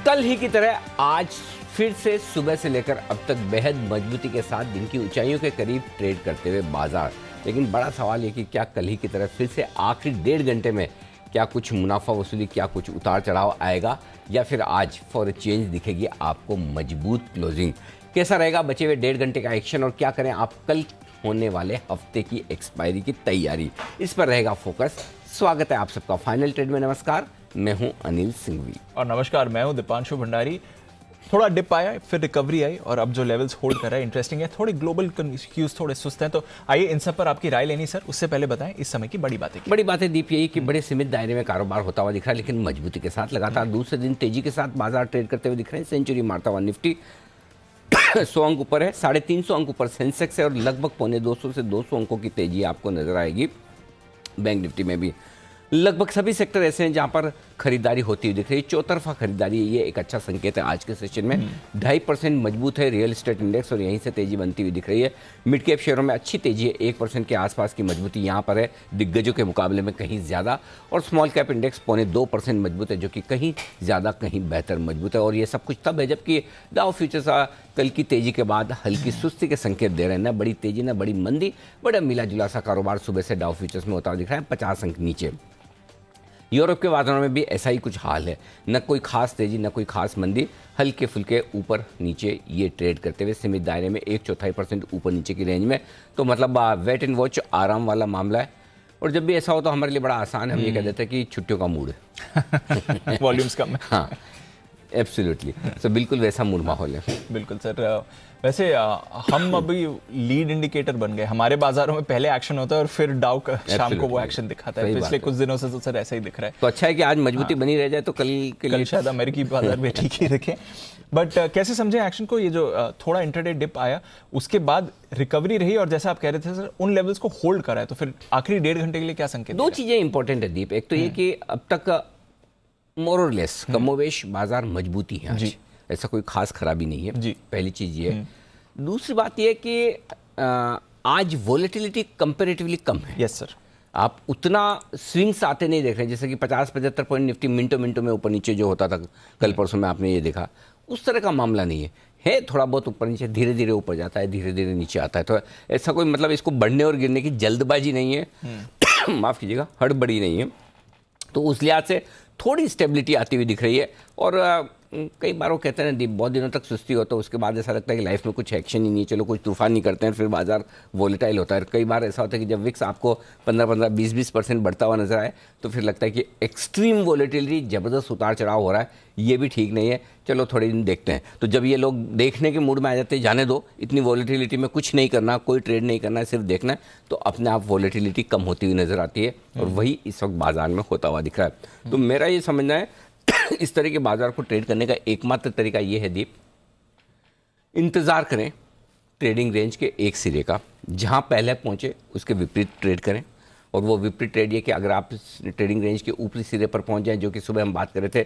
कल ही की तरह आज फिर से सुबह से लेकर अब तक बेहद मजबूती के साथ दिन की ऊंचाइयों के करीब ट्रेड करते हुए बाजार। लेकिन बड़ा सवाल ये कि क्या कल ही की तरह फिर से आखिरी 1.5 घंटे में क्या कुछ मुनाफा वसूली, क्या कुछ उतार चढ़ाव आएगा, या फिर आज फॉर चेंज दिखेगी आपको मजबूत क्लोजिंग। कैसा रहेगा बचे हुए 1.5 घंटे का एक्शन और क्या करें आप कल होने वाले हफ्ते की एक्सपायरी की तैयारी, इस पर रहेगा फोकस। स्वागत है आप सबका फाइनल ट्रेड में। नमस्कार, मैं हूं अनिल सिंघवी। और नमस्कार, मैं हूं दीपांशु भंडारी। थोड़ा डिप आया, फिर रिकवरी आई और अब जो लेवल्स होल्ड कर रहा है इंटरेस्टिंग है। थोड़े ग्लोबल क्यूज थोड़े सुस्त हैं, तो आइए इन सब पर आपकी राय लेनी सर। उससे पहले बताएं इस समय की बड़ी बातें। बड़ी बातें दीप यही कि बड़े सीमित दायरे में कारोबार होता हुआ दिख रहा है, लेकिन मजबूती के साथ लगातार दूसरे दिन तेजी के साथ बाजार ट्रेड करते हुए दिख रहे हैं। सेंचुरी मारता हुआ निफ्टी 100 अंक ऊपर है, 350 अंक ऊपर सेंसेक्स है और लगभग 250 से 200 अंकों की तेजी आपको नजर आएगी। बैंक निफ्टी में भी लगभग सभी सेक्टर ऐसे हैं जहां पर खरीदारी होती हुई दिख रही है। चौतरफा खरीदारी, ये एक अच्छा संकेत है। आज के सेशन में 2.5% मजबूत है रियल एस्टेट इंडेक्स और यहीं से तेजी बनती हुई दिख रही है। मिड कैप शेयरों में अच्छी तेजी है, 1% के आसपास की मजबूती यहां पर है, दिग्गजों के मुकाबले में कहीं ज़्यादा। और स्मॉल कैप इंडेक्स 2.25% मजबूत है, जो कि कहीं ज़्यादा कहीं बेहतर मजबूत है। और ये सब कुछ तब है जबकि डाउ फ्यूचर्स कल की तेजी के बाद हल्की सुस्ती के संकेत दे रहे हैं। ना बड़ी तेजी ना बड़ी मंदी, बड़ा मिला जुला सा कारोबार सुबह से डाउ फ्यूचर्स में होता हुआ दिख रहा है, 50 अंक नीचे। यूरोप के बाजारों में भी ऐसा ही कुछ हाल है, न कोई खास तेजी न कोई खास मंदी, हल्के फुल्के ऊपर नीचे ये ट्रेड करते हुए सीमित दायरे में 1/4% ऊपर नीचे की रेंज में। तो मतलब वेट एंड वॉच, आराम वाला मामला है। और जब भी ऐसा हो तो हमारे लिए बड़ा आसान है, हम ये कह देते हैं कि छुट्टियों का मूड है। वॉल्यूम्स कम है। हाँ, एब्सोल्युटली। तो बिल्कुल वैसा मूड माहौल है। बिल्कुल सर। वैसे हम अभी लीड इंडिकेटर बन गए। हमारे बाजारों में पहले एक्शन होता है और फिर डाउ का शाम को वो एक्शन दिखाता है। पिछले कुछ दिनों से तो सर ऐसा ही दिख रहा है। तो अच्छा है कि आज मजबूती बनी रह जाए, तो कल के लिए शायद अमेरिकी बाजार में ठीक ही दिखे। बट कैसे समझें एक्शन को? ये जो थोड़ा इंटरडे डिप आया, उसके बाद रिकवरी रही और जैसा आप कह रहे थे सर, उन लेवल्स को होल्ड करा है, तो फिर आखिरी 1.5 घंटे के लिए क्या संकेत? दो चीजें इंपॉर्टेंट है दीप। एक तो ये कि अब तक मोर और लेस कमोवेश बाजार मजबूती है आज, ऐसा कोई खास खराबी नहीं है जी। पहली चीज ये है। दूसरी बात यह कि आज वॉलेटिलिटी कंपैरेटिवली कम है। Yes sir. आप उतना स्विंग्स आते नहीं देख रहे, जैसे कि 50-75 पॉइंट निफ्टी मिनटों मिनटों में ऊपर नीचे जो होता था कल परसों में आपने ये देखा, उस तरह का मामला नहीं है थोड़ा बहुत ऊपर नीचे, धीरे धीरे ऊपर जाता है, धीरे धीरे नीचे आता है। तो ऐसा कोई मतलब इसको बढ़ने और गिरने की जल्दबाजी नहीं है, माफ कीजिएगा, हड़बड़ी नहीं है। तो उस लिहाज से थोड़ी स्टेबिलिटी आती हुई दिख रही है। और कई बार वो कहते हैं बहुत दिनों तक सुस्ती हो तो उसके बाद ऐसा लगता है कि लाइफ में कुछ एक्शन ही नहीं है, चलो कुछ तूफान नहीं करते हैं, फिर बाजार वोलेटाइल होता है। कई बार ऐसा होता है कि जब विक्स आपको 15-15, 20-20% बढ़ता हुआ नजर आए तो फिर लगता है कि एक्सट्रीम वोलेटिलिटी, जबरदस्त उतार चढ़ाव हो रहा है, ये भी ठीक नहीं है, चलो थोड़े दिन देखते हैं। तो जब ये लोग देखने के मूड में आ जाते हैं, जाने दो, इतनी वोलेटिलिटी में कुछ नहीं करना, कोई ट्रेड नहीं करना है, सिर्फ देखना है, तो अपने आप वोलेटिलिटी कम होती हुई नजर आती है। और वही इस वक्त बाजार में होता हुआ दिख रहा है। तो मेरा ये समझना है इस तरह के बाजार को ट्रेड करने का एकमात्र तरीका यह है दीप, इंतजार करें ट्रेडिंग रेंज के एक सिरे का, जहां पहले पहुंचे उसके विपरीत ट्रेड करें। और वो विपरीत ट्रेड ये कि अगर आप ट्रेडिंग रेंज के ऊपरी सिरे पर पहुंच जाएं, जो कि सुबह हम बात कर रहे थे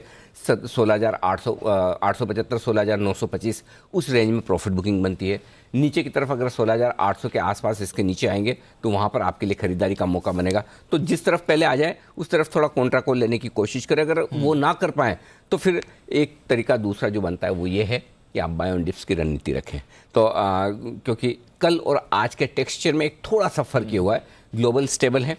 16,875, 16,925, उस रेंज में प्रॉफिट बुकिंग बनती है। नीचे की तरफ अगर 16,800 के आसपास इसके नीचे आएंगे तो वहाँ पर आपके लिए खरीदारी का मौका बनेगा। तो जिस तरफ पहले आ जाए उस तरफ थोड़ा कॉन्ट्रा कॉल लेने की कोशिश करें। अगर वो ना कर पाएँ तो फिर एक तरीका दूसरा जो बनता है वो ये है कि आप बाय ऑन डिप्स की रणनीति रखें। तो क्योंकि कल और आज के टेक्सचर में एक थोड़ा सा फर्क ये हुआ है, ग्लोबल स्टेबल है,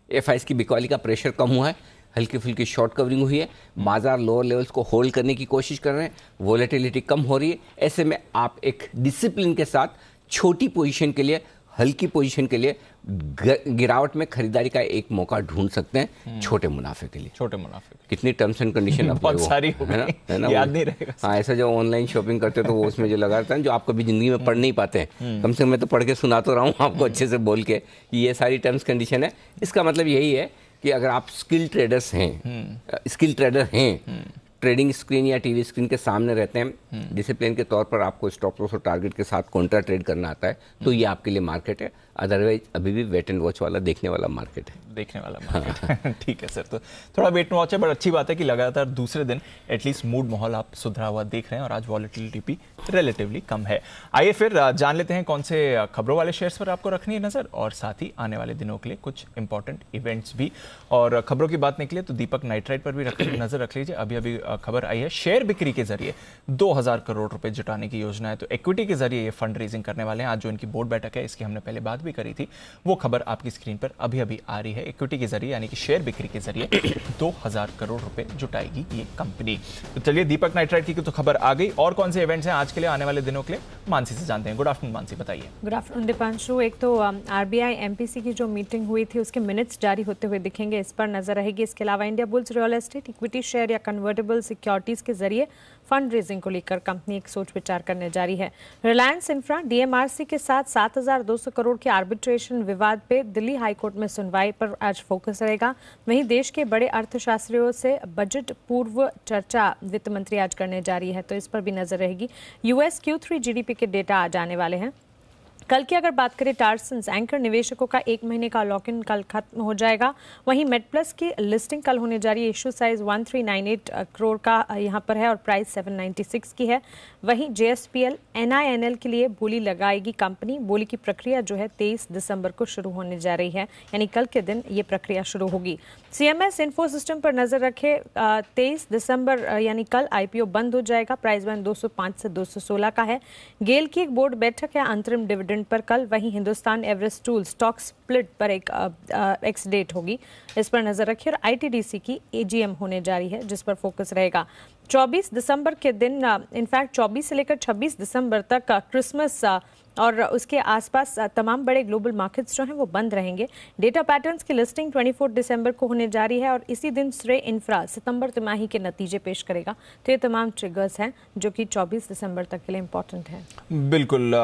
एफआईएस की बिकवाली का प्रेशर कम हुआ है, हल्की फुल्की शॉर्ट कवरिंग हुई है, बाजार लोअर लेवल्स को होल्ड करने की कोशिश कर रहे हैं, वोलेटिलिटी कम हो रही है। ऐसे में आप एक डिसिप्लिन के साथ छोटी पोजीशन के लिए, हल्की पोजीशन के लिए गिरावट में खरीदारी का एक मौका ढूंढ सकते हैं, छोटे मुनाफे के लिए। छोटे मुनाफे कितनी टर्म्स एंड कंडीशन बहुत सारी है ना, याद नहीं रहेगा। हाँ, ऐसा जो ऑनलाइन शॉपिंग करते हो तो वो उसमें जो लगा रहता है जो आप कभी जिंदगी में पढ़ नहीं पाते हैं, कम से कम मैं तो पढ़ के सुना तो रहा हूँ आपको अच्छे से बोल के कि ये सारी टर्म्स कंडीशन है। इसका मतलब यही है कि अगर आप स्किल ट्रेडर्स हैं, स्किल ट्रेडर हैं, ट्रेडिंग स्क्रीन या टीवी स्क्रीन के सामने रहते हैं, डिसिप्लिन के तौर पर आपको स्टॉप लॉस और टारगेट के साथ काउंटर ट्रेड करना आता है, तो ये आपके लिए मार्केट है। अदरवाइज अभी भी वेट एंड वॉच वाला देखने वाला मार्केट है। देखने वाला मार्केट है। ठीक है सर, तो थोड़ा वेट एंड वॉच है, बट अच्छी बात है कि लगातार दूसरे दिन एटलीस्ट मूड माहौल आप सुधरा हुआ देख रहे हैं और आज वॉलेटिलिटी भी रिलेटिवली कम है। आइए फिर जान लेते हैं कौन से खबरों वाले शेयर्स पर आपको रखनी है नजर, और साथ ही आने वाले दिनों के लिए कुछ इंपॉर्टेंट इवेंट्स भी। और खबरों की बात निकले तो दीपक नाइट्राइट पर भी नजर रख लीजिए। अभी अभी खबर आई है, शेयर बिक्री के जरिए 2000 करोड़ रुपए जुटाने की योजना है, तो इक्विटी के जरिए ये फंड रेजिंग करने वाले हैं। आज जो इनकी बोर्ड बैठक है, इसकी हमने पहले बात भी करी थी, वो खबर आपकी स्क्रीन पर अभी अभी आ रही है। इक्विटी के जरिए यानी कि शेयर बिक्री के जरिए 2000 करोड़ रुपए जुटाएगी ये कंपनी। तो चलिए, दीपक नाइट्राइट की तो खबर आ गई, और कौन से इवेंट्स हैं आज के लिए, आने वाले दिनों के लिए, मानसी से जानते हैं। गुड आफ्टरनून मानसी, बताइए। Good afternoon Deepanshu. एक तो आरबीआई एमपीसी की जो मीटिंग हुई थी उसके मिनट्स जारी होते हुए दिखेंगे, इस पर नजर रहेगी। इसके अलावा India bulls real estate equity share या कन्वर्टेबल सिक्योरिटीज के जरिए फंड रेजिंग को लेकर कंपनी एक सोच विचार करने जा रही है। रिलायंस इंफ्रा डीएमआरसी के साथ 7200 करोड़ के आर्बिट्रेशन विवाद पे दिल्ली हाईकोर्ट में सुनवाई पर आज फोकस रहेगा। वहीं देश के बड़े अर्थशास्त्रियों से बजट पूर्व चर्चा वित्त मंत्री आज करने जा रही है, तो इस पर भी नजर रहेगी। यूएस Q3 जीडीपी के डेटा आ जाने वाले हैं। कल की अगर बात करें, टार्सन्स एंकर निवेशकों का 1 महीने का लॉक इन कल खत्म हो जाएगा। वहीं मेडप्लस की लिस्टिंग कल होने जा रही है। इशू साइज 1398 करोड़ का यहाँ पर है और प्राइस 796 की है। वहीं JSPL NINL के लिए बोली लगाएगी कंपनी। बोली की प्रक्रिया जो है 23 दिसंबर को शुरू होने जा रही है, यानी कल के दिन ये प्रक्रिया शुरू होगी। CMS इन्फो सिस्टम पर नजर रखे, 23 दिसंबर यानी कल IPO बंद हो जाएगा। प्राइस बैंड 205 से 216 का है। गेल की एक बोर्ड बैठक है अंतरिम डिविडेंड पर कल। वहीं Hindustan Everest tool stock split पर एक एक्स डेट होगी, इस पर नजर रखिए। और ITDC की AGM होने जा रही है, जिस पर फोकस रहेगा। 24 दिसंबर के दिन, इनफैक्ट 24 से लेकर 26 दिसंबर तक क्रिसमस और उसके आसपास तमाम बड़े ग्लोबल मार्केट्स जो हैं वो बंद रहेंगे। डेटा पैटर्न्स की लिस्टिंग 24 दिसंबर को होने जा रही है और इसी दिन श्रेय इंफ्रा सितंबर तिमाही के नतीजे पेश करेगा। तो ये तमाम ट्रिगर्स हैं जो कि 24 दिसंबर तक के लिए इंपॉर्टेंट है। बिल्कुल,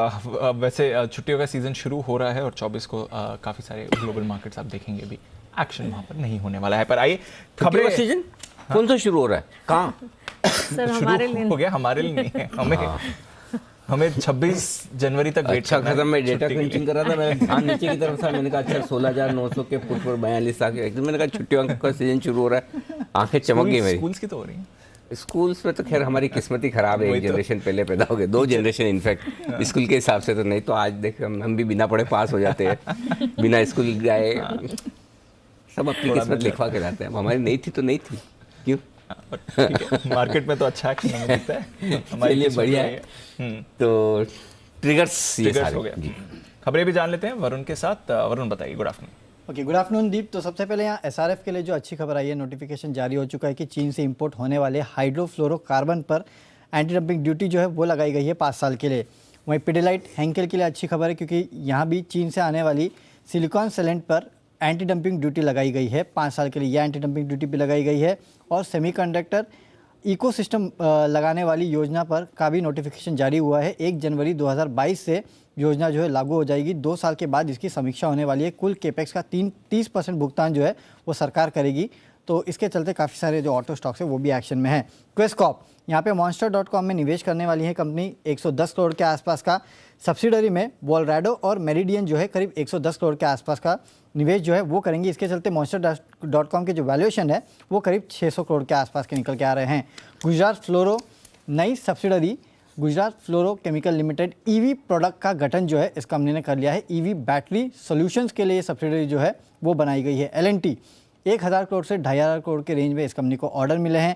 वैसे छुट्टियों का सीजन शुरू हो रहा है और 24 को काफी सारे ग्लोबल मार्केट्स आप देखेंगे भी, एक्शन वहां पर नहीं होने वाला है। पर आइए, खबरें का सीजन कौन सा शुरू हो रहा है, कहाँ? सर हमारे लिए हो गया, हमारे लिए नहीं है। हमें 26 जनवरी तक वेट करना है। खत्म। मैं डेटा क्रंचिंग कर रहा था, मेरा ध्यान नीचे की तरफ था। मैंने कहा अच्छा 16,900 के फुट पर 42 लाख। मैंने कहा छुट्टियों का सीजन शुरू हो रहा है, आंखें चमक गई मेरी। स्कूल्स की तो हो रही है। स्कूल्स में तो खैर हमारी किस्मत ही खराब है, एक जनरेशन पहले पैदा हो गए, 2 जनरेशन इनफैक्ट स्कूल के हिसाब से तो नहीं। तो आज देख हम भी बिना पढ़े पास हो जाते हैं, बिना स्कूल गए। सब अपनी किस्मत लिखवा के लाते हैं। हमारी नहीं थी तो नहीं थी, क्यों? ठीक है, मार्केट में तो अच्छा एक्शन हमें दिखता है, हमारे लिए बढ़िया है। तो ट्रिगर्स हो गया। खबरें भी जान लेते हैं वरुण के साथ। वरुण बताइए। Good afternoon. Okay, good afternoon Deep. तो सबसे पहले यहाँ SRF के लिए जो अच्छी खबर आई है, नोटिफिकेशन जारी हो चुका है कि चीन से इंपोर्ट होने वाले हाइड्रोफ्लोरोकार्बन पर एंटी डंपिंग ड्यूटी जो है वो लगाई गई है 5 साल के लिए। वहीं पिडिलाइट हेंकेल के लिए अच्छी खबर है, क्योंकि यहाँ भी चीन से आने वाली सिलिकॉन सेलेंट पर एंटी डंपिंग ड्यूटी लगाई गई है 5 साल के लिए। यह एंटी डंपिंग ड्यूटी भी लगाई गई है। और सेमीकंडक्टर इकोसिस्टम लगाने वाली योजना पर का भी नोटिफिकेशन जारी हुआ है। 1 जनवरी 2022 से योजना जो है लागू हो जाएगी। 2 साल के बाद इसकी समीक्षा होने वाली है। कुल केपेक्स का 30% भुगतान जो है वो सरकार करेगी। तो इसके चलते काफ़ी सारे जो ऑटो स्टॉक्स है वो भी एक्शन में है। क्वेस्कॉप यहाँ पे monster.com में निवेश करने वाली है कंपनी। 110 करोड़ के आसपास का सब्सिडरी में वॉलराडो और मेरिडियन जो है करीब 110 करोड़ के आसपास का निवेश जो है वो करेंगी। इसके चलते monster.com के जो वैल्यूएशन है वो करीब 600 करोड़ के आसपास के निकल के आ रहे हैं। गुजरात फ्लोरो नई सब्सिडरी गुजरात फ्लोरो केमिकल लिमिटेड EV प्रोडक्ट का गठन जो है इस कंपनी ने कर लिया है। EV बैटरी सॉल्यूशंस के लिए सब्सिडरी जो है वो बनाई गई है। L&T 1000 करोड़ से 2500 करोड़ के रेंज में इस कंपनी को ऑर्डर मिले हैं।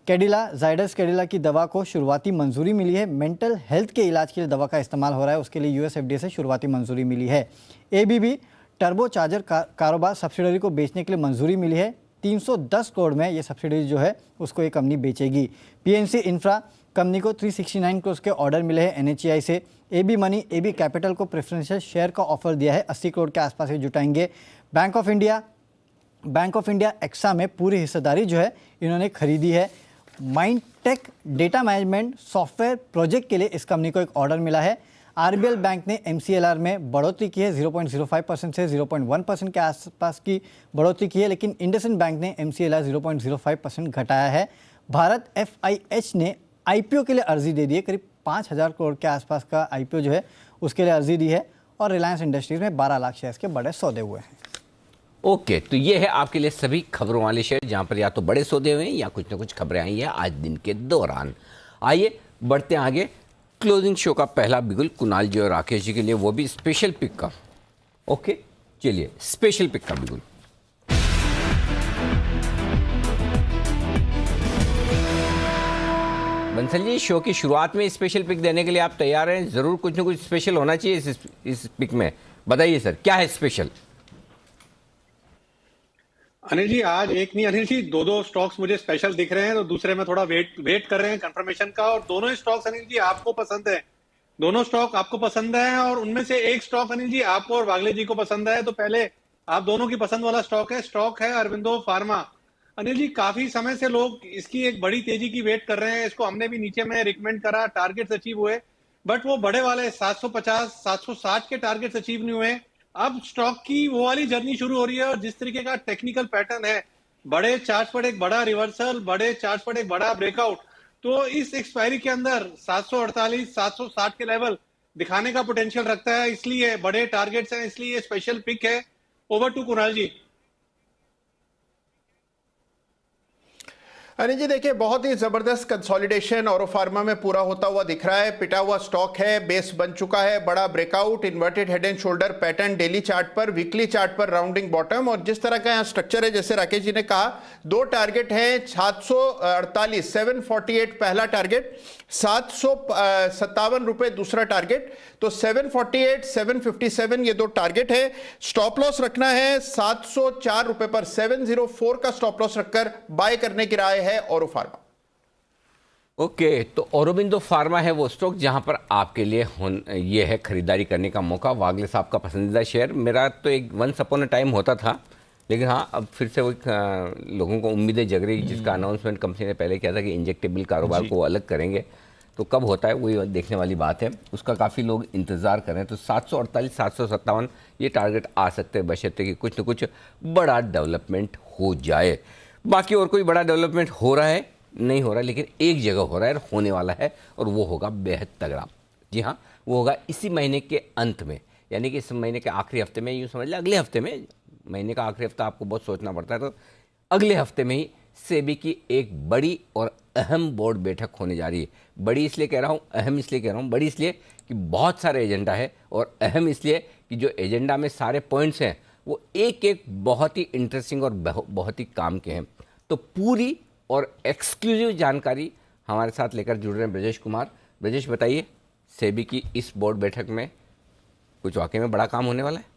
कैडिला जाइडस कैडिला की दवा को शुरुआती मंजूरी मिली है। मेंटल हेल्थ के इलाज के लिए दवा का इस्तेमाल हो रहा है, उसके लिए US FDA से शुरुआती मंजूरी मिली है। ABB टर्बो चार्जर कारोबार सब्सिडरी को बेचने के लिए मंजूरी मिली है। 310 करोड़ में ये सब्सिडरी जो है उसको ये कंपनी बेचेगी। PNC इंफ्रा कंपनी को 369 करोड़ के ऑर्डर मिले हैं NHEI से। AB मनी AB कैपिटल को प्रेफरेंशियल शेयर का ऑफर दिया है, 80 करोड़ के आसपास ये जुटाएंगे। बैंक ऑफ इंडिया एक्सा में पूरी हिस्सेदारी जो है इन्होंने खरीदी है। माइंडटेक डेटा मैनेजमेंट सॉफ्टवेयर प्रोजेक्ट के लिए इस कंपनी को एक ऑर्डर मिला है। RBL बैंक ने MCLR में बढ़ोतरी की है, 0.05% से 0.1% के आसपास की बढ़ोतरी की है, लेकिन इंडसइंड बैंक ने MCLR 0.05% घटाया है। भारत FIH ने IPO के लिए अर्जी दे दी है, करीब 5000 करोड़ के आसपास का IPO जो है उसके लिए अर्जी दी है। और रिलायंस इंडस्ट्रीज में 12 लाख शेयर्स के बड़े सौदे हुए हैं। ओके, तो ये है आपके लिए सभी खबरों वाले शेयर जहां पर या तो बड़े सौदे हुए हैं या कुछ ना कुछ खबरें आई हैं आज दिन के दौरान। आइए बढ़ते हैं आगे। क्लोजिंग शो का पहला बिगुल कुणाल जी और राकेश जी के लिए, वो भी स्पेशल पिक का। ओके चलिए, स्पेशल पिक का बिगुल। बंसल जी, शो की शुरुआत में स्पेशल पिक देने के लिए आप तैयार हैं? जरूर कुछ ना कुछ स्पेशल होना चाहिए इस पिक में। बताइए सर, क्या है स्पेशल? अनिल जी, आज एक नहीं अनिल जी, दो स्टॉक्स मुझे स्पेशल दिख रहे हैं, तो दूसरे में थोड़ा वेट कर रहे हैं कंफर्मेशन का। और दोनों ही स्टॉक्स अनिल जी आपको पसंद है, दोनों स्टॉक आपको पसंद है, और उनमें से एक स्टॉक अनिल जी आपको और वागले जी को पसंद है। तो पहले आप दोनों की पसंद वाला स्टॉक है अरविंदो फार्मा। अनिल जी, काफी समय से लोग इसकी एक बड़ी तेजी की वेट कर रहे हैं। इसको हमने भी नीचे में रिकमेंड करा, टारगेट्स अचीव हुए, बट वो बड़े वाले 750 760 के टारगेट्स अचीव नहीं हुए। अब स्टॉक की वो वाली जर्नी शुरू हो रही है, और जिस तरीके का टेक्निकल पैटर्न है, बड़े चार्ट पर एक बड़ा रिवर्सल, बड़े चार्ट पर एक बड़ा ब्रेकआउट, तो इस एक्सपायरी के अंदर 748 760 के लेवल दिखाने का पोटेंशियल रखता है। इसलिए बड़े टारगेट्स हैं, इसलिए स्पेशल पिक है। ओवर टू कुणाल जी। अनिल जी देखिए, बहुत ही जबरदस्त कंसोलिडेशन और फार्मा में पूरा होता हुआ दिख रहा है। पिटा हुआ स्टॉक है, बेस बन चुका है, बड़ा breakout, inverted head and shoulder pattern daily chart पर, वीकली चार्ट पर राउंडिंग बॉटम। और जिस तरह का यहाँ स्ट्रक्चर है, जैसे राकेश जी ने कहा, दो टारगेट हैं, 748 748 पहला टारगेट, 757 रुपए दूसरा टारगेट, तो 748 757 ये दो टारगेट है। स्टॉप लॉस रखना है 704 रुपए पर, 704 का स्टॉप लॉस रखकर बाय करने की राय है औरो फार्मा। ओके, तो औरोबिंदो फार्मा है वो स्टॉक जहां पर आपके लिए ये है खरीदारी करने का मौका। वागले साहब का पसंदीदा शेयर, मेरा तो एक वंस अपॉन अ टाइम होता था, लेकिन हाँ अब फिर से वो लोगों को उम्मीदें जग रही, जिसका अनाउंसमेंट कंपनी ने पहले किया था कि इंजेक्टेबल कारोबार को अलग करेंगे, तो कब होता है वही देखने वाली बात है। उसका काफ़ी लोग इंतज़ार कर रहे हैं। तो 748 757 ये टारगेट आ सकते हैं, बशर्ते कि कुछ न कुछ बड़ा डेवलपमेंट हो जाए। बाकी और कोई बड़ा डेवलपमेंट हो रहा है नहीं हो रहा है, लेकिन एक जगह हो रहा है और होने वाला है, और वो होगा बेहद तगड़ा। जी हाँ, वो होगा इसी महीने के अंत में, यानी कि इस महीने के आखिरी हफ्ते में, यूँ समझ लें अगले हफ्ते में। महीने का आखिरी हफ्ता आपको बहुत सोचना पड़ता है, तो अगले हफ्ते में ही सेबी की एक बड़ी और अहम बोर्ड बैठक होने जा रही है। बड़ी इसलिए कह रहा हूँ, अहम इसलिए कह रहा हूँ। बड़ी इसलिए कि बहुत सारे एजेंडा है, और अहम इसलिए कि जो एजेंडा में सारे पॉइंट्स हैं वो एक एक बहुत ही इंटरेस्टिंग और बहुत ही काम के हैं। तो पूरी और एक्सक्लूसिव जानकारी हमारे साथ लेकर जुड़ रहे हैं ब्रजेश कुमार। ब्रजेश, बताइए, सेबी की इस बोर्ड बैठक में कुछ वाकई में बड़ा काम होने वाला है?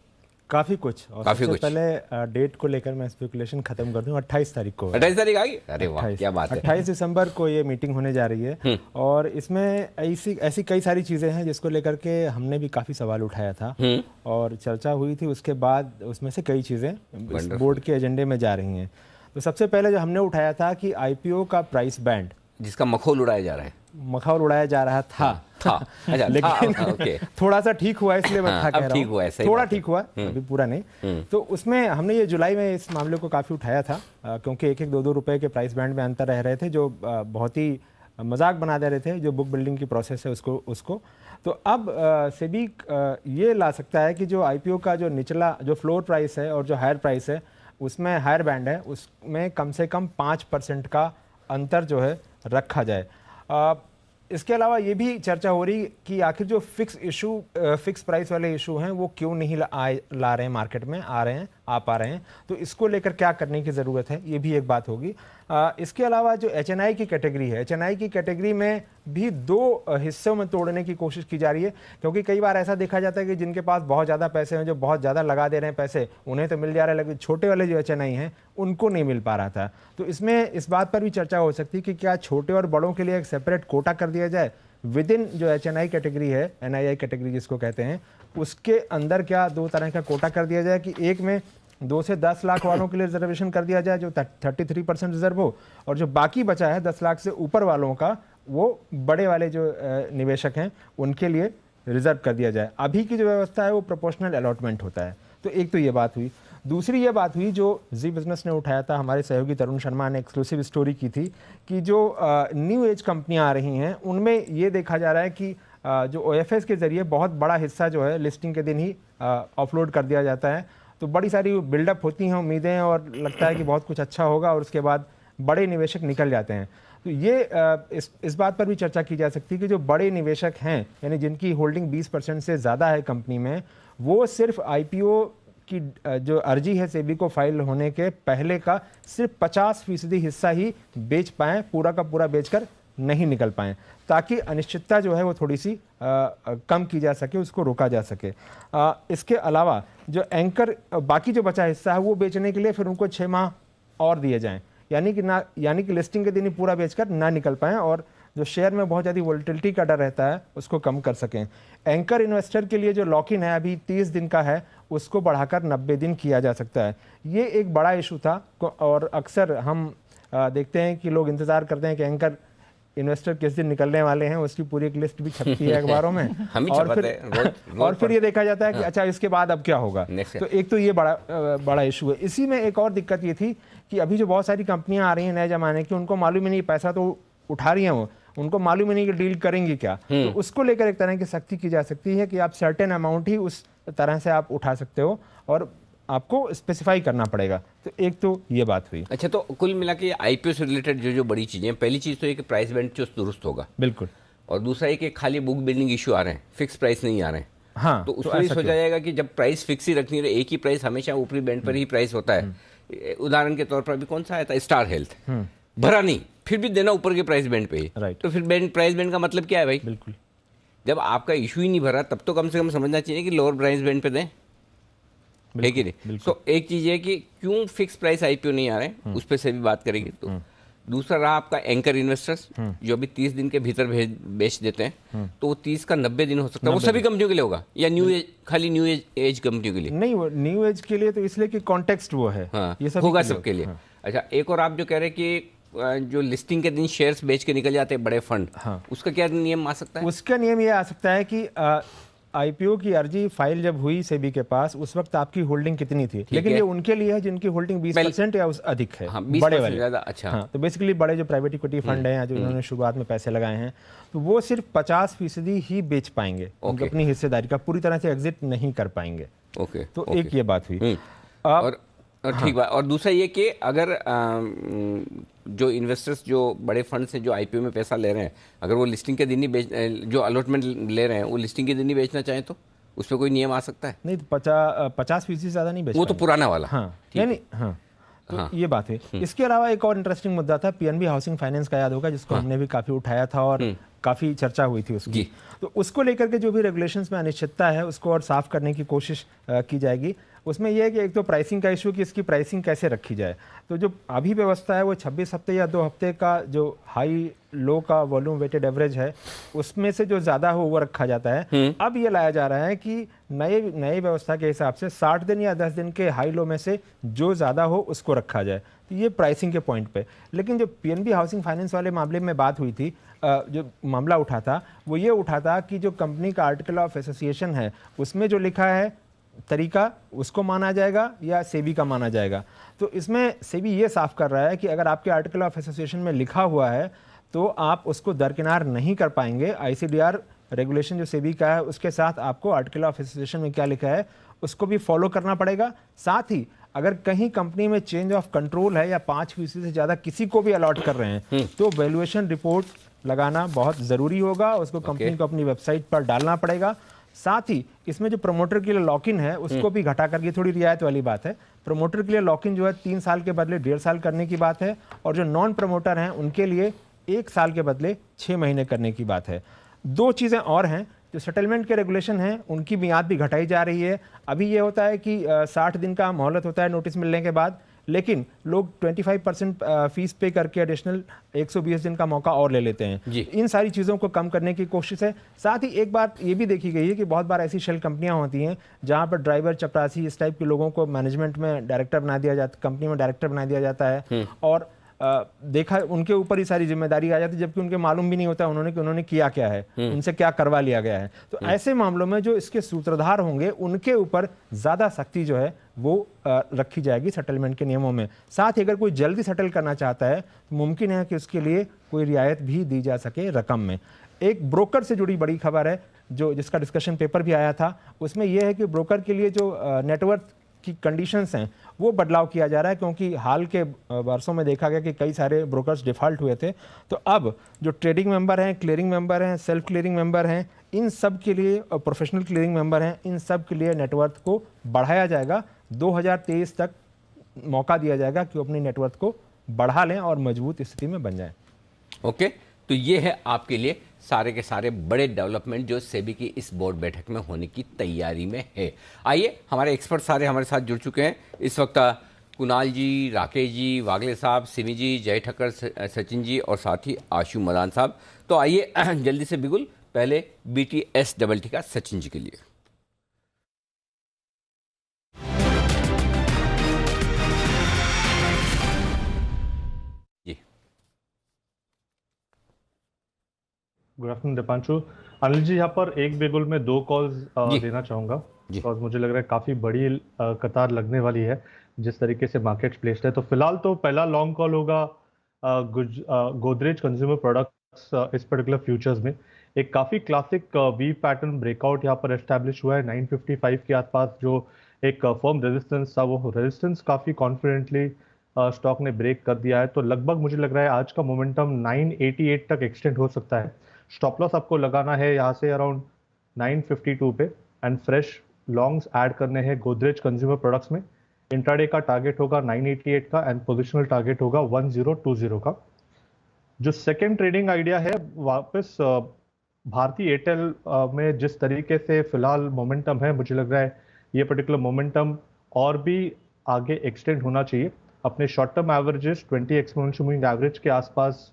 काफ़ी कुछ। और सबसे पहले डेट को लेकर मैं स्पेकुलेशन खत्म कर दूं, 28 तारीख को। 28 तारीख आ गई? अरे वाह, क्या बात है। 28 दिसंबर को ये मीटिंग होने जा रही है, और इसमें ऐसी कई सारी चीज़ें हैं जिसको लेकर के हमने भी काफ़ी सवाल उठाया था और चर्चा हुई थी। उसके बाद उसमें से कई चीज़ें इस बोर्ड के एजेंडे में जा रही हैं। तो सबसे पहले जो हमने उठाया था कि आईपीओ का प्राइस बैंड, जिसका मखौल उड़ाया जा रहा है, मखौल उड़ाया जा रहा था। अच्छा, लेकिन ओके, थोड़ा सा ठीक हुआ, इसलिए मैं था कह रहा ठीक हुआ है, हूँ, थोड़ा ठीक हुआ, अभी पूरा नहीं। तो उसमें हमने ये जुलाई में इस मामले को काफ़ी उठाया था, क्योंकि 1-2 रुपए के प्राइस बैंड में अंतर रह रहे थे, जो बहुत ही मजाक बना दे रहे थे जो बुक बिल्डिंग की प्रोसेस है उसको। तो अब सेबी ये ला सकता है कि जो आईपीओ का जो निचला जो फ्लोर प्राइस है और जो हायर प्राइस है, उसमें हायर बैंड है, उसमें कम से कम 5% का अंतर जो है रखा जाए। इसके अलावा ये भी चर्चा हो रही कि आखिर जो फिक्स प्राइस वाले इशू हैं वो क्यों नहीं ला रहे हैं, मार्केट में आ पा रहे हैं, तो इसको लेकर क्या करने की ज़रूरत है, ये भी एक बात होगी। इसके अलावा जो एचएनआई की कैटेगरी है, एचएनआई की कैटेगरी में भी 2 हिस्सों में तोड़ने की कोशिश की जा रही है, क्योंकि कई बार ऐसा देखा जाता है कि जिनके पास बहुत ज़्यादा पैसे हैं, जो बहुत ज़्यादा लगा दे रहे हैं पैसे, उन्हें तो मिल जा रहा है, लेकिन छोटे वाले जो एचएनआई हैं उनको नहीं मिल पा रहा था। तो इसमें इस बात पर भी चर्चा हो सकती है कि क्या छोटे और बड़ों के लिए एक सेपरेट कोटा कर दिया जाए विद इन जो एचएनआई कैटेगरी है, एनआईआई कैटेगरी जिसको कहते हैं, उसके अंदर क्या 2 तरह का कोटा कर दिया जाए कि एक में 2 से 10 लाख वालों के लिए रिजर्वेशन कर दिया जाए जो 33% रिजर्व हो, और जो बाकी बचा है 10 लाख से ऊपर वालों का, वो बड़े वाले जो निवेशक हैं उनके लिए रिजर्व कर दिया जाए। अभी की जो व्यवस्था है वो प्रोपोर्शनल अलॉटमेंट होता है। तो एक तो ये बात हुई। दूसरी ये बात हुई जो जी बिजनेस ने उठाया था, हमारे सहयोगी तरुण शर्मा ने एक्सक्लूसिव स्टोरी की थी कि जो न्यू एज कंपनियां आ रही हैं उनमें ये देखा जा रहा है कि जो OFS के जरिए बहुत बड़ा हिस्सा जो है लिस्टिंग के दिन ही ऑफलोड कर दिया जाता है। तो बड़ी सारी बिल्डअप होती हैं उम्मीदें और लगता है कि बहुत कुछ अच्छा होगा और उसके बाद बड़े निवेशक निकल जाते हैं। तो ये इस बात पर भी चर्चा की जा सकती है कि जो बड़े निवेशक हैं यानी जिनकी होल्डिंग 20% से ज़्यादा है कंपनी में, वो सिर्फ IPO की जो अर्जी है सेबी को फाइल होने के पहले का सिर्फ 50% हिस्सा ही बेच पाएँ, पूरा का पूरा बेचकर नहीं निकल पाएँ, ताकि अनिश्चितता जो है वो थोड़ी सी कम की जा सके, उसको रोका जा सके। इसके अलावा जो एंकर बाकी जो बचा हिस्सा है वो बेचने के लिए फिर उनको 6 माह और दिए जाएं, यानी कि लिस्टिंग के दिन ही पूरा बेचकर ना निकल पाएं और जो शेयर में बहुत ज़्यादा वोलेटिलिटी का डर रहता है उसको कम कर सकें। एंकर इन्वेस्टर के लिए जो लॉक इन है अभी 30 दिन का है, उसको बढ़ाकर 90 दिन किया जा सकता है। ये एक बड़ा इशू था और अक्सर हम देखते हैं कि लोग इंतज़ार करते हैं कि एंकर इन्वेस्टर किस दिन निकलने वाले हैं, उसकी पूरी एक लिस्ट भी छपती है अखबारों में और फिर ये देखा जाता है कि अच्छा इसके बाद अब क्या होगा। तो एक तो ये बड़ा इशू है। इसी में एक और दिक्कत ये थी कि अभी जो बहुत सारी कंपनियां आ रही हैं नए जमाने की, उनको मालूम ही नहीं, पैसा तो उठा रही हैं वो, उनको मालूम ही नहीं कि डील करेंगी क्या। तो उसको लेकर एक तरह की सख्ती की जा सकती है कि आप सर्टेन अमाउंट ही उस तरह से आप उठा सकते हो और आपको स्पेसिफाई करना पड़ेगा। तो एक तो ये बात हुई। अच्छा, तो कुल मिला के IPO से रिलेटेड जो बड़ी चीजें, पहली चीज तो ये कि प्राइस बैंड जो दुरुस्त होगा, बिल्कुल, और दूसरा ये कि खाली बुक बिल्डिंग इशू आ रहे हैं, फिक्स प्राइस नहीं आ रहे हैं। हाँ, तो उसमें ये सोचा जाएगा कि जब प्राइस फिक्स ही रखनी है, एक ही प्राइस हमेशा ऊपरी बैंड पर ही प्राइस होता है। उदाहरण के तौर पर अभी कौन सा आया था, स्टार हेल्थ, भरा नहीं, फिर भी देना ऊपर के प्राइस बैंड पे ही। राइट। तो फिर प्राइस बैंड का मतलब क्या है भाई? बिल्कुल, जब आपका इशू ही नहीं भरा तब तो कम से कम समझना चाहिए कि लोअर प्राइस बैंड पे दें, है कि नहीं? तो एक चीज है कि क्यों फिक्स प्राइस IPO नहीं आ रहे हैं, उस पर से भी बात करेंगे। तो दूसरा रहा आपका एंकर इन्वेस्टर्स, जो अभी 30 दिन के भीतर बेच देते हैं, तो वो 30 का 90 दिन हो सकता है। वो सभी कंपनियों के लिए होगा या न्यू एज, खाली न्यू एज कंपनियों के लिए? नहीं, वो न्यू एज के लिए तो इसलिए कि कॉन्टेक्स्ट वो है। हाँ, ये सब होगा सबके लिए। अच्छा, एक और आप जो कह रहे हैं कि जो लिस्टिंग के दिन शेयर्स बेच के निकल जाते हैं बड़े फंड, उसका क्या नियम आ सकता है? उसका नियम ये आ सकता है कि IPO की अर्जी फाइल जब हुई सेबी के पास, उस वक्त आपकी होल्डिंग कितनी थी, लेकिन ये उनके लिए है जिनकी होल्डिंग 20% या उस अधिक है। हाँ, बड़े वाले ज्यादा। अच्छा, हाँ, तो बेसिकली बड़े जो प्राइवेट इक्विटी फंड हैं या जो उन्होंने शुरुआत में पैसे लगाए हैं, तो वो सिर्फ 50% ही बेच पाएंगे, अपनी हिस्सेदारी का पूरी तरह से एग्जिट नहीं कर पाएंगे। ओके, तो एक ये बात हुई। और ठीक बात। और दूसरा ये कि अगर जो इन्वेस्टर्स जो बड़े फंड से जो IPO में पैसा ले रहे हैं, अगर वो लिस्टिंग के दिन ही जो अलॉटमेंट ले रहे हैं वो लिस्टिंग के दिन ही बेचना चाहें तो उस पर कोई नियम आ सकता है? नहीं, तो 50% से ज़्यादा नहीं बेच वो तो पुराना वाला। हाँ, यानी हाँ, तो ये बात है। इसके अलावा एक और इंटरेस्टिंग मुद्दा था PNB हाउसिंग फाइनेंस का, याद होगा, जिसको हमने भी काफ़ी उठाया था और काफ़ी चर्चा हुई थी उसकी। तो उसको लेकर के जो भी रेगुलेशंस में अनिश्चितता है उसको और साफ करने की कोशिश की जाएगी। उसमें यह है कि एक तो प्राइसिंग का इशू कि इसकी प्राइसिंग कैसे रखी जाए। तो जो अभी व्यवस्था है वो 26 हफ्ते या 2 हफ्ते का जो हाई लो का वॉल्यूम वेटेड एवरेज है, उसमें से जो ज़्यादा हो वो रखा जाता है। अब ये लाया जा रहा है कि नई व्यवस्था के हिसाब से 60 दिन या 10 दिन के हाई लो में से जो ज़्यादा हो उसको रखा जाए। तो ये प्राइसिंग के पॉइंट पे। लेकिन जो PNB हाउसिंग फाइनेंस वाले मामले में बात हुई थी, जो मामला उठा था वो ये उठा था कि जो कंपनी का आर्टिकल ऑफ एसोसिएशन है उसमें जो लिखा है तरीका, उसको माना जाएगा या सेबी का माना जाएगा। तो इसमें सेबी ये साफ कर रहा है कि अगर आपके आर्टिकल ऑफ एसोसिएशन में लिखा हुआ है तो आप उसको दरकिनार नहीं कर पाएंगे। ICDR रेगुलेशन जो सेबी का है उसके साथ आपको आर्टिकल ऑफ एसोसिएशन में क्या लिखा है उसको भी फॉलो करना पड़ेगा। साथ ही अगर कहीं कंपनी में चेंज ऑफ कंट्रोल है या 5% से ज़्यादा किसी को भी अलॉट कर रहे हैं तो वैल्यूएशन रिपोर्ट लगाना बहुत ज़रूरी होगा, उसको कंपनी को अपनी वेबसाइट पर डालना पड़ेगा। साथ ही इसमें जो प्रमोटर के लिए लॉक इन है उसको भी घटा करके, थोड़ी रियायत वाली बात है, प्रमोटर के लिए लॉक इन जो है 3 साल के बदले 1.5 साल करने की बात है, और जो नॉन प्रमोटर हैं उनके लिए 1 साल के बदले 6 महीने करने की बात है। 2 चीज़ें और हैं, जो सेटलमेंट के रेगुलेशन हैं उनकी मियाद भी घटाई जा रही है। अभी ये होता है कि 60 दिन का मोहलत होता है नोटिस मिलने के बाद, लेकिन लोग 25% फीस पे करके एडिशनल 120 दिन का मौका और ले लेते हैं। इन सारी चीज़ों को कम करने की कोशिश है। साथ ही एक बात ये भी देखी गई है कि बहुत बार ऐसी शेल कंपनियां होती हैं जहां पर ड्राइवर, चपरासी, इस टाइप के लोगों को मैनेजमेंट में डायरेक्टर बना दिया जाता, कंपनी में डायरेक्टर बना दिया जाता है और देखा उनके ऊपर ही सारी जिम्मेदारी आ जाती है, जबकि उनके मालूम भी नहीं होता उन्होंने किया क्या है, उनसे क्या करवा लिया गया है। तो ऐसे मामलों में जो इसके सूत्रधार होंगे उनके ऊपर ज़्यादा सख्ती जो है वो रखी जाएगी सेटलमेंट के नियमों में। साथ ही अगर कोई जल्दी सेटल करना चाहता है तो मुमकिन है कि उसके लिए कोई रियायत भी दी जा सके रकम में। एक ब्रोकर से जुड़ी बड़ी खबर है जो जिसका डिस्कशन पेपर भी आया था, उसमें यह है कि ब्रोकर के लिए जो नेटवर्थ की कंडीशंस हैं वो बदलाव किया जा रहा है, क्योंकि हाल के वर्षों में देखा गया कि कई सारे ब्रोकर्स डिफॉल्ट हुए थे। तो अब जो ट्रेडिंग मेंबर हैं, क्लियरिंग मेंबर हैं, सेल्फ क्लियरिंग मेंबर हैं, इन सब के लिए, प्रोफेशनल क्लियरिंग मेंबर हैं, इन सब के लिए नेटवर्थ को बढ़ाया जाएगा। 2023 तक मौका दिया जाएगा कि वो अपनी नेटवर्थ को बढ़ा लें और मजबूत स्थिति में बन जाएं। ओके, तो ये है आपके लिए सारे के सारे बड़े डेवलपमेंट जो सेबी की इस बोर्ड बैठक में होने की तैयारी में है। आइए, हमारे एक्सपर्ट सारे हमारे साथ जुड़ चुके हैं इस वक्त। कुणाल जी, राकेश जी, वागले साहब, सिमी जी, जय ठक्कर, सचिन जी और साथ ही आशु मदान साहब। तो आइए जल्दी से बिगुल, पहले BTS का सचिन जी के लिए। Good afternoon Deepanshu. अनिल जी, यहाँ पर एक बिगुल में 2 कॉल्स देना चाहूँगा, बिकॉज मुझे लग रहा है काफ़ी बड़ी कतार लगने वाली है जिस तरीके से मार्केट प्लेस्ड है। तो फिलहाल तो पहला लॉन्ग कॉल होगा गोदरेज कंज्यूमर प्रोडक्ट्स। इस पर्टिकुलर फ्यूचर्स में एक काफ़ी क्लासिक वी पैटर्न ब्रेकआउट यहाँ पर एस्टैब्लिश हुआ है 955 के आसपास। जो एक फर्म रेजिस्टेंस था, वो रेजिस्टेंस काफ़ी कॉन्फिडेंटली स्टॉक ने ब्रेक कर दिया है। तो लगभग मुझे लग रहा है आज का मोमेंटम 988 तक एक्सटेंड हो सकता है। स्टॉप लॉस आपको लगाना है यहाँ से अराउंड 952 पे, एंड फ्रेश लॉन्ग्स ऐड करने हैं गोदरेज कंज्यूमर प्रोडक्ट्स में। इंट्राडे का टारगेट होगा 988 का एंड पोजिशनल टारगेट होगा 1020 का। जो सेकेंड ट्रेडिंग आइडिया है, वापस भारती एयरटेल में जिस तरीके से फिलहाल मोमेंटम है, मुझे लग रहा है ये पर्टिकुलर मोमेंटम और भी आगे एक्सटेंड होना चाहिए। अपने short term averages 20 exponential moving average के आसपास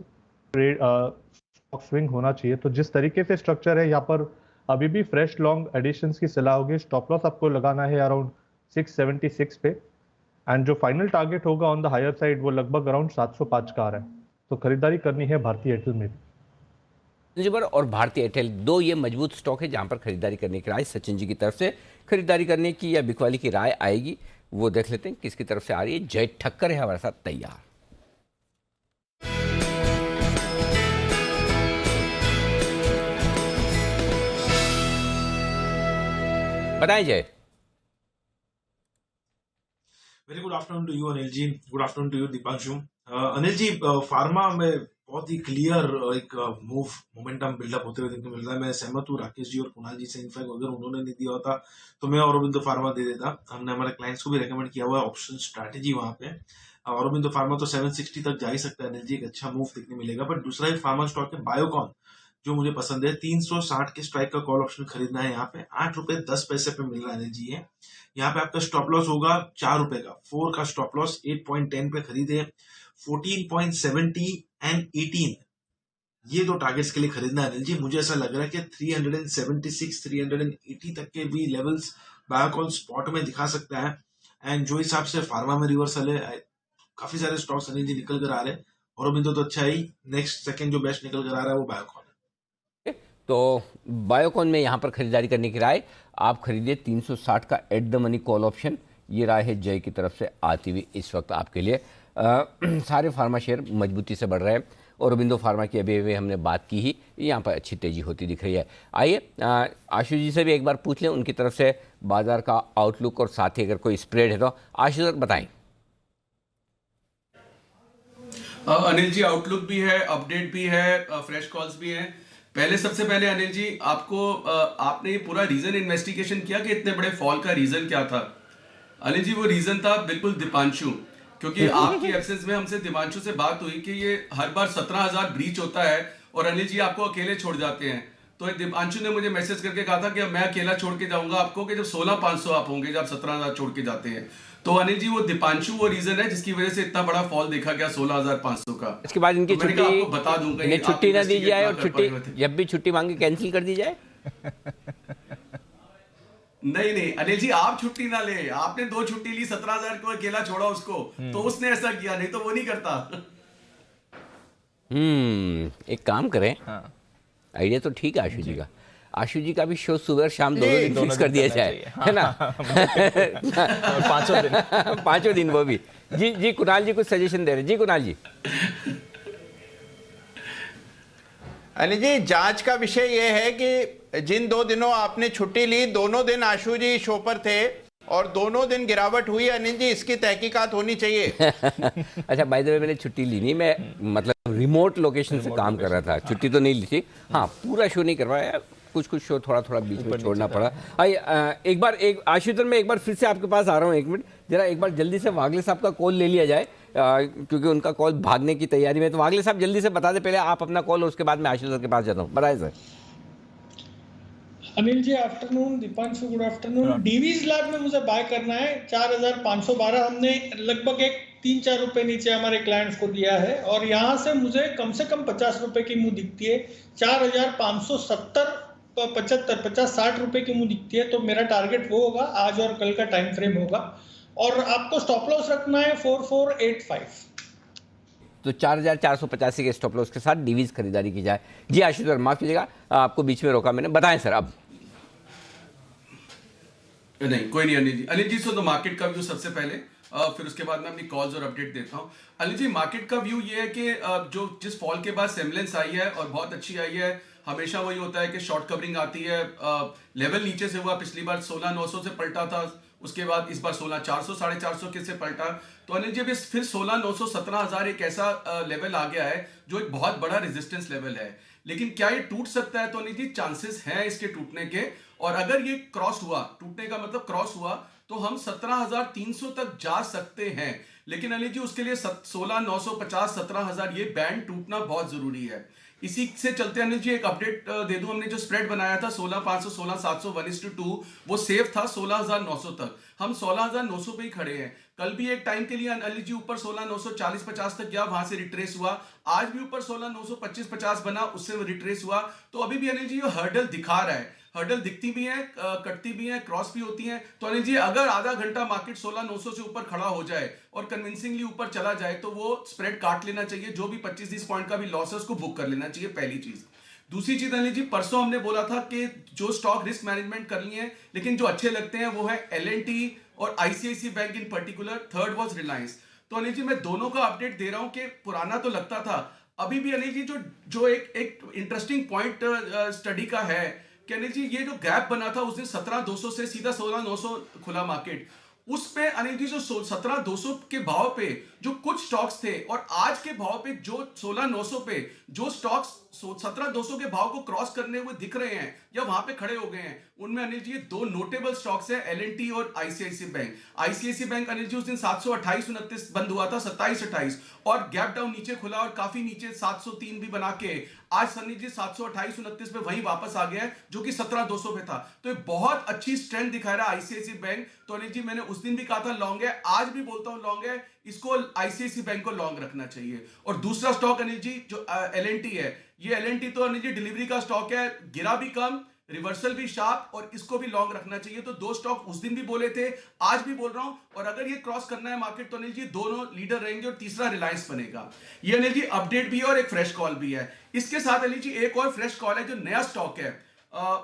स्विंग होना चाहिए। तो जिस तरीके से स्ट्रक्चर है यहाँ पर अभी भी फ्रेश लॉन्ग एडिशंस की सलाह होगी। स्टॉप लॉस आपको लगाना है अराउंड 676 पे, एंड जो फाइनल टारगेट होगा ऑन द हायर साइड वो लगभग अराउंड 705 का आ रहा है। तो खरीदारी करनी है भारती एयरटेल में भी। और भारती एयरटेल, दो ये मजबूत स्टॉक है जहां पर खरीदारी करने की राय सचिन जी की तरफ से खरीदारी करने की या बिकवाली की राय आएगी, वो देख लेते हैं किसकी तरफ से आ रही है। जय ठक्कर है हमारे साथ तैयार। बताएं Jai. Very good afternoon to you Anil ji, good afternoon to you Deepanshu. Anil ji, pharma में बहुत ही क्लियर एक मोमेंटम बिल्डअप होते हुए देखने को मिल रहा है। मैं सहमत हूँ राकेश जी और कुणाल जी से। इनफैक्ट अगर उन्होंने नहीं दिया होता तो मैं औरोबिंदो फार्मा दे देता। हमने हमारे क्लाइंट्स को भी रेकमेंड किया हुआ है ऑप्शन स्ट्रैटेजी वहां पे। औरोबिंदो फार्मा तो 760 तक जा ही सकता है अनिल जी, एक अच्छा मूव देखने मिलेगा। बट दूसरा एक फार्मा स्टॉक है बायोकॉन, जो मुझे पसंद है। 360 के स्ट्राइक का कॉल ऑप्शन खरीदना है। यहाँ पे 8 रुपए 10 पैसे पे मिल रहा है जी है। यहाँ पे आपका स्टॉप लॉस होगा 4 रुपए का। 4 का स्टॉप लॉस 8.10 पे खरीदे। 14.70 एंड 18 ये दो टारगेट्स के लिए खरीदना है अनिल जी। मुझे ऐसा लग रहा है कि 376 380 तक के भी लेवल्स बायोकॉन स्पॉट में दिखा सकता है। एंड जो हिसाब से फार्मा में रिवर्सल है, काफी सारे स्टॉक्स अनिल जी निकल कर आ रहे हैं। औरोबिंदो तो अच्छा ही, नेक्स्ट सेकंड जो बेस्ट निकल कर आ रहा है वो बायोकॉन है। तो बायोकॉन में यहाँ पर खरीदारी करने की राय, आप खरीदिए 360 का at the money call option. ये राय है जय की तरफ से आती हुई इस वक्त आपके लिए। सारे फार्मा शेयर मजबूती से बढ़ रहे हैं। औरोबिंदो फार्मा की अभी हमने बात की ही, यहाँ पर अच्छी तेजी होती दिख रही है। आइए आशु जी से भी एक बार पूछ लें उनकी तरफ से बाजार का आउटलुक और साथ ही अगर कोई स्प्रेड है तो आशु सर बताएं। अनिल जी, आउटलुक भी है, अपडेट भी है, फ्रेश कॉल्स भी हैं। पहले सबसे पहले अनिल जी, आपने ये पूरा रीजन इन्वेस्टिगेशन किया कि इतने बड़े फॉल का रीजन क्या था? अनिल जी, वो रीजन था बिल्कुल दीपांशु, क्योंकि आपकी एब्सेंस में हमसे दीपांशु से बात हुई कि ये हर बार 17,000 ब्रीच होता है और अनिल जी आपको अकेले छोड़ जाते हैं। तो दीपांशु ने मुझे मैसेज करके कहा था कि मैं अकेला छोड़ के जाऊंगा आपको कि जब 16,500 आप होंगे, जब 17,000 छोड़ के जाते हैं। तो अनिल जी, वो दीपांशु वो रीजन है जिसकी वजह से इतना बड़ा फॉल देखा गया 16,500 का। इसके बाद इनकी छुट्टी, आपको बता दूंगा, इन्हें छुट्टी ना दी जाए और छुट्टी जब भी छुट्टी मांगे कैंसिल कर दी जाए। नहीं अनिल जी, आप छुट्टी ना ले। आपने 2 छुट्टी ली, 17,000 को अकेला छोड़ा उसको, तो उसने ऐसा किया, नहीं तो वो नहीं करता। एक काम करें, आइडिया तो ठीक है आशु जी का। आशु जी का भी शो सुबह और शाम दोनों दिन फिक्स कर दिया जाए, है ना? पांचों दिन वो भी। जी कुणाल जी कुछ सजेशन दे रहे। जी कुणाल जी। अनिल जी, जांच का विषय यह है कि जिन 2 दिनों आपने छुट्टी ली, दोनों दिन आशु जी शो पर थे और दोनों दिन गिरावट हुई। अनिल जी, इसकी तहकीकात होनी चाहिए। अच्छा, बाय द वे मैंने छुट्टी ली नहीं, मैं मतलब रिमोट लोकेशन से काम कर रहा था, छुट्टी तो नहीं ली थी। हाँ, पूरा शो नहीं करवाया, कुछ शो थोड़ा बीच में छोड़ना पड़ा। आशुतोष, मैं एक बार फिर से आपके पास आ रहा हूँ, 1 मिनट जरा, एक बार जल्दी से वागले साहब का कॉल ले लिया जाए, क्योंकि उनका कॉल भागने की तैयारी में। तो वागले साहब जल्दी से बता दे पहले आप अपना कॉल, और उसके बाद मैं आशुतोष के पास जाता हूँ। बताएं sir. Anil ji, afternoon. Deepanshu, good afternoon. Divi's lab में मुझे बाय करना है 4512। हमने लगभग एक 3-4 रुपए नीचे हमारे क्लाइंट्स को दिया है, और यहाँ से मुझे कम 50 रुपए की मुंह दिखती है। 4570 75 50-60 रुपए की मुंह दिखती है। तो मेरा टारगेट वो होगा, आज और कल का टाइम फ्रेम होगा। और आपको स्टॉप लॉस रखना है 4485। तो 4485 के स्टॉप लॉस के साथ डीवीज खरीदारी की जाए। जी आशुतोष, माफ कीजिएगा, आपको बीच में रोका मैंने, बताएं सर अब। नहीं, कोई नहीं अनिल जी। अनिल जी, सो तो मार्केट का व्यू सबसे पहले, फिर उसके बाद मैं अपनी कॉल्स और अपडेट देता हूं। अनिल जी, मार्केट का व्यू ये है कि जो जिस फॉल के बाद सेमलेंस आई है और बहुत अच्छी आई है, हमेशा वही होता है कि शॉर्ट कवरिंग आती है। लेवल नीचे से हुआ, पिछली बार 16900 से पलटा था, उसके बाद इस बार 16400 450 के से पलटा। तो अनिल जी, अब फिर 16900 17000 एक ऐसा लेवल आ गया है जो एक बहुत बड़ा रेजिस्टेंस लेवल है। लेकिन क्या ये टूट सकता है? तो अनिल जी, चांसेस हैं इसके टूटने के, और अगर ये क्रॉस हुआ, टूटने का मतलब क्रॉस हुआ, तो हम 17300 तक जा सकते हैं। लेकिन अनिल जी, उसके लिए 16950 17000 ये बैंड टूटना बहुत जरूरी है। इसी से चलते अनिल जी एक अपडेट दे दूं, हमने जो स्प्रेड बनाया था 16500 16700 1:2, वो सेफ था 16900 तक। हम 16900 पे ही खड़े हैं। कल भी एक टाइम के लिए अनिल जी ऊपर 16940-50 तक गया, वहां से रिट्रेस हुआ। आज भी ऊपर 16925-50 बना, उससे रिट्रेस हुआ। तो अभी भी अनिल जी ये हर्डल दिखा रहा है। हर्डल दिखती भी है, कटती भी है, क्रॉस भी होती है। तो अनिल जी, अगर आधा घंटा मार्केट 16900 से ऊपर खड़ा हो जाए और कन्विंसिंगली ऊपर चला जाए, तो वो स्प्रेड काट लेना चाहिए। जो भी 25-30 पॉइंट का भी लॉस है उसको बुक कर लेना चाहिए, पहली चीज। दूसरी चीज अनिल जी, परसों हमने बोला था कि जो स्टॉक रिस्क मैनेजमेंट कर लिए हैं, लेकिन जो अच्छे लगते हैं वो है L&T और ICICI bank in particular. Third was Reliance. तो अनिल जी, मैं दोनों का अपडेट दे रहा हूं कि पुराना तो लगता था, अभी भी अनिल जी जो एक इंटरेस्टिंग पॉइंट स्टडी का है कि अनिल जी, ये जो गैप बना था उस दिन 17200 से सीधा 16900 खुला मार्केट, उस पे अनिल जी जो 17200 के भाव पे जो कुछ स्टॉक्स थे, और आज के भाव पे जो 16900 पे जो स्टॉक्स 17200 के भाव को क्रॉस करने हुए दिख रहे हैं या वहां पे खड़े हो गए हैं, उनमें अनिल जी ये 2 नोटेबल स्टॉक्स है, L&T और ICICI bank. ICICI bank Anil ji उस दिन 728-29 बंद हुआ था, 27-28, और गैप डाउन नीचे खुला और काफी नीचे 703 भी बना के आज अनिल जी 728-29 पे वहीं वापस आ गया है, जो कि 17200 पे था। तो ये बहुत अच्छी स्ट्रेंथ दिखा रहा है ICICI बैंक। तो अनिल जी, मैंने उस दिन भी कहा था लॉन्ग है, आज भी बोलता हूं लॉन्ग है, इसको ICICI बैंक को लॉन्ग रखना चाहिए। और दूसरा स्टॉक अनिल जी जो L&T है, ये L&T तो अनिल जी डिलीवरी का स्टॉक है, गिरा भी कम, रिवर्सल भी शार्प, और इसको भी लॉन्ग रखना चाहिए। तो 2 स्टॉक उस दिन भी बोले थे, आज भी बोल रहा हूं। और अगर ये क्रॉस करना है मार्केट, तो अनिल जी दोनों लीडर रहेंगे, और तीसरा रिलायंस बनेगा। ये अनिल जी अपडेट भी है और एक फ्रेश कॉल भी है। इसके साथ अनिल जी एक और फ्रेश कॉल है, जो नया स्टॉक है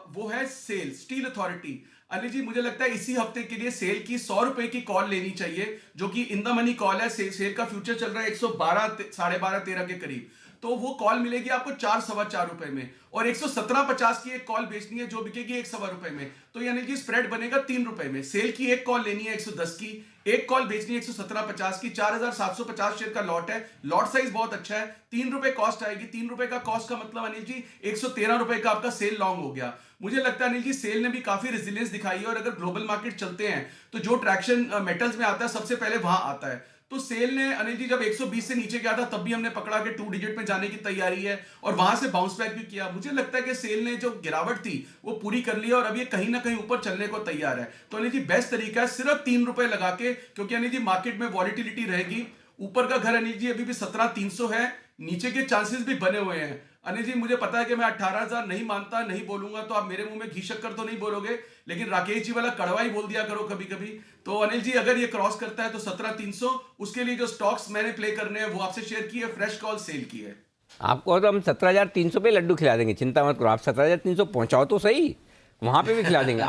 वो है cell steel authority. Anil ji, मुझे लगता है इसी हफ्ते के लिए सेल की 100 रुपए की कॉल लेनी चाहिए, जो कि इन द मनी कॉल है। सेल का फ्यूचर चल रहा है 112 12.5 13 के करीब। तो वो कॉल मिलेगी आपको 4-4.25 रुपए में, और 117.50 की एक कॉल बेचनी है जो बिकेगी 1 रुपए में। तो यानी कि स्प्रेड बनेगा 3 रुपए में। सेल की एक कॉल लेनी है 110 की, एक कॉल बेचनी है 117.50 की। 4750 शेयर का लॉट है, लॉट साइज बहुत अच्छा है। 3 रुपए कॉस्ट आएगी। 3 रुपए का कॉस्ट का मतलब अनिल जी 113 रुपए का आपका सेल लॉन्ग हो गया। मुझे लगता है अनिल जी सेल ने भी काफी रेजिलियंस दिखाई है, और अगर ग्लोबल मार्केट चलते हैं तो जो ट्रैक्शन मेटल्स में आता है सबसे पहले वहां आता है। तो सेल ने अनिल जी जब 120 से नीचे गया था, तब भी हमने पकड़ा के 2 डिजिट में जाने की तैयारी है, और वहां से बाउंस बैक भी किया। मुझे लगता है कि सेल ने जो गिरावट थी वो पूरी कर ली, और अब ये कहीं ना कहीं ऊपर चलने को तैयार है। तो अनिल जी बेस्ट तरीका है सिर्फ 3 रुपए लगा के, क्योंकि अनिल जी मार्केट में वॉलिटिलिटी रहेगी। ऊपर का घर अनिल जी अभी भी 17300 है, नीचे के चांसेस भी बने हुए हैं। अनिल जी, मुझे पता है कि मैं 18000 नहीं मानता, नहीं बोलूंगा तो आप मेरे मुंह में घी शक्कर तो नहीं बोलोगे, लेकिन राकेश जी वाला कड़वा ही बोल दिया करो कभी कभी। तो अनिल जी, अगर ये क्रॉस करता है तो 17300, उसके लिए जो स्टॉक्स मैंने प्ले करने हैं वो आपसे शेयर किए, फ्रेश कॉल सेल की है। आपको तो हम 17300 पे लड्डू खिला देंगे, चिंता मत करो। आप 17300 पहुंचाओ तो सही, वहां पे भी खिला देंगे।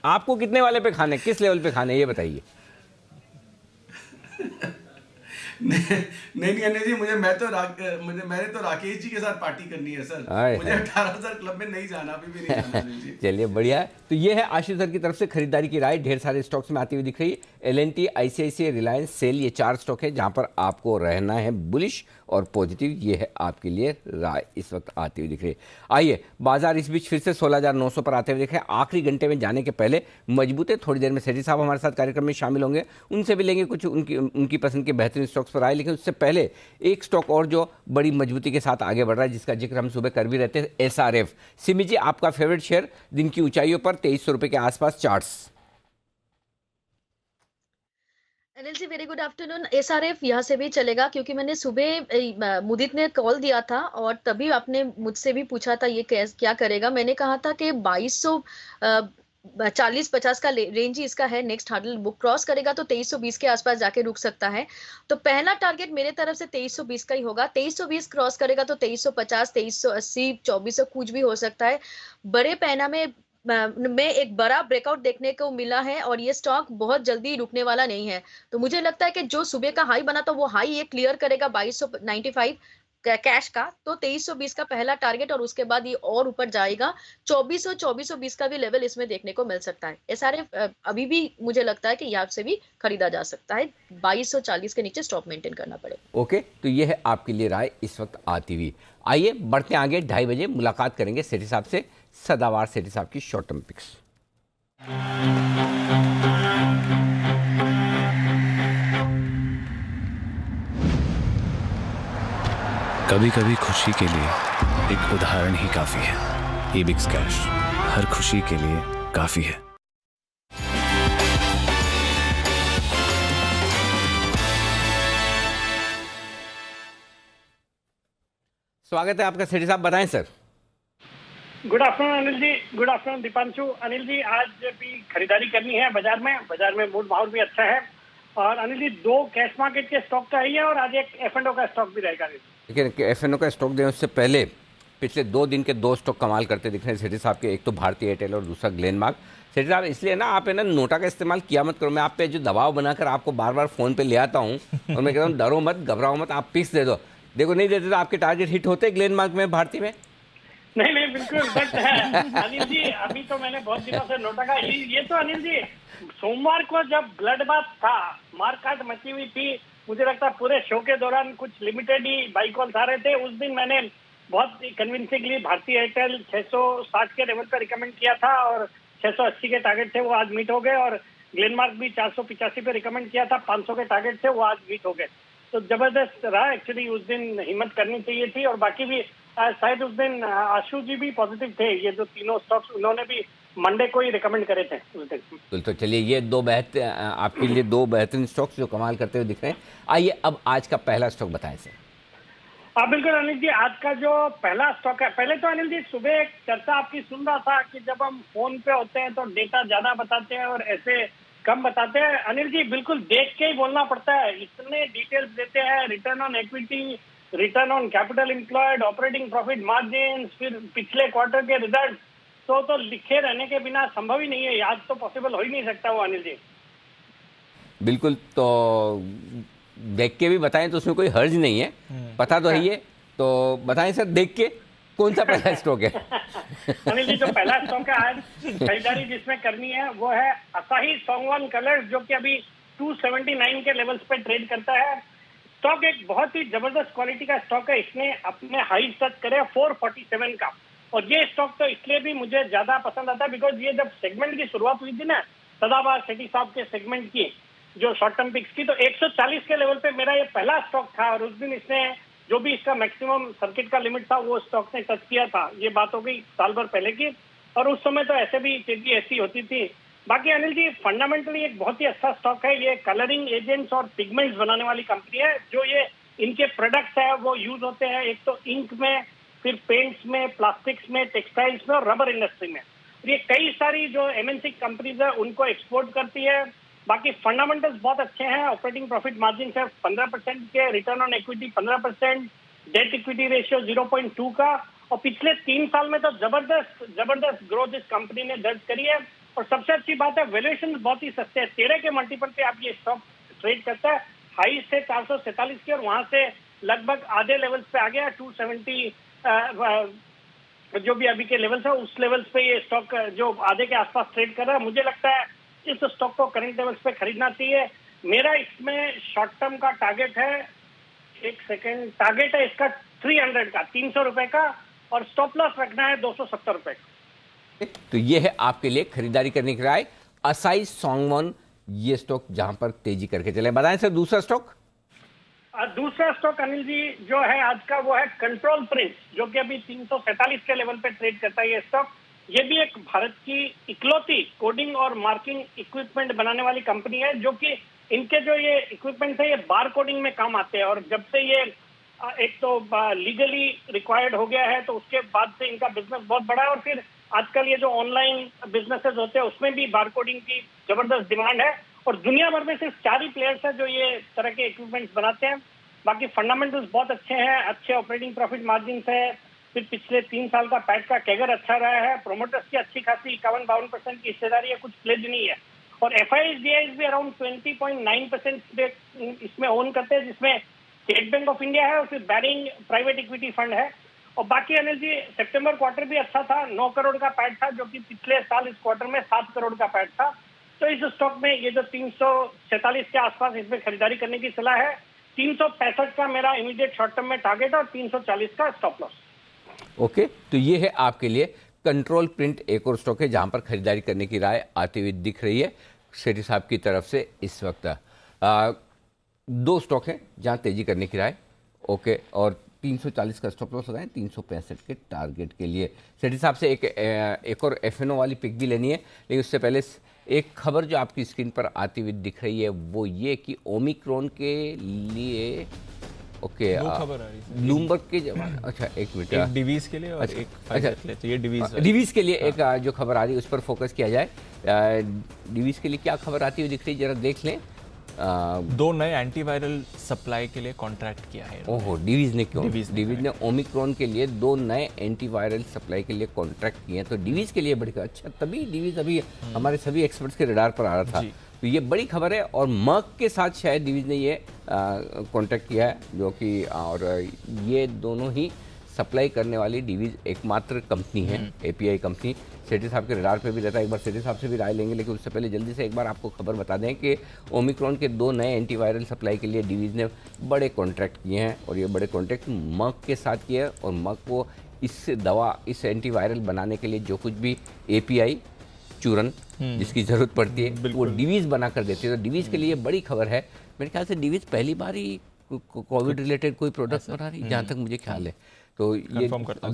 आपको कितने वाले पे खाने, किस लेवल पे खाने, ये बताइए। नहीं अनिल जी, मैंने तो राकेश जी के साथ पार्टी करनी है सर। मुझे 18,000 क्लब में नहीं जाना, अभी भी नहीं जाना अनिल जी। चलिए बढ़िया है। तो ये है आशीष सर की तरफ से खरीदारी की राय, ढेर सारे स्टॉक्स में आती हुई दिख रही है। एल&टी, ICICI, रिलायंस, सेल, ये 4 स्टॉक है जहां पर आपको रहना है बुलिश और पॉजिटिव। ये है आपके लिए राय इस वक्त आती हुई दिख रही है। आइए, बाजार इस बीच फिर से 16,900 पर आते हुए दिख रहे हैं। आखिरी घंटे में जाने के पहले मजबूत है। थोड़ी देर में सेठी साहब हमारे साथ कार्यक्रम में शामिल होंगे, उनसे भी लेंगे कुछ उनकी पसंद के बेहतरीन स्टॉक्स पर आए। लेकिन उससे पहले एक स्टॉक और जो बड़ी मजबूती के साथ आगे बढ़ रहा है, जिसका जिक्र हम सुबह कर भी रहते हैं, SRF। सिमी जी, आपका फेवरेट शेयर दिन की ऊंचाइयों पर 2300 रुपए के आसपास charts. Anil ji very good afternoon. SRF यहाँ से भी चलेगा, क्योंकि मैंने सुबह मुदीत ने कॉल दिया था और तभी आपने मुझसे भी पूछा था ये क्या करेगा। मैंने कहा था कि 2240-50 का रेंज ही इसका है। नेक्स्ट हार्डल बुक क्रॉस करेगा तो 2320 के आसपास जाके रुक सकता है। तो पहला टारगेट मेरे तरफ से 2320 का ही होगा। 2320 क्रॉस करेगा तो 2350, 2380, 2400 कुछ भी हो सकता है। बड़े पैना में एक बड़ा ब्रेकआउट देखने को मिला है और ये स्टॉक बहुत जल्दी रुकने वाला नहीं है। तो मुझे लगता है कि जो सुबह का हाई बना था वो हाई ये क्लियर करेगा 2295 कैश का, तो 2320 का पहला टारगेट और उसके बाद ये और ऊपर जाएगा। 2420 का भी लेवल इसमें देखने को मिल सकता है। SRF अभी भी मुझे लगता है कि यहाँ से भी खरीदा जा सकता है। 2240 के नीचे स्टॉप मेंटेन करना पड़ेगा। ओके, तो ये है आपके लिए राय इस वक्त आती हुई। आइए बढ़ते आगे, 2:30 बजे मुलाकात करेंगे सेठी साहब से, सदावार सेठी साहब की शॉर्ट टर्म पिक्स। कभी कभी खुशी के लिए एक उदाहरण ही काफी है। EBIX कैश हर खुशी के लिए काफी है। स्वागत है आपका सेठी साहब, बताएं sir. Good afternoon Anil ji, good afternoon Deepanshu. Anil जी, आज भी खरीदारी करनी है बाजार में मूड माहौल भी अच्छा है। और अनिल जी, 2 कैश मार्केट के स्टॉक का ही है और आज एक F&O का स्टॉक भी रहेगा। लेकिन F&O का स्टॉक दें उससे पहले पिछले 2 दिन के 2 स्टॉक कमाल करते दिख रहे हैं सेठी साहब के। एक तो भारतीय एयरटेल और दूसरा ग्लेनमार्क। सेठी साहब, इसलिए ना आप है ना नोटा का इस्तेमाल किया मत करो। मैं आप पे जो दबाव बनाकर आपको बार बार फोन पे ले आता हूँ और मैं कहता हूँ डरो मत, घबराओ मत, आप पीस दे दो। देखो नहीं देते तो आपके टारगेट हिट होते ग्लेनमार्क में, भारतीय में। नहीं बिल्कुल बट अनिल जी, अभी तो मैंने बहुत दिनों से नोटा का ये तो अनिल जी, सोमवार को जब ब्लड बाथ था, मारकाट मची हुई थी, मुझे लगता है पूरे शो के दौरान कुछ लिमिटेड ही बाई कॉल्स आ रहे थे। उस दिन मैंने बहुत कन्विंसिंगली भारतीय एयरटेल 660 के लेवल पर रिकमेंड किया था और 680 के टारगेट थे वो आज मीट हो गए। और ग्लेनमार्क भी 485 पे रिकमेंड किया था, 500 के टारगेट थे वो आज मीट हो गए। तो जबरदस्त रहा एक्चुअली। उस दिन हिम्मत करनी चाहिए थी। और बाकी भी शायद उस दिन आशु जी भी पॉजिटिव थे। ये जो तीनों स्टॉक्स उन्होंने भी मंडे को ही रिकमेंड करे थे उस दिन। तो चलिए, ये आपके लिए 2 बेहतरीन स्टॉक्स जो कमाल करते हुए दिख रहे हैं। आइए अब आज का पहला स्टॉक बताएं सर। बिल्कुल अनिल जी, आज का जो पहला स्टॉक है, पहले तो अनिल जी सुबह एक चर्चा आपकी सुन रहा था कि जब हम फोन पे होते हैं तो डेटा ज्यादा बताते हैं और ऐसे कम बताते हैं। अनिल जी बिल्कुल देख के ही बोलना पड़ता है, इतने डिटेल्स देते हैं। Return on equity, return on capital employed, operating profit margin, फिर पिछले क्वार्टर के रिजल्ट, तो लिखे रहने के बिना संभव ही नहीं है। आज तो पॉसिबल हो ही नहीं सकता वो अनिल जी। बिल्कुल, तो देख के भी बताएं तो उसमें कोई हर्ज नहीं है, पता तो है ये। तो बताएं सर, देख के कौन सा पहला स्टॉक है? अनिल जी, जो पहला स्टॉक है आज खरीदारी जिसमें करनी है वो है असाही सोंगवान कलर्स, जो कि अभी 279 के लेवल्स पे ट्रेड करता है। स्टॉक एक बहुत ही जबरदस्त क्वालिटी का स्टॉक है। इसने अपने हाई टच करे 447 का। और ये स्टॉक तो इसलिए भी मुझे ज्यादा पसंद आता है बिकॉज ये जब सेगमेंट की शुरुआत हुई थी ना, सदाबहार सेठी साहब के सेगमेंट की जो शॉर्ट टर्म पिक्स की, तो 140 के लेवल पे मेरा ये पहला स्टॉक था। और उस दिन इसने जो भी इसका मैक्सिमम सर्किट का लिमिट था वो स्टॉक ने टच किया था। ये बात हो गई साल भर पहले की, और उस समय तो ऐसे भी तेजी ऐसी होती थी। बाकी अनिल जी, फंडामेंटली एक बहुत ही अच्छा स्टॉक है। ये कलरिंग एजेंट्स और पिगमेंट्स बनाने वाली कंपनी है। जो ये इनके प्रोडक्ट्स है वो यूज होते हैं एक तो इंक में, फिर पेंट्स में, प्लास्टिक्स में, टेक्सटाइल्स में और रबर इंडस्ट्री में। ये कई सारी जो MNC कंपनीज है उनको एक्सपोर्ट करती है। बाकी फंडामेंटल्स बहुत अच्छे हैं। ऑपरेटिंग प्रॉफिट मार्जिन है 15% के, return on equity 15%, debt equity ratio 0.2 का। और पिछले 3 साल में तो जबरदस्त ग्रोथ इस कंपनी ने दर्ज करी है। और सबसे अच्छी बात है, वैल्यूएशन बहुत ही सस्ते है। 13 के मल्टीपल पे आप ये स्टॉक ट्रेड करता है। हाई से 447 की और वहां से लगभग आधे लेवल्स पे आ गया 270 जो भी अभी के लेवल्स है उस लेवल्स पे ये स्टॉक जो आधे के आसपास ट्रेड कर रहा है। मुझे लगता है इस स्टॉक को करंट लेवल्स पे खरीदना चाहिए। मेरा इसमें शॉर्ट टर्म का टारगेट है, एक सेकेंड, टारगेट है इसका 300 का, 300 रुपए का, और स्टॉप लॉस रखना है 270 रुपए का। तो ये है आपके लिए खरीदारी करने की राय, असाई सोंगवन, ये स्टॉक जहां पर तेजी करके चले। बताएं सर दूसरा स्टॉक। दूसरा स्टॉक अनिल जी जो है आज का वो है कंट्रोल प्रिंट, जो कि अभी 347 के लेवल पे ट्रेड करता है ये स्टॉक। ये भी एक भारत की इकलौती कोडिंग और मार्किंग इक्विपमेंट बनाने वाली कंपनी है, जो कि इनके जो ये इक्विपमेंट है ये बार कोडिंग में काम आते हैं, और जब से ये एक तो लीगली रिक्वायर्ड हो गया है तो उसके बाद से इनका बिजनेस बहुत बड़ा है। और फिर आजकल ये जो ऑनलाइन बिजनेसेस होते हैं उसमें भी बार कोडिंग की जबरदस्त डिमांड है, और दुनिया भर में सिर्फ 4 ही प्लेयर्स हैं जो ये तरह के इक्विपमेंट्स बनाते हैं। बाकी फंडामेंटल्स बहुत अच्छे हैं, अच्छे ऑपरेटिंग प्रॉफिट मार्जिन है, फिर पिछले 3 साल का पैट का कैगर अच्छा रहा है, प्रोमोटर्स की अच्छी खासी 51-52% की हिस्सेदारी है, कुछ प्लेज नहीं है, और FIIs भी अराउंड 20.9% इसमें ओन करते हैं, जिसमें स्टेट बैंक ऑफ इंडिया है और फिर बैरिंग प्राइवेट इक्विटी फंड है। और बाकी अनिल जी सितंबर क्वार्टर भी अच्छा था, 9 करोड़ का पैट था, जो कि पिछले साल इस क्वार्टर में 7 करोड़ का पैट था। तो इस स्टॉक में ये जो 347 के आसपास इसमें खरीदारी करने की सलाह है। 365 का मेरा इमीडिएट शॉर्ट टर्म में टारगेट है और 340 का स्टॉप लॉस। ओके, तो ये है आपके लिए कंट्रोल प्रिंट, एक और स्टॉक है जहां पर खरीदारी करने की राय आती हुई दिख रही है सेठी साहब की तरफ से इस वक्त। 2 स्टॉक हैं जहां तेजी करने की राय, ओके, और 340 का स्टॉप लॉस लगाएं 365 के टारगेट के लिए। सेठी साहब से एक और FNO वाली पिक भी लेनी है, लेकिन उससे पहले एक खबर जो आपकी स्क्रीन पर आती हुई दिख रही है वो ये कि ओमिक्रॉन के लिए, ओके, खबर आ रही है ब्लूमबर्ग के अच्छा एक मिनट, एक डिवीज के लिए और अच्छा, एक फाइजर के लिए, तो ये डिवीज के लिए एक जो खबर आ रही है उस पर फोकस किया जाए। डिवीज के लिए क्या खबर आती हुई दिख रही है जरा देख लें। 2 नए एंटीवायरल सप्लाई के लिए कॉन्ट्रैक्ट किया है। ओहो, डिवीज ने क्यों? डिवीज ने ओमिक्रॉन के लिए 2 नए एंटीवायरल सप्लाई के लिए कॉन्ट्रैक्ट किए हैं, तो डिवीज के लिए बड़ी अच्छा, तभी डिवीज अभी हमारे सभी एक्सपर्ट्स के रडार पर आ रहा था। तो ये बड़ी खबर है, और मर्क के साथ शायद डिवीज ने ये कॉन्ट्रैक्ट किया है, जो कि और ये दोनों ही सप्लाई करने वाली डिवीज एकमात्र कंपनी है, API कंपनी। सेठी साहब के रडार पे भी रहता है, एक बार सेठी साहब से भी राय लेंगे, लेकिन उससे पहले जल्दी से एक बार आपको खबर बता दें कि ओमिक्रॉन के 2 नए एंटीवायरल सप्लाई के लिए डिवीज ने बड़े कॉन्ट्रैक्ट किए हैं, और ये बड़े कॉन्ट्रैक्ट मर्क के साथ किए हैं, और मर्क को इस दवा, इस एंटीवायरल बनाने के लिए जो कुछ भी API चूरन जिसकी जरूरत पड़ती है वो डिवीज बना कर देती है। तो डिवीज के लिए बड़ी खबर है। मेरे ख्याल से डिवीज पहली बार ही कोविड रिलेटेड कोई प्रोडक्ट बना रही है, जहाँ तक मुझे ख्याल है। तो ये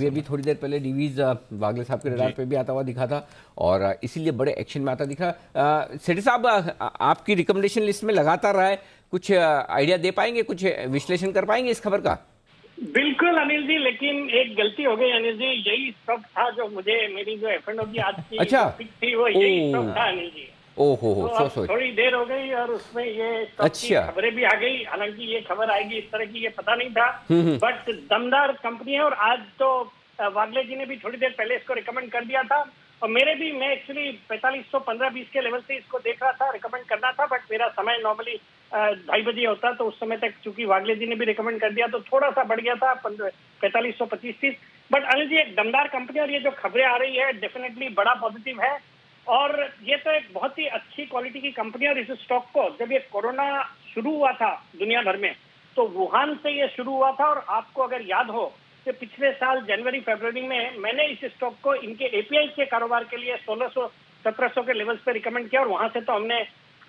अभी थोड़ी देर पहले डिवीज वागले साहब के रडार पे भी आता हुआ दिखा था, और इसीलिए बड़े एक्शन में आता दिखा। सेठी साहब आपकी रिकमेंडेशन लिस्ट में लगातार रहा है, कुछ आइडिया दे पाएंगे, कुछ विश्लेषण कर पाएंगे इस खबर का? बिल्कुल अनिल जी, लेकिन एक गलती हो गई अनिल जी, यही स्टॉक था जो मुझे मेरी जो FNO की आज की पिक थी वो यही स्टॉक था अनिल जी। ओहो, तो थोड़ी देर हो गई और उसमें ये स्टॉक की खबरें भी आ गई, हालांकि ये खबर आएगी इस तरह की ये पता नहीं था, बट दमदार कंपनी है। और आज तो वागले जी ने भी थोड़ी देर पहले इसको रिकमेंड कर दिया था, और मैं एक्चुअली 4515-20 के लेवल से इसको देख रहा था, रिकमेंड करना था, बट मेरा समय नॉर्मली 2:30 बजे होता, तो उस समय तक चूंकि वागले जी ने भी रिकमेंड कर दिया तो थोड़ा सा बढ़ गया था 4525-30। बट अनिल जी एक दमदार कंपनी, और ये जो खबरें आ रही है डेफिनेटली बड़ा पॉजिटिव है, और ये तो एक बहुत ही अच्छी क्वालिटी की कंपनी है। और इस स्टॉक को जब ये कोरोना शुरू हुआ था दुनिया भर में, तो वुहान से ये शुरू हुआ था, और आपको अगर याद हो कि पिछले साल जनवरी-फरवरी में मैंने इस स्टॉक को इनके API के कारोबार के लिए 1600-1700 के लेवल्स पे रिकमेंड किया, और वहां से तो हमने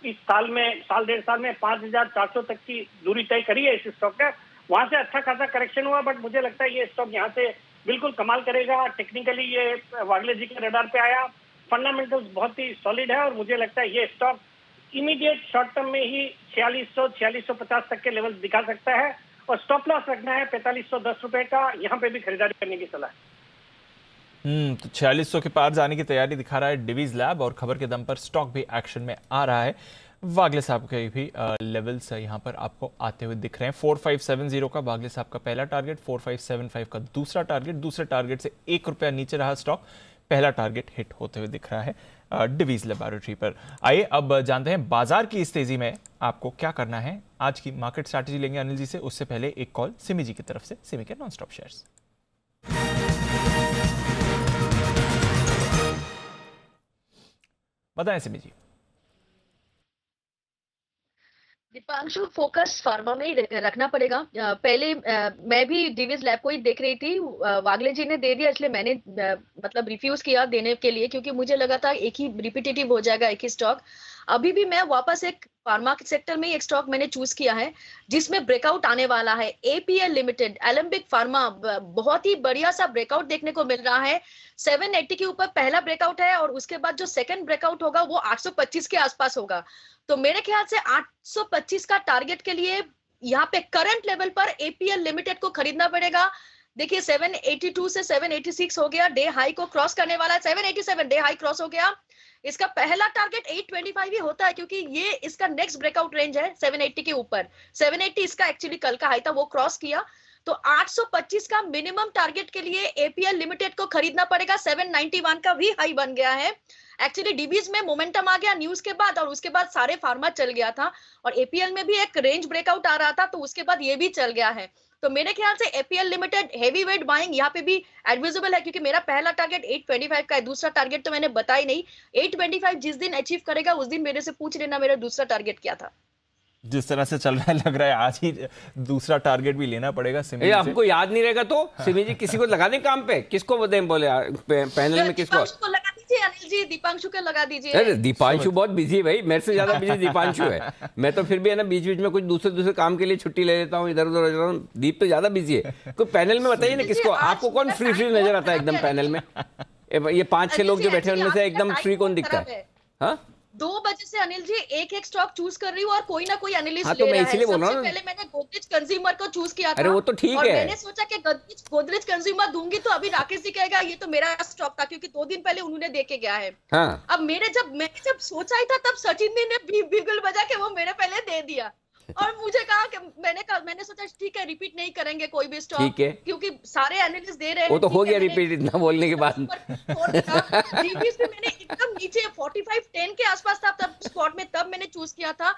इस साल 1.5 साल में 5400 तक की दूरी तय करी है इस स्टॉक का। वहां से अच्छा खासा करेक्शन हुआ, बट मुझे लगता है ये स्टॉक यहाँ से बिल्कुल कमाल करेगा। टेक्निकली ये वागले जी के रडार पे आया, फंडामेंटल्स बहुत ही सॉलिड है, और मुझे लगता है ये स्टॉक इमीडिएट शॉर्ट टर्म में ही 4600-4650 तक के लेवल्स दिखा सकता है, और स्टॉप लॉस रखना है 4510 रुपए का। यहाँ पे भी खरीदारी करने की सलाह है। तो 4600 के पार जाने की तैयारी दिखा रहा है डिवीज लैब, और खबर के दम पर स्टॉक भी एक्शन में आ रहा है। वागले साहब के भी लेवल्स यहाँ पर आपको आते हुए दिख रहे हैं। 4570 का वागले साहब का पहला टारगेट, 4575 का दूसरा टारगेट, दूसरे टारगेट से 1 रुपया नीचे रहा स्टॉक, पहला टारगेट हिट होते हुए दिख रहा है। डिवीज लेबोरेटरी पर। आइए अब जानते हैं बाजार की इस तेजी में आपको क्या करना है। आज की मार्केट स्ट्रैटेजी लेंगे अनिल जी से, उससे पहले एक कॉल सिमी जी की तरफ से, सिमी के नॉन स्टॉप शेयर्स। बताएं सिमी जी। दीपांशु, फोकस फार्मा में ही रखना पड़ेगा। पहले मैं भी डिवीज लैब को ही देख रही थी, वागले जी ने दे दिया इसलिए मैंने मतलब रिफ्यूज किया देने के लिए, क्योंकि मुझे लगा था एक ही रिपीटेटिव हो जाएगा एक ही स्टॉक। अभी भी मैं वापस एक फार्मा सेक्टर में एक स्टॉक मैंने चूज किया है जिसमें ब्रेकआउट आने वाला है। एपीएल लिमिटेड, एलेम्बिक फार्मा, बहुत ही बढ़िया सा ब्रेकआउट देखने को मिल रहा है। 780 के ऊपर पहला ब्रेकआउट है और उसके बाद जो सेकंड ब्रेकआउट होगा वो 825 के आसपास होगा। तो मेरे ख्याल से 825 का टारगेट के लिए यहाँ पे करंट लेवल पर एपीएल लिमिटेड को खरीदना पड़ेगा। देखिए 782 से 786 हो गया, डे हाई को क्रॉस करने वाला है। 787 डे हाई क्रॉस हो गया। इसका पहला टारगेट 825 ही होता है क्योंकि ये इसका नेक्स्ट ब्रेकआउट रेंज है 780 के ऊपर। 780 इसका एक्चुअली कल का हाई था, वो क्रॉस किया। तो 825 का मिनिमम टारगेट के लिए एपीएल लिमिटेड को खरीदना पड़ेगा। 791 का भी हाई बन गया है। एक्चुअली डीबीज में मोमेंटम आ गया न्यूज के बाद और उसके बाद सारे फार्मा चल गया था और एपीएल में भी एक रेंज ब्रेकआउट आ रहा था तो उसके बाद ये भी चल गया है। तो मेरे ख्याल से APL limited heavy weight buying यहाँ पे भी एडविजिबल है क्योंकि मेरा पहला टारगेट 825 का है, दूसरा टारगेट तो मैंने बताया ही नहीं। 825 जिस दिन अचीव करेगा उस दिन मेरे से पूछ लेना मेरा दूसरा टारगेट क्या था। जिस तरह से चल रहा है लग रहा है आज ही दूसरा टारगेट भी लेना पड़ेगा सिमी जी से। हमको याद नहीं रहेगा तो सिमी जी किसी को लगा दें काम पे, किसको बताएं बोले पैनल में किसको लगा दीजिए? अनिल जी दीपांशु को लगा दीजिए। अरे दीपांशु बहुत बिजी है भाई, मेरे से ज्यादा बिजी दीपांशु है। मैं तो फिर भी है ना बीच बीच में कुछ दूसरे काम के लिए छुट्टी ले लेता हूँ, इधर उधर रहता हूँ। दीप तो ज्यादा बिजी है। कोई पैनल में बताइए ना किसको, आपको कौन फ्री नजर आता है एकदम पैनल में? ये 5-6 लोग जो बैठे हैं उनमें से एकदम फ्री कौन दिखता है? हाँ 2 बजे से अनिल जी एक स्टॉक चूज कर रही हूँ और कोई ना कोई एनालिस्ट हाँ, ले तो मैं रहा है। इसीलिए बोल रहा हूँ। सबसे पहले मैंने गोदरेज कंज्यूमर को चूज किया था। अरे वो तो ठीक और है। मैंने सोचा कि गोदरेज कंज्यूमर दूंगी तो अभी राकेश जी कहेगा ये तो मेरा स्टॉक था क्योंकि 2 दिन पहले उन्होंने दे के गया है। हाँ। अब मैंने जब सोचा ही था तब सचिन जी ने बिगुल बजा के वो मेरे पहले दे दिया और मुझे कहा कि मैंने सोचा ठीक है रिपीट नहीं करेंगे कोई भी स्टॉक, ठीक है, क्योंकि सारे एनालिस्ट दे रहे हैं। वो तो हो गया रिपीट इतना बोलने के बाद। डीबीज में मैंने एकदम नीचे 45-10 के आसपास था तब स्पॉट में, तब मैंने चूज किया था।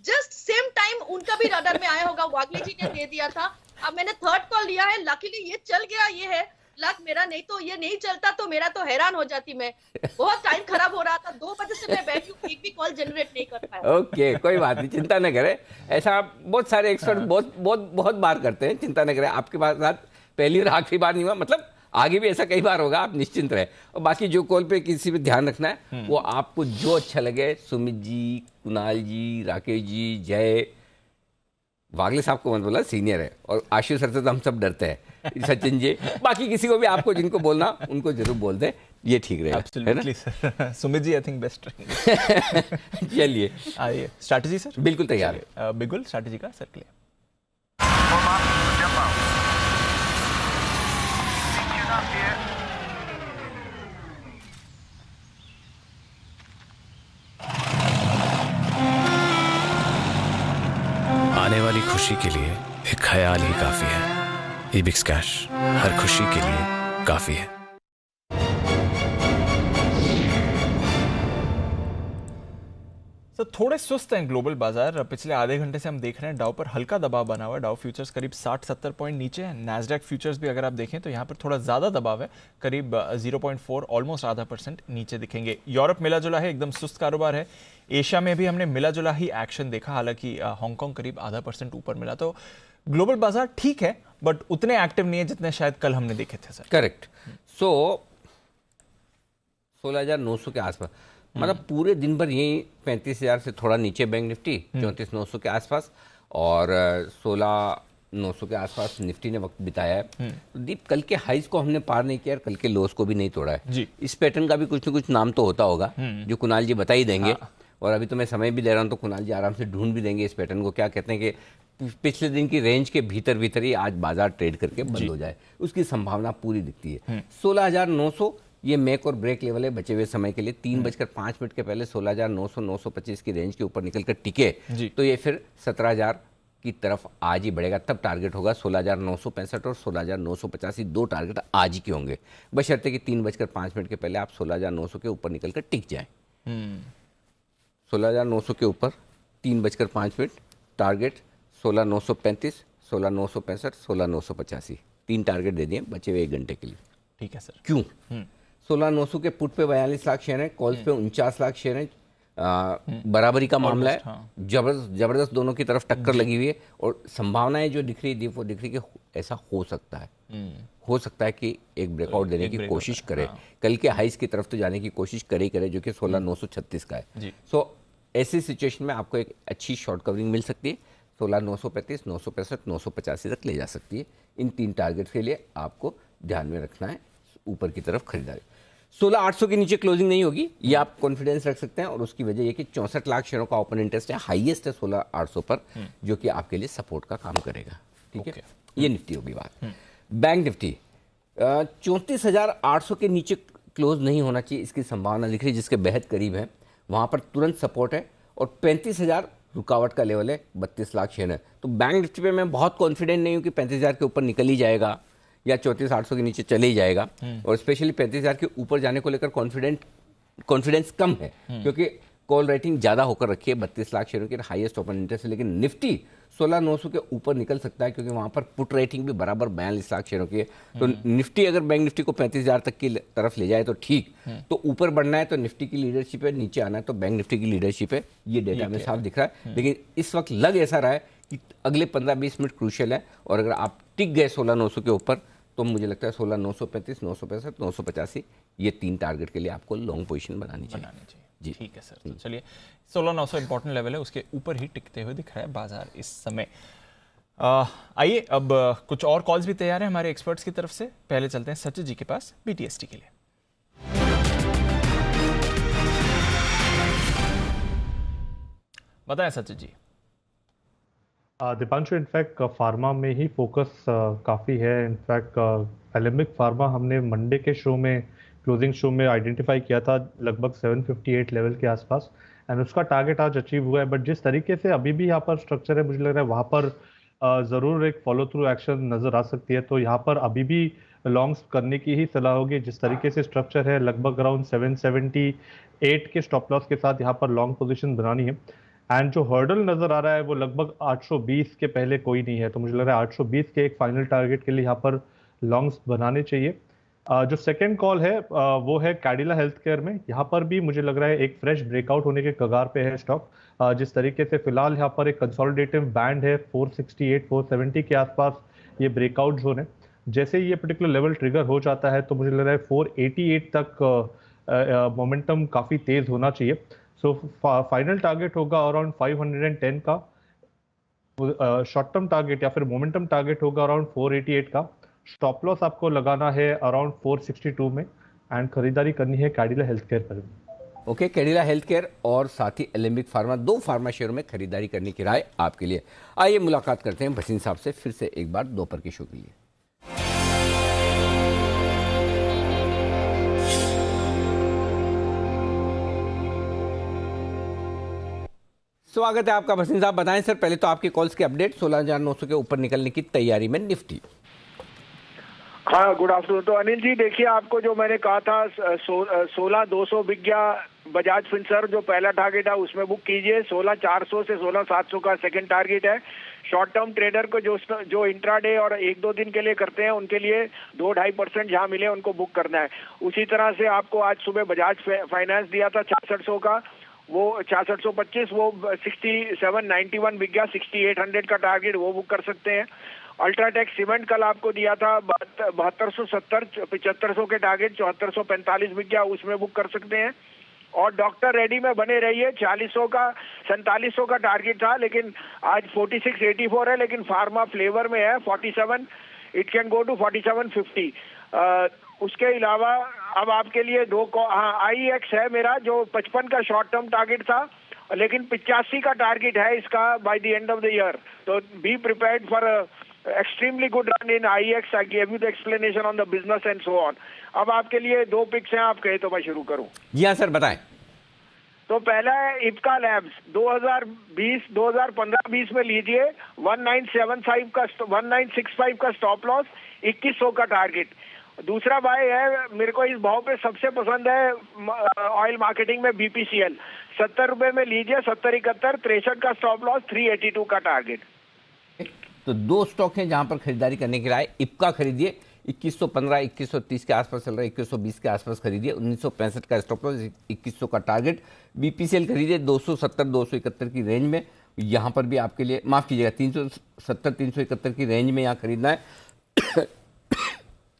जस्ट सेम टाइम उनका भी रडार में आया होगा, वागले जी ने दे दिया था। अब मैंने थर्ड कॉल लिया है, लकीली ये चल गया। ये है लक मेरा, नहीं तो ये नहीं चलता तो मेरा तो हैरान हो जाती मैं। बहुत टाइम खराब हो रहा था, 2 बजे से मैं बैठी हूँ, एक भी कॉल जनरेट नहीं कर पाया। ओके कोई बात नहीं, चिंता न करें। ऐसा बहुत सारे एक्सपर्ट बहुत बार करते हैं, चिंता न करें। आपके पास पहली और आखिरी बार नहीं हुआ, मतलब आगे भी ऐसा कई बार होगा, आप निश्चिंत रहे। और बाकी जो कॉल पे किसी पे ध्यान रखना है वो आपको जो अच्छा लगे, सुमित जी, कुणाल जी, राकेश जी, जय, वागले साहब को मत बोला, सीनियर है, और आशीष सर से तो हम सब डरते हैं, सचिन जी, बाकी किसी को भी आपको जिनको बोलना उनको जरूर बोल दें, ये ठीक रहेगा। Absolutely, sir. Sumit ji I think best चलिए आइए स्ट्रैटेजी सर। बिल्कुल तैयार है। बिल्कुल स्ट्रैटेजी का सर क्लियर। आने वाली खुशी के लिए एक ख्याल ही काफी है। इबिक्स कैश हर खुशी के लिए काफी है। तो थोड़े सुस्त हैं ग्लोबल बाजार। पिछले आधे घंटे से हम देख रहे हैं डाउ पर हल्का दबाव बना हुआ है। डाउ फ्यूचर्स करीब 60-70 पॉइंट नीचे है। नैस्डैक फ्यूचर्स भी अगर आप देखें तो यहाँ पर थोड़ा ज्यादा दबाव है, करीब 0.4 ऑलमोस्ट आधा % नीचे दिखेंगे। यूरोप मिला जुला है, एकदम सुस्त कारोबार है। एशिया में भी हमने मिला जुला ही एक्शन देखा, हालांकि हांगकांग करीब आधा % ऊपर मिला। तो ग्लोबल बाजार ठीक है बट उतने एक्टिव नहीं है जितने शायद कल हमने देखे थे सर। करेक्ट। सो 16,900 के आसपास, मतलब पूरे दिन भर यही 35,000 से थोड़ा नीचे बैंक निफ्टी 34,900 के आसपास, और 16,900 के आसपास निफ्टी ने वक्त बिताया है। तो दीप कल के हाइज को हमने पार नहीं किया, कल के लोस को भी नहीं तोड़ा है जी। इस पैटर्न का भी कुछ न कुछ नाम तो होता होगा जो कुणाल जी बता ही देंगे। और अभी तो मैं समय भी दे रहा हूँ तो कुणाल जी आराम से ढूंढ भी देंगे इस पैटर्न को। क्या कहते हैं कि पिछले दिन की रेंज के भीतर ही आज बाजार ट्रेड करके बंद हो जाए, उसकी संभावना पूरी दिखती है। 16,900 ये मेक और ब्रेक लेवल है बचे हुए समय के लिए। 3:05 के पहले 16,900-925 की रेंज के ऊपर निकलकर टिके तो ये फिर 17,000 की तरफ आज ही बढ़ेगा, तब टारगेट होगा 16,965 और 16,985, दो टारगेट आज ही के होंगे, बशर्ते कि 3:05 के पहले आप 16,900 के ऊपर निकल कर टिक जाएं। 16,900 के ऊपर 3:05 टारगेट 16,935, 16,965, 16,985, 3 टारगेट दे दिए, बचे हुए 1 घंटे के लिए। ठीक है सर। क्यों? 16,900 के पुट पे 42 लाख शेयर हैं, कॉल्स पे 49 लाख शेयर हैं। बराबरी का मामला है, जबरदस्त दोनों की तरफ टक्कर लगी हुई है, और संभावनाएं जो दिख रही है वो दिख रही है कि ऐसा हो सकता है, हो सकता है कि एक ब्रेकआउट देने की कोशिश करे, कल के हाइस की तरफ तो जाने की कोशिश करे जो कि 16,936 का है। सो ऐसी सिचुएशन में आपको एक अच्छी शॉर्ट कवरिंग मिल सकती है, 16,935, 965, 985 तक ले जा सकती है। इन 3 टारगेट के लिए आपको ध्यान में रखना है ऊपर की तरफ खरीदारी। 16,800 के नीचे क्लोजिंग नहीं होगी, ये आप कॉन्फिडेंस रख सकते हैं, और उसकी वजह ये कि 64 लाख शेयरों का ओपन इंटरेस्ट है, हाईएस्ट है 16,800 पर, जो कि आपके लिए सपोर्ट का काम करेगा। ठीक है, ये निफ्टी होगी बात। बैंक निफ्टी 34,800 के नीचे क्लोज नहीं होना चाहिए, इसकी संभावना दिख रही है, जिसके बेहद करीब है वहां पर तुरंत सपोर्ट है, और 35,000 रुकावट का लेवल है, 32 लाख शेयर है। तो बैंक निफ्टी पे मैं बहुत कॉन्फिडेंट नहीं हूं कि 35,000 के ऊपर निकल ही जाएगा या 34,800 के नीचे चले ही जाएगा, और स्पेशली 35,000 के ऊपर जाने को लेकर कॉन्फिडेंस कम है, क्योंकि कॉल रेटिंग ज्यादा होकर रखी है 32 लाख शेयरों की, हाईएस्ट ओपन इंटरेस्ट है। लेकिन निफ्टी 16,900 के ऊपर निकल सकता है, क्योंकि वहां पर पुट रेटिंग भी बराबर 42 लाख शेयरों की है। तो निफ्टी अगर बैंक निफ्टी को 35,000 तक की तरफ ले जाए तो ठीक, तो ऊपर बढ़ना है तो निफ्टी की लीडरशिप है, नीचे आना है तो बैंक निफ्टी की लीडरशिप है, ये डेटा में साफ दिख रहा है। लेकिन इस वक्त लग ऐसा रहा है कि अगले 15-20 मिनट क्रूशियल है, और अगर आप टिक गए 16,900 के ऊपर तो मुझे लगता है 16,935, 965, 985, ये 3 टारगेट के लिए आपको लॉन्ग पोजीशन बनानी चाहिए। जी ठीक है सर। तो चलिए 16,900 इंपॉर्टेंट लेवल है, उसके ऊपर ही टिकते हुए दिख रहा है बाजार इस समय। आइए अब कुछ और कॉल्स भी तैयार हैं हमारे एक्सपर्ट्स की तरफ से। पहले चलते हैं सचिन जी के पास BTST के लिए। बताएं सचिन जी। दीपांशु, इनफैक्ट फार्मा में ही फोकस काफ़ी है। इनफैक्ट एलेम्बिक फार्मा हमने मंडे के शो में, क्लोजिंग शो में आइडेंटिफाई किया था लगभग 758 लेवल के आसपास, एंड उसका टारगेट आज अचीव हुआ है। बट जिस तरीके से अभी भी यहाँ पर स्ट्रक्चर है, मुझे लग रहा है वहाँ पर ज़रूर एक फॉलो थ्रू एक्शन नज़र आ सकती है। तो यहाँ पर अभी भी लॉन्ग्स करने की ही सलाह होगी। जिस तरीके से स्ट्रक्चर है, लगभग अराउंड 778 के स्टॉप लॉस के साथ यहाँ पर लॉन्ग पोजीशन बनानी है। एंड जो हर्डल नज़र आ रहा है वो लगभग 820 के पहले कोई नहीं है, तो मुझे लग रहा है 820 के एक फाइनल टारगेट के लिए यहाँ पर लॉन्ग्स बनाने चाहिए। जो सेकंड कॉल है वो है कैडिला हेल्थ केयर में। यहाँ पर भी मुझे लग रहा है एक फ्रेश ब्रेकआउट होने के कगार पे है स्टॉक। जिस तरीके से फिलहाल यहाँ पर एक कंसोलिडेटिव बैंड है 468 470 के आसपास ये ब्रेकआउट जोन है। जैसे ही ये पर्टिकुलर लेवल ट्रिगर हो जाता है तो मुझे लग रहा है 488 तक मोमेंटम काफ़ी तेज होना चाहिए। सो फाइनल टारगेट होगा अराउंड 510 का, शॉर्ट टर्म टारगेट या फिर मोमेंटम टारगेट होगा अराउंड 488 का। स्टॉप लॉस आपको लगाना है अराउंड 462 में, एंड खरीदारी करनी है कैडिला हेल्थ केयर पर। ओके, कैडिला हेल्थ केयर और साथ ही एलेम्बिक फार्मा, 2 फार्मा शेयरों में खरीदारी करने की राय आपके लिए। आइए मुलाकात करते हैं भसीन साहब से फिर से एक बार दोपहर के शो के लिए। स्वागत है आपका भसीन साहब। बताएं सर, पहले तो आपकी कॉल्स के अपडेट। 16,900 के ऊपर निकलने की तैयारी में निफ्टी। हाँ, गुड आफ्टरनून। तो अनिल जी देखिए, आपको जो मैंने कहा था 16,200 बिक गया बजाज फिनसर्व, जो पहला टारगेट है उसमें बुक कीजिए। 16,400 से 16,700 का सेकंड टारगेट है। शॉर्ट टर्म ट्रेडर को जो इंट्राडे और 1-2 दिन के लिए करते हैं उनके लिए 2-2.5% जहाँ मिले उनको बुक करना है। उसी तरह से आपको आज सुबह बजाज फाइनेंस दिया था 6600 का, वो 6625, वो 6791 बिक गया। 6800 का टारगेट वो बुक कर सकते हैं। अल्ट्राटेक सीमेंट कल आपको दिया था 7270, 7500 के टारगेट 7445 बिक गया, उसमें बुक कर सकते हैं। और डॉक्टर रेडी में बने रहिए। 4600 का 4700 का टारगेट था, लेकिन आज 4684 है, लेकिन फार्मा फ्लेवर में है 47, इट कैन गो टू 4750। उसके अलावा अब आपके लिए 2 IEX है मेरा, जो 55 का शॉर्ट टर्म टारगेट था, लेकिन 85 का टारगेट है इसका by the end of the year. तो be prepared for extremely good run in IEX। I give you the explanation on the business and so on. अब आपके लिए 2 पिक्स हैं, आप कहे तो मैं शुरू करूं। जी हाँ सर, बताएं। तो पहला है इप्का लैब्स 2015-20 में लीजिए 1965 का स्टॉप लॉस, 2100 का टारगेट। दूसरा बाय है, मेरे को इस भाव पे सबसे पसंद है ऑयल मार्केटिंग में BPCL 70 रुपए में लीजिए, 70-71, 63 का स्टॉप लॉस, 382 का टारगेट। तो दो स्टॉक हैं जहां पर खरीदारी करने की राय। इप्का खरीदिए 2115 2130 के आसपास चल रहा है, 2120 के आसपास खरीदिए, 1965 का स्टॉप लॉस, 2100 का टारगेट। BPCL खरीदिए 270 271 की रेंज में, यहाँ पर भी आपके लिए माफ कीजिएगा 370 371 की रेंज में यहाँ खरीदना है।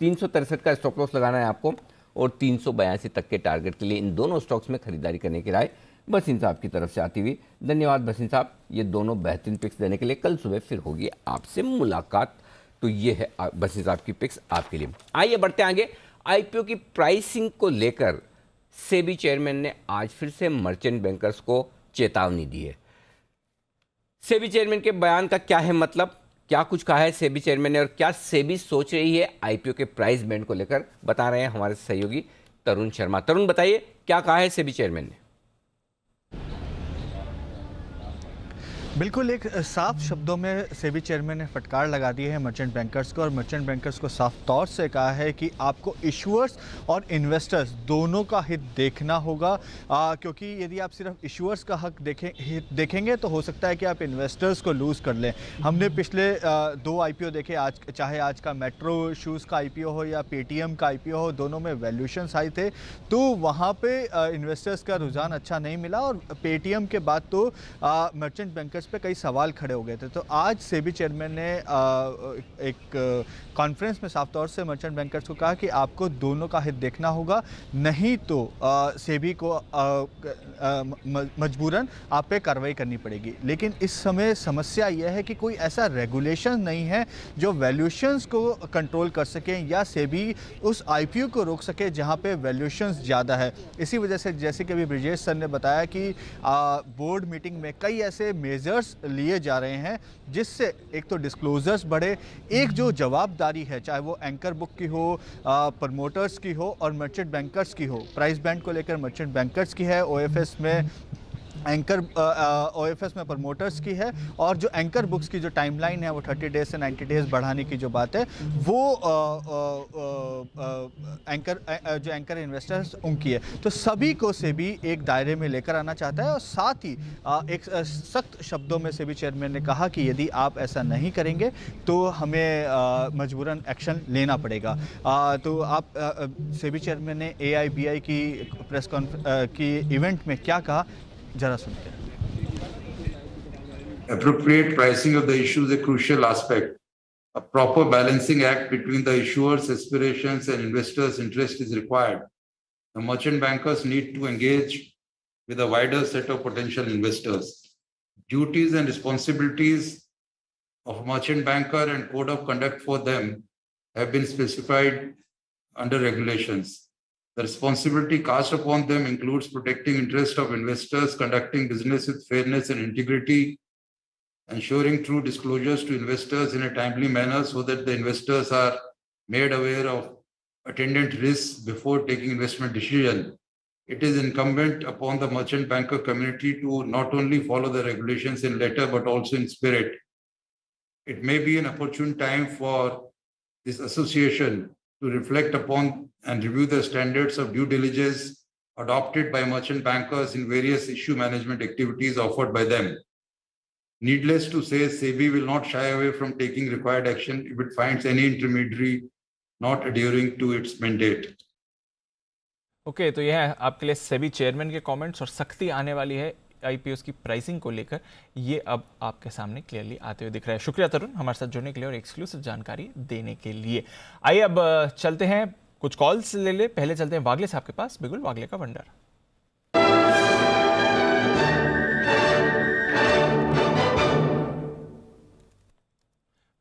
363 का स्टॉप लॉस लगाना है आपको और 382 तक के टारगेट के लिए इन दोनों स्टॉक्स में खरीदारी करने की राय बसिन साहब की तरफ से आती हुई। धन्यवाद बसिन साहब, ये दोनों बेहतरीन पिक्स देने के लिए। कल सुबह फिर होगी आपसे मुलाकात। तो ये है बसिन साहब की पिक्स आपके लिए। आइए बढ़ते आगे। IPO की प्राइसिंग को लेकर सेबी चेयरमैन ने आज फिर से मर्चेंट बैंकर्स को चेतावनी दी है। सेबी चेयरमैन के बयान का क्या है मतलब, क्या कुछ कहा है सेबी चेयरमैन ने और क्या सेबी सोच रही है IPO के प्राइस बैंड को लेकर, बता रहे हैं हमारे सहयोगी तरुण शर्मा। तरुण बताइए क्या कहा है सेबी चेयरमैन ने। बिल्कुल एक साफ शब्दों में सेबी चेयरमैन ने फटकार लगा दी है मर्चेंट बैंकर्स को और मर्चेंट बैंकर्स को साफ तौर से कहा है कि आपको इशुअर्स और इन्वेस्टर्स दोनों का हित देखना होगा, क्योंकि यदि आप सिर्फ इशुअर्स का हक देखेंगे तो हो सकता है कि आप इन्वेस्टर्स को लूज़ कर लें। हमने पिछले 2 IPO देखे, आज चाहे आज का मेट्रो शूज़ का IPO हो या पेटीएम का IPO हो, दोनों में वैल्यूएशंस हाई थे, तो वहाँ पे इन्वेस्टर्स का रुझान अच्छा नहीं मिला और पेटीएम के बाद तो मर्चेंट बैंकर्स पे कई सवाल खड़े हो गए थे। तो आज सेबी चेयरमैन ने एक कॉन्फ्रेंस में साफ तौर से मर्चेंट बैंकर्स को कहा कि आपको दोनों का हित देखना होगा, नहीं तो सेबी को मजबूरन आप पे कार्रवाई करनी पड़ेगी। लेकिन इस समय समस्या यह है कि कोई ऐसा रेगुलेशन नहीं है जो वैल्यूएशंस को कंट्रोल कर सके या सेबी उस IPO को रोक सके जहां पे वैल्यूएशंस ज़्यादा है। इसी वजह से जैसे कि अभी ब्रिजेश सर ने बताया कि बोर्ड मीटिंग में कई ऐसे मेजर्स लिए जा रहे हैं जिससे एक तो डिस्क्लोजर्स बढ़े, एक जो जवाबदारी है चाहे वो एंकर बुक की हो, प्रमोटर्स की हो और मर्चेंट बैंकर्स की हो। प्राइस बैंड को लेकर मर्चेंट बैंकर्स की है, OFS में OFS में प्रमोटर्स की है और जो एंकर बुक्स की जो टाइमलाइन है वो 30 डेज से 90 डेज बढ़ाने की जो बात है वो एंकर इन्वेस्टर्स उनकी है। तो सभी को सेबी एक दायरे में लेकर आना चाहता है और साथ ही एक सख्त शब्दों में सेबी चेयरमैन ने कहा कि यदि आप ऐसा नहीं करेंगे तो हमें मजबूरन एक्शन लेना पड़ेगा। तो आप सेबी चेयरमैन ने AIBI की प्रेस कॉन्फ्रेंस की इवेंट में क्या कहा, जरा सुनते हैं। Appropriate pricing of the issue is a crucial aspect. A proper balancing act between the issuer's aspirations and investors' interest is required. The merchant bankers need to engage with a wider set of potential investors. Duties and responsibilities of a merchant banker and code of conduct for them have been specified under regulations. The responsibility cast upon them includes protecting interest of investors, conducting business with fairness and integrity, ensuring true disclosures to investors in a timely manner so that the investors are made aware of attendant risks before taking investment decision. It is incumbent upon the merchant banker community to not only follow the regulations in letter but also in spirit. It may be an opportune time for this association to reflect upon and review the standards of due diligence adopted by merchant bankers in various issue management activities offered by them. Needless to say, SEBI will not shy away from taking required action if it finds any intermediary not adhering to its mandate. Okay, तो यह है आपके लिए SEBI chairman के comments और सख्ती आने वाली है IPOs की प्राइसिंग को लेकर, ये अब आपके सामने क्लियरली आते हुए दिख रहा है। शुक्रिया तरुण हमारे साथ जुड़ने के लिए और एक्सक्लूसिव जानकारी देने के लिए। आइए अब चलते हैं, कुछ कॉल्स ले पहले चलते हैं वागले साहब के पास, बिगुल वागले का भंडार।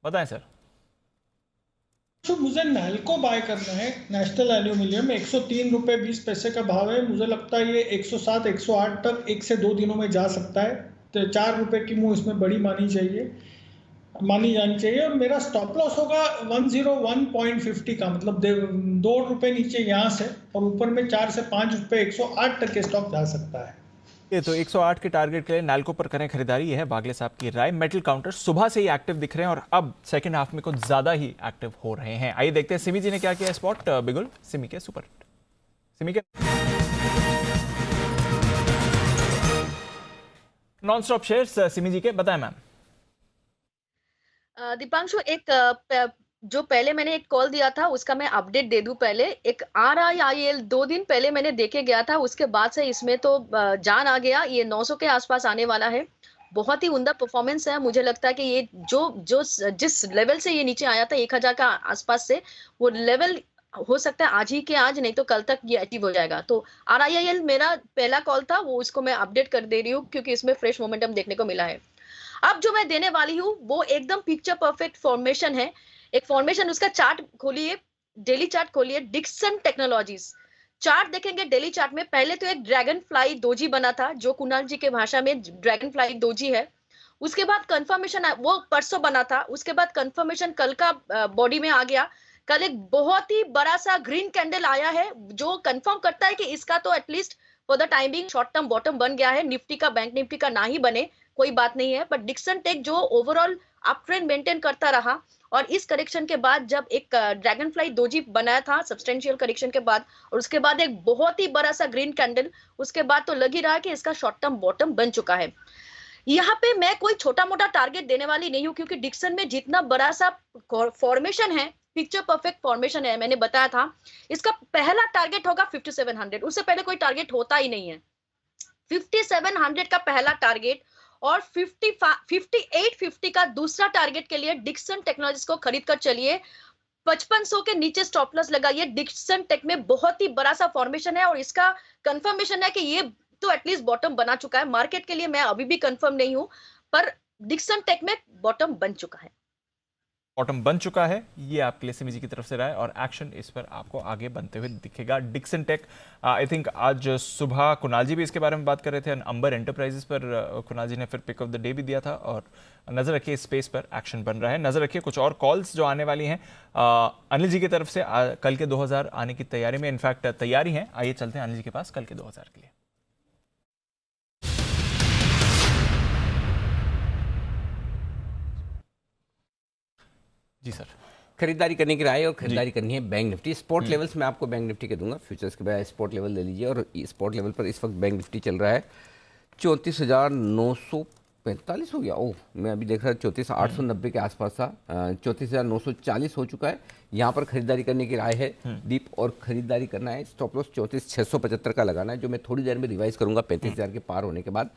बताएं सर। तो मुझे नैल्को बाय करना है, नेशनल एल्यूमिनियम, 103 रुपये 20 पैसे का भाव है। मुझे लगता है ये 107 108 तक 1 से 2 दिनों में जा सकता है। तो 4 रुपये की मुँह इसमें बड़ी मानी जानी चाहिए और मेरा स्टॉप लॉस होगा 101.50 का, मतलब 2 रुपये नीचे यहाँ से और ऊपर में 4 से 5 रुपये 108 तक के स्टॉक जा सकता है। ये तो 108 के टारगेट के लिए नाल्को पर करें खरीदारी, ये है बागले साहब की राय। मेटल काउंटर सुबह से ही एक्टिव दिख रहे हैं और अब सेकंड हाफ में कुछ ज्यादा ही एक्टिव हो रहे हैं। आइए देखते हैं सिमी जी ने क्या किया स्पॉट बिगुल सिमी के सुपर सिमी के नॉन स्टॉप शेयर्स सिमी जी के बताएं मैम। दीपांशु, एक जो पहले मैंने एक कॉल दिया था उसका मैं अपडेट दे दूं। पहले एक RIIL 2 दिन पहले मैंने देखे गया था, उसके बाद से इसमें तो जान आ गया। ये 900 के आसपास आने वाला है। बहुत ही उम्दा परफॉर्मेंस है। मुझे लगता है कि ये जिस लेवल से ये नीचे आया था 1000 का आसपास से, वो लेवल हो सकता है आज ही के आज, नहीं तो कल तक ये अचीव हो जाएगा। तो RIIL मेरा पहला कॉल था, वो उसको मैं अपडेट कर दे रही हूँ क्योंकि इसमें फ्रेश मोमेंटम देखने को मिला है। अब जो मैं देने वाली हूँ वो एकदम पिक्चर परफेक्ट फॉर्मेशन है। एक फॉर्मेशन, उसका चार्ट खोलिए, डेली चार्ट खोलिए, डिक्सन टेक्नोलॉजीज चार्ट देखेंगे। डेली चार्ट में पहले तो एक ड्रैगन फ्लाई दोजी बना था, जो कुणाल जी के भाषा में ड्रैगन फ्लाई दोजी है। उसके बाद कंफर्मेशन वो परसों बना था। उसके बाद कंफर्मेशन कल का बॉडी में आ गया। कल एक बहुत ही बड़ा सा ग्रीन कैंडल आया है जो कंफर्म करता है कि इसका तो at least for the timing short term bottom बन गया है। निफ्टी का, बैंक निफ्टी का ना ही बने कोई बात नहीं है, बट डिक्सन टेक जो ओवरऑल अप ट्रेंड मेंटेन करता रहा और इस करेक्शन के बाद जब एक ड्रैगन फ्लाई दोजी बनाया था सब्सटेंशियल करेक्शन के बाद, और उसके बाद एक बहुत ही बड़ा सा ग्रीन कैंडल, उसके बाद तो लग ही रहा है कि इसका शॉर्ट टर्म बॉटम बन चुका है। यहाँ पे मैं कोई छोटा मोटा टारगेट देने वाली नहीं हूँ क्योंकि डिक्सन में जितना बड़ा सा फॉर्मेशन है, पिक्चर परफेक्ट फॉर्मेशन है, मैंने बताया था इसका पहला टारगेट होगा 5700। उससे पहले कोई टारगेट होता ही नहीं है। 5700 का पहला टारगेट और 5850 का दूसरा टारगेट के लिए डिक्सन टेक्नोलॉजीज को खरीद कर चलिए। 5500 के नीचे स्टॉप लॉस लगाइए। डिक्सन टेक में बहुत ही बड़ा सा फॉर्मेशन है और इसका कंफर्मेशन है कि ये तो एटलीस्ट बॉटम बना चुका है। मार्केट के लिए मैं अभी भी कंफर्म नहीं हूं, पर डिक्सन टेक में बॉटम बन चुका है। बॉटम बन चुका है, ये आपके लिए सिमी जी की तरफ से रहा है और एक्शन इस पर आपको आगे बनते हुए दिखेगा। डिक्सन टेक, आई थिंक आज सुबह कुणाल जी भी इसके बारे में बात कर रहे थे। अंबर एंटरप्राइजेस पर कुणाल जी ने फिर पिक ऑफ द डे भी दिया था और नजर रखिए इस स्पेस पर एक्शन बन रहा है। नजर रखिए कुछ और कॉल्स जो आने वाली हैं अनिल जी की तरफ से कल के 2000 आने की तैयारी में, इनफैक्ट तैयारी है। आइए चलते हैं अनिल जी के पास कल के 2000 के लिए। जी सर, खरीदारी करने की राय और खरीदारी करनी है बैंक निफ्टी। स्पॉट लेवल्स में आपको बैंक निफ्टी के दूंगा, फ्यूचर्स के बजाय स्पॉट लेवल ले लीजिए। और स्पॉट लेवल पर इस वक्त बैंक निफ्टी चल रहा है 34,945 हो गया। ओह, मैं अभी देख रहा था 34,890 के आसपास था। 34,940 हो चुका है। यहाँ पर खरीदारी करने की राय है दीप, और खरीदारी करना है। स्टॉप लॉस 34,675 का लगाना है, जो मैं थोड़ी देर में रिवाइज करूंगा 35,000 के पार होने के बाद।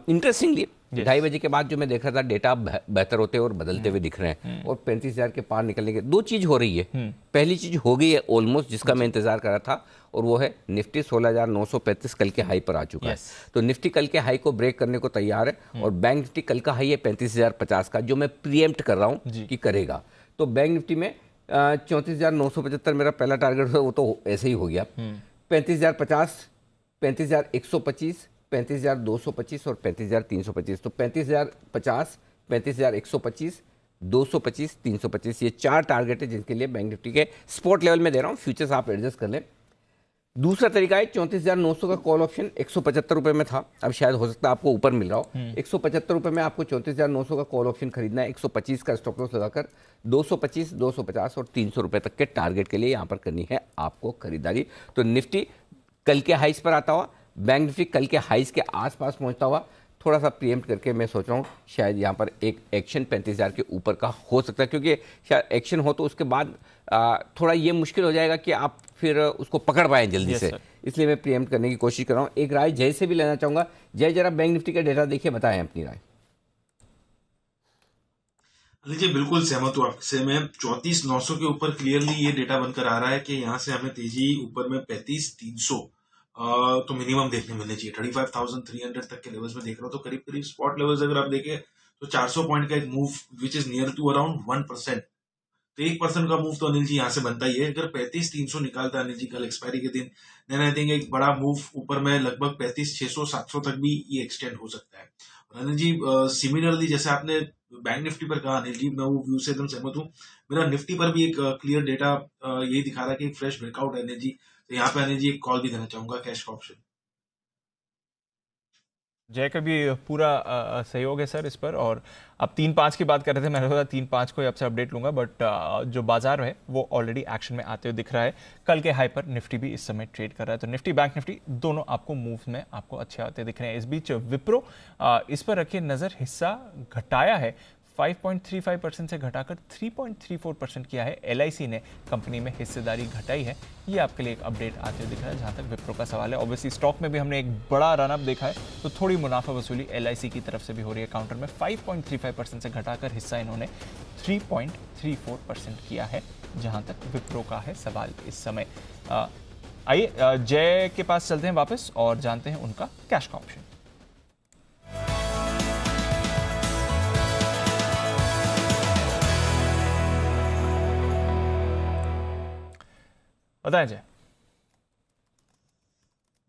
इंटरेस्टिंगली 2:30 बजे के बाद जो मैं देख रहा था डेटा बेहतर होते और बदलते हुए दिख रहे हैं और 35,000 के पार निकलने के दो चीज हो रही है। पहली चीज हो गई है ऑलमोस्ट, जिसका मैं इंतजार कर रहा था, और वो है निफ्टी 16,935 कल के हाई पर आ चुका है। तो निफ्टी कल के हाई को ब्रेक करने को तैयार है और बैंक निफ्टी कल का हाई है 35,050 का, जो मैं प्रीएम्प्ट कर रहा हूँ कि करेगा। तो बैंक निफ्टी में 34,975 मेरा पहला टारगेट है, वो तो ऐसे ही हो गया। 35,050, 35,125, 35,225 और 35,325। तो 35,050, 35,125, 225, 325, ये 4 टारगेट है जिनके लिए बैंक निफ्टी के स्पॉट लेवल में दे रहा हूँ। फ्यूचर्स आप एडजस्ट कर लें। दूसरा तरीका है 34,900 का कॉल ऑप्शन 175 रुपये में था, अब शायद हो सकता है आपको ऊपर मिल रहा हो। 175 रुपये में आपको 34,900 का कॉल ऑप्शन खरीदना है। 125 का स्टॉप लॉस लगाकर 225, 250 और 300 रुपये तक के टारगेट के लिए यहाँ पर करनी है आपको खरीदारी। तो निफ्टी कल के हाइस पर आता हुआ, बैंक निफ्टी कल के हाइस के आसपास पहुंचता हुआ, थोड़ा सा प्रीएम्प्ट करके मैं सोच रहा हूँ शायद यहाँ पर एक एक्शन 35,000 के ऊपर का हो सकता है, क्योंकि शायद एक्शन हो तो उसके बाद थोड़ा ये मुश्किल हो जाएगा कि आप फिर उसको पकड़ पाएं जल्दी से। इसलिए मैं प्रीएम्प्ट करने की कोशिश कर रहा हूँ। एक राय जय से भी लेना चाहूँगा। जय, जरा बैंक निफ्टी का डेटा देखिए, बताएं अपनी राय। लीजिए, बिल्कुल सहमत हूँ आपसे मैं। 34,900 के ऊपर क्लियरली ये डेटा बनकर आ रहा है कि यहाँ से हमें तेजी ऊपर में 35,300 तो मिनिमम देखने मिलने चाहिए। 35,300 तक के लेवल्स में देख रहा हूँ। तो करीब करीब स्पॉट लेवल्स अगर आप देखें तो 400 पॉइंट का एक move which is near to around 1%। तो 1% का मूव तो अनिल जी यहाँ से बनता ही है। अगर 35,300 निकालता है अनिल जी कल एक्सपायरी के दिन, देन आई थिंक एक बड़ा मूव ऊपर में लगभग 35,600, 700 तक भी ये एक्सटेंड हो सकता है। और अनिल जी सिमिलरली जैसे आपने बैंक निफ्टी पर कहा अनिल जी, मैं वो व्यू से एकदम सहमत हूँ। मेरा निफ्टी पर भी एक क्लियर डेटा यही दिखा रहा है कि एक फ्रेश ब्रेकआउट है अनिल जी। तो यहाँ पे अनिल जी एक कॉल भी देना चाहूंगा कैश का ऑप्शन। जय का भी पूरा सहयोग है सर इस पर। और अब 3-5 की बात कर रहे थे, मैंने सोचा 3-5 को आपसे अपडेट लूंगा, बट जो बाजार है वो ऑलरेडी एक्शन में आते हुए दिख रहा है। कल के हाई पर निफ्टी भी इस समय ट्रेड कर रहा है, तो निफ्टी बैंक निफ्टी दोनों आपको मूव में आपको अच्छे आते दिख रहे हैं। इस बीच विप्रो इस पर रखिए नजर, हिस्सा घटाया है 5.35% से घटाकर 3.34% किया है। LIC ने कंपनी में हिस्सेदारी घटाई है, ये आपके लिए एक अपडेट आते हुए दिख रहा है जहां तक विप्रो का सवाल है। ऑब्वियसली स्टॉक में भी हमने एक बड़ा रनअप देखा है, तो थोड़ी मुनाफा वसूली LIC की तरफ से भी हो रही है। काउंटर में 5.35% से घटाकर हिस्सा इन्होंने 3.34% किया है, जहां तक विप्रो का है सवाल इस समय। आइए जय के पास चलते हैं वापस और जानते हैं उनका कैश का ऑप्शन। बताएं जय।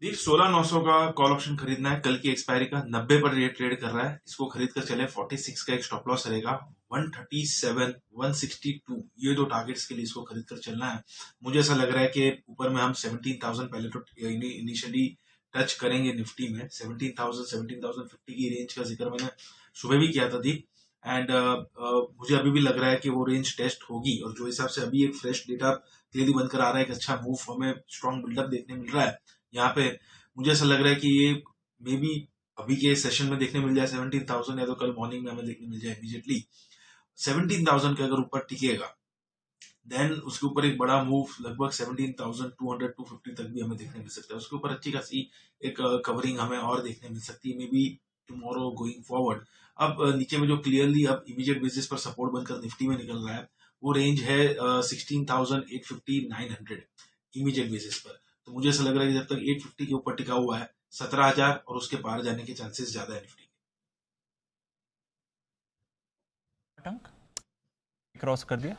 दीप 16,900 का कॉल ऑप्शन खरीदना है, कल की एक्सपायरी का 90 पर ये ट्रेड कर रहा है। इसको खरीद कर चले, 46 का एक स्टॉप लॉस रहेगा, 137, 162 ये दो टारगेट्स के लिए इसको खरीद कर चलना है। मुझे ऐसा लग रहा है कि ऊपर में हम 17,000 पहले तो इनिशियली टच करेंगे निफ्टी में। 17,000 17,050 की रेंज का जिक्र मैंने सुबह भी किया था दीप, एंड मुझे अभी भी लग रहा है कि वो रेंज टेस्ट होगी। और जो हिसाब से अभी एक फ्रेश डेटा क्लियरली बनकर आ रहा है, एक अच्छा मूव हमें स्ट्रॉन्ग बिल्डअप देखने मिल रहा है यहाँ पे। मुझे ऐसा लग रहा है कि ये मे बी अभी के सेशन में देखने मिल जाए 17,000, या तो कल मॉर्निंग में हमें देखने मिल जाए इमीडिएटली 17,000 के अगर ऊपर टिकेगा, देन उसके ऊपर एक बड़ा मूव लगभग 17,200 250 तक भी हमें देखने मिल सकता है। उसके ऊपर अच्छी खासी एक कवरिंग हमें और देखने मिल सकती है, may be tomorrow going forward. अब नीचे में जो क्लियरली अब इमीडिएट बेसिस पर सपोर्ट बनकर निफ्टी में निकल रहा है, वो रेंज है 16,850 900 इमीडिएट बेसिस पर। तो मुझे ऐसा लग रहा है कि जब तक 850 के ऊपर टिका हुआ है, 17,000 और उसके पार जाने के चांसेस ज्यादा है निफ्टी के। क्रॉस कर दिया,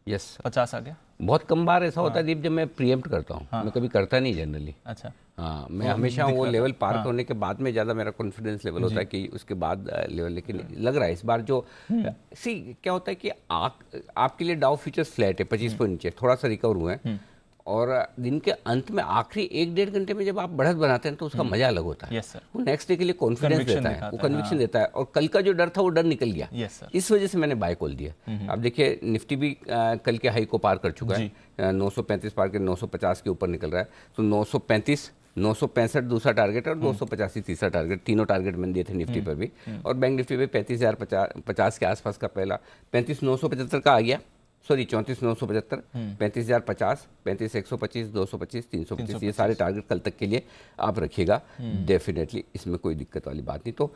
यस 50 आ गया। बहुत कम बार ऐसा होता है दीप जब मैं प्रीएम्प्ट करता हूँ। हाँ। मैं कभी करता नहीं जनरली। अच्छा। हाँ, मैं हमेशा वो लेवल पार हाँ। होने के बाद में ज़्यादा मेरा कॉन्फिडेंस लेवल होता है कि उसके बाद लेवल, लेकिन लग रहा है इस बार जो सी क्या होता है कि आपके लिए डाउ फ्यूचर्स फ्लैट है 25 पॉइंट नीचे, थोड़ा सा रिकवर हुए हैं, और दिन के अंत में आखिरी 1-1.5 घंटे में जब आप बढ़त बनाते हैं तो उसका मजा अलग होता है। Yes sir. वो नेक्स्ट डे के लिए कॉन्फिडेंस देता है, वो कन्विक्शन देता है, और कल का जो डर था वो डर निकल गया। Yes sir. इस वजह से मैंने बाय कॉल दिया। अब देखिए निफ्टी भी कल के हाई को पार कर चुका है, 935 पार के 950 के ऊपर निकल रहा है। तो 935 965 दूसरा टारगेट और 285 तीसरा टारगेट, तीनों टारगेट मैंने दिए थे निफ्टी पर भी। और बैंक निफ्टी पे 35,050 के आसपास का पहला 35,975 का आ गया, सॉरी 34,975, 35,050, 35,125, 225, 325, ये सारे टारगेट कल तक के लिए आप रखिएगा। डेफिनेटली इसमें कोई दिक्कत वाली बात नहीं, तो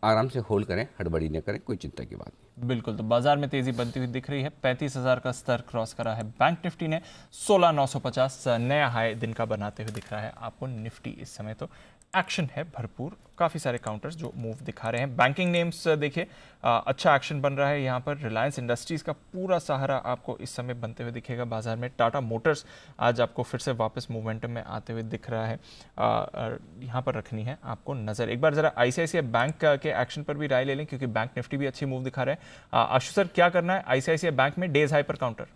आराम से होल्ड करें, हड़बड़ी न करें, कोई चिंता की बात नहीं। बिल्कुल। तो बाजार में तेजी बनती हुई दिख रही है, 35,000 का स्तर क्रॉस करा है बैंक निफ्टी ने, 16,950 नया हाई दिन का बनाते हुए दिख रहा है आपको निफ्टी इस समय। तो एक्शन है भरपूर, काफ़ी सारे काउंटर्स जो मूव दिखा रहे हैं। बैंकिंग नेम्स देखिए, अच्छा एक्शन बन रहा है यहाँ पर। रिलायंस इंडस्ट्रीज़ का पूरा सहारा आपको इस समय बनते हुए दिखेगा बाजार में। टाटा मोटर्स आज आपको फिर से वापस मोमेंटम में आते हुए दिख रहा है, यहाँ पर रखनी है आपको नज़र। एक बार ज़रा ICICI बैंक के एक्शन पर भी राय ले लें, क्योंकि बैंक निफ्टी भी अच्छी मूव दिखा रहे हैं। आशु सर, क्या करना है ICICI बैंक में डेज हाई पर काउंटर?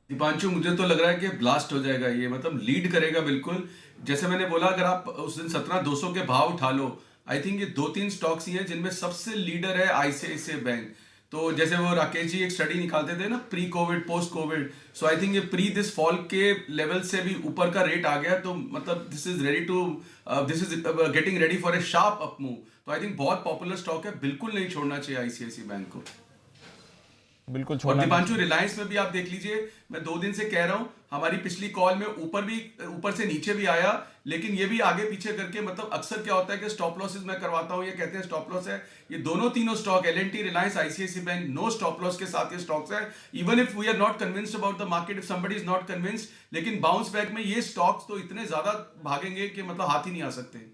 दीपांशु, मुझे तो लग रहा है कि ब्लास्ट हो जाएगा ये, मतलब लीड करेगा बिल्कुल। जैसे मैंने बोला, अगर आप उस दिन 17,200 के भाव उठा लो, आई थिंक ये 2-3 स्टॉक्स ही हैं जिनमें सबसे लीडर है ICICI बैंक। तो जैसे वो राकेश जी एक स्टडी निकालते थे ना, pre Covid post Covid, so I think ये प्री दिस फॉल के लेवल से भी ऊपर का रेट आ गया, तो मतलब this is getting ready for a sharp up move. तो आई थिंक बहुत पॉपुलर स्टॉक है, बिल्कुल नहीं छोड़ना चाहिए ICICI बैंक को, बिल्कुल और छोड़ना। दीपांशु, रिलायंस में भी आप देख लीजिए, मैं 2 दिन से कह रहा हूं, हमारी पिछली कॉल में ऊपर से नीचे भी आया, लेकिन ये भी आगे पीछे करके, मतलब अक्सर क्या होता है कि स्टॉप लॉसेस मैं करवाता हूं, ये कहते हैं स्टॉप लॉस है, ये तीनों stock L&T, Reliance, ICICI bank, no stop loss के साथ ये स्टॉक्स है। Even if we are not convinced about the market, if somebody is not convinced, लेकिन बाउंस बैक में ये स्टॉक्स तो इतने ज्यादा भागेंगे कि मतलब हाथ ही नहीं आ सकते।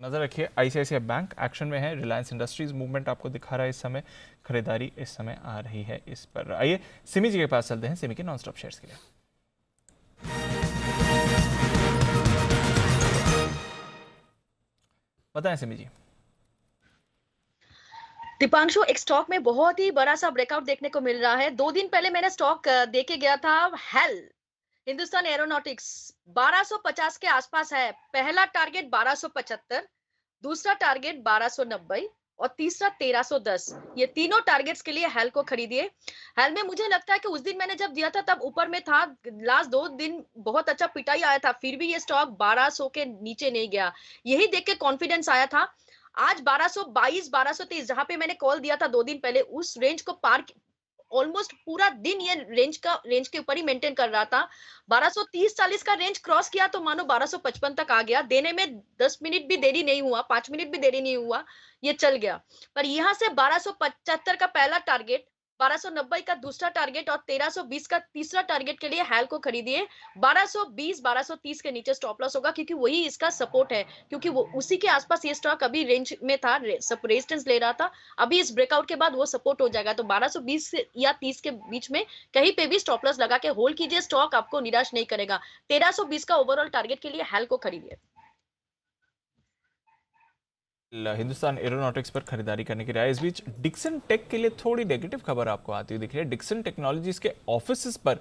नजर रखिए, ICICI बैंक एक्शन में है, रिलायंस इंडस्ट्रीज मूवमेंट आपको दिखा रहा है इस समय, खरीदारी इस समय आ रही है इस पर। आइए सिमी जी के पास चलते हैं, सिमी के नॉन स्टॉप शेयर्स के लिए। बताएं सिमी जी। दीपांशु, एक स्टॉक में बहुत ही बड़ा सा ब्रेकआउट देखने को मिल रहा है। 2 दिन पहले मैंने स्टॉक देके गया था हेल, हिंदुस्तान एरोनॉटिक्स 1250 के आसपास है। पहला टारगेट 1275, दूसरा टारगेट 1290 और तीसरा 1310। ये तीनों टारगेट्स के लिए हेल को खरीदिए। हेल में मुझे लगता है कि उस दिन मैंने जब दिया था तब ऊपर में था, लास्ट 2 दिन बहुत अच्छा पिटाई आया था, फिर भी ये स्टॉक 1200 के नीचे नहीं गया। यही देख के कॉन्फिडेंस आया था। आज 1222 1223 जहां पे मैंने कॉल दिया था 2 दिन पहले, उस रेंज को पार ऑलमोस्ट पूरा दिन ये रेंज के ऊपर ही मेंटेन कर रहा था। 1230-40 का रेंज क्रॉस किया तो मानो 1255 तक आ गया। देने में 10 मिनट भी देरी नहीं हुआ, 5 मिनट भी देरी नहीं हुआ, ये चल गया। पर यहां से 1275 का पहला टारगेट, 1290 का दूसरा टारगेट और 1320 का तीसरा टारगेट के लिए हेल को खरीदिए। 1220 1230 के नीचे स्टॉप लॉस होगा, क्योंकि वही इसका सपोर्ट है, क्योंकि वो उसी के आसपास ये स्टॉक अभी रेंज में था, रेजिस्टेंस ले रहा था। अभी इस ब्रेकआउट के बाद वो सपोर्ट हो जाएगा। तो 1220 या 30 के बीच में कहीं पे भी स्टॉप लॉस लगा के होल्ड कीजिए, स्टॉक आपको निराश नहीं करेगा। 1320 का ओवरऑल टारगेट के लिए हेल को खरीदिए। हिंदुस्तान एरोनॉटिक्स पर खरीदारी करने की राय। इस बीच डिक्सन टेक के लिए थोड़ी नेगेटिव खबर आपको आती हुई दिख रही है। डिक्सन टेक्नोलॉजीज के ऑफिसेस पर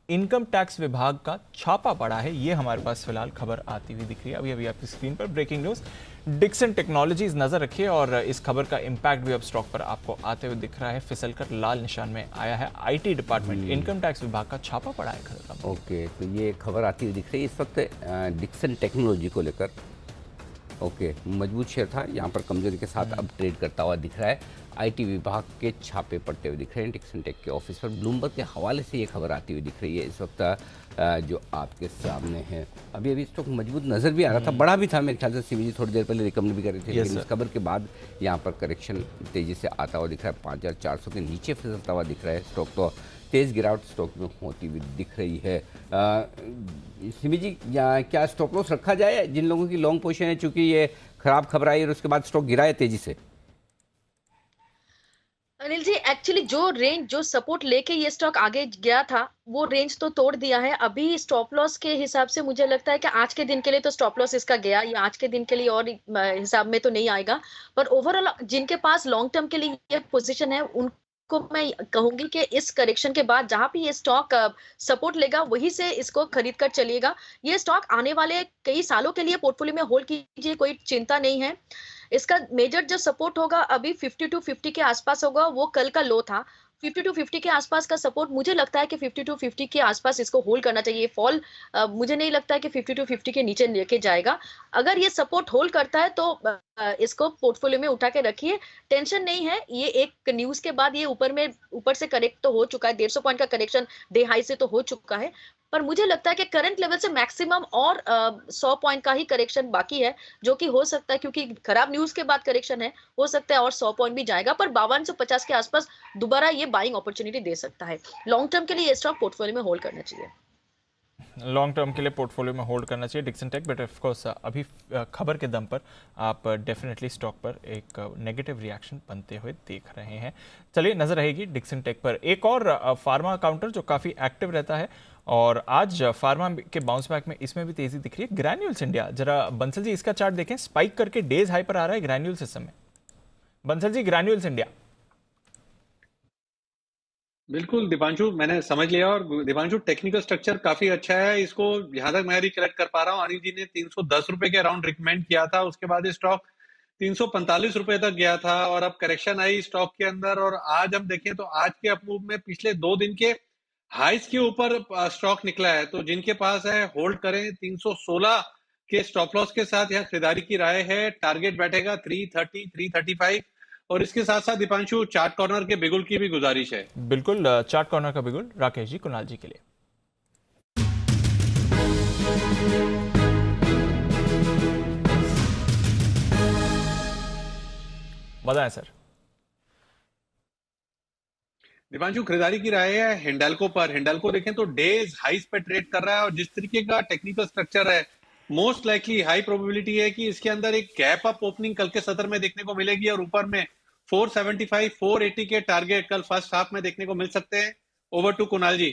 इनकम टैक्स विभाग का छापा पड़ा है, ये हमारे पास फिलहाल खबर आती हुई दिख रही है। अभी आपकी स्क्रीन पर ब्रेकिंग न्यूज। डिक्सन टेक्नोलॉजीज नजर रखिए और इस खबर का इंपैक्ट भी अब स्टॉक पर आपको आते हुए दिख रहा है। फिसलकर लाल निशान में आया है। आईटी डिपार्टमेंट, इनकम टैक्स विभाग का छापा पड़ा है। ओके, तो ये खबर आती हुई दिख रही है इस वक्त डिक्सन टेक्नोलॉजी को लेकर। ओके, मजबूत शेयर था, यहाँ पर कमजोरी के साथ अब ट्रेड करता हुआ दिख रहा है। आईटी विभाग के छापे पड़ते हुए दिख रहे हैं डिक्सन टेक के ऑफिस पर। ब्लूमबर्ग के हवाले से ये खबर आती हुई दिख रही है इस वक्त, जो आपके सामने है। अभी स्टॉक मजबूत नजर भी आ रहा था, बड़ा भी था मेरे ख्याल से। सीवीजी थोड़ी देर पहले रिकवर भी कर रहे थे, लेकिन इस खबर के बाद यहाँ पर करेक्शन तेजी से आता हुआ दिख रहा है। 5400 के नीचे फिसलता हुआ दिख रहा है स्टॉक। तो तेज गिरावट स्टॉक में होती हुई दिख रही है। सीवीजी क्या स्टॉप लॉस रखा जाए जिन लोगों की लॉन्ग पोजीशन है, चूंकि ये खराब खबर आई और उसके बाद स्टॉक गिरा है तेजी से? अनिल जी, एक्चुअली जो सपोर्ट लेके ये स्टॉक आगे गया था वो रेंज तो तोड़ दिया है। अभी स्टॉप लॉस के हिसाब से मुझे लगता है कि आज के दिन के लिए तो स्टॉप लॉस इसका गया, या आज के दिन के लिए और हिसाब में तो नहीं आएगा। पर ओवरऑल जिनके पास लॉन्ग टर्म के लिए ये पोजीशन है उनको मैं कहूंगी कि इस करेक्शन के बाद जहां भी ये स्टॉक सपोर्ट लेगा वहीं से इसको खरीद कर चलिएगा। ये स्टॉक आने वाले कई सालों के लिए पोर्टफोलियो में होल्ड कीजिए, कोई चिंता नहीं है। इसका मेजर जो सपोर्ट होगा अभी 5250 के आसपास होगा, वो कल का लो था। 5250 के आसपास का सपोर्ट मुझे लगता है कि 5250 के आसपास इसको होल्ड करना चाहिए। फॉल मुझे नहीं लगता है कि 5250 के नीचे लेके जाएगा। अगर ये सपोर्ट होल्ड करता है तो इसको पोर्टफोलियो में उठा के रखिए, टेंशन नहीं है। ये एक न्यूज के बाद ये ऊपर से करेक्ट तो हो चुका है, 150 पॉइंट का करेक्शन डे हाई से तो हो चुका है। पर मुझे लगता है कि करंट लेवल से मैक्सिमम और 100 पॉइंट का ही करेक्शन बाकी है, जो कि हो सकता है, क्योंकि खराब न्यूज के बाद करेक्शन है, हो सकता है और 100 पॉइंट भी जाएगा। पर 5250 के आसपास दोबारा ये बाइंग अपॉर्चुनिटी दे सकता है। लॉन्ग टर्म के लिए ये स्टॉक पोर्टफोलियो में होल्ड करना चाहिए। लॉन्ग टर्म के लिए पोर्टफोलियो में होल्ड करना चाहिए Dixon tech, but of course अभी खबर के दम पर आप डेफिनेटली स्टॉक पर एक नेगेटिव रिएक्शन बनते हुए देख रहे हैं। चलिए, नजर रहेगी डिक्सन टेक पर। एक और फार्मा काउंटर जो काफ़ी एक्टिव रहता है और आज फार्मा के बाउंस बैक में इसमें भी तेजी दिख रही है, ग्रैन्यूल्स इंडिया। जरा बंसल जी इसका चार्ट देखें, स्पाइक करके डेज हाई पर आ रहा है ग्रैन्यूल सिस्टम में। Bansal ji, granules India. बिल्कुल दीपांशु, मैंने समझ लिया। और दीपांशु, टेक्निकल स्ट्रक्चर काफी अच्छा है। इसको जहां तक मैं रिकलेक्ट कर पा रहा हूँ, अनिल जी ने 310 रुपए के अराउंड रिकमेंड किया था। उसके बाद स्टॉक 345 रुपए तक गया था और अब करेक्शन आई स्टॉक के अंदर। और आज हम देखें तो आज के अपमूव में पिछले 2 दिन के हाइस के ऊपर स्टॉक निकला है। तो जिनके पास है होल्ड करें। 316 के स्टॉप लॉस के साथ यहाँ खरीदारी की राय है। टारगेट बैठेगा 330 335। और इसके साथ साथ दीपांशु, चार्ट कॉर्नर के बिगुल की भी गुजारिश है। बिल्कुल, चार्ट कॉर्नर का बिगुल राकेश जी, कुणाल जी के लिए। बताएं सर। दीपांशु, खरीदारी की राय है हिंडाल्को पर। हिंडाल्को देखें तो डेज हाइस पे ट्रेड कर रहा है और जिस तरीके का टेक्निकल स्ट्रक्चर है, मोस्ट लाइकली हाई प्रोबेबिलिटी है कि इसके अंदर एक गैप अप ओपनिंग कल के सत्र में देखने को मिलेगी और ऊपर में 475 480 के टारगेट कल फर्स्ट हाफ में देखने को मिल सकते हैं। ओवर टू कुणाल जी।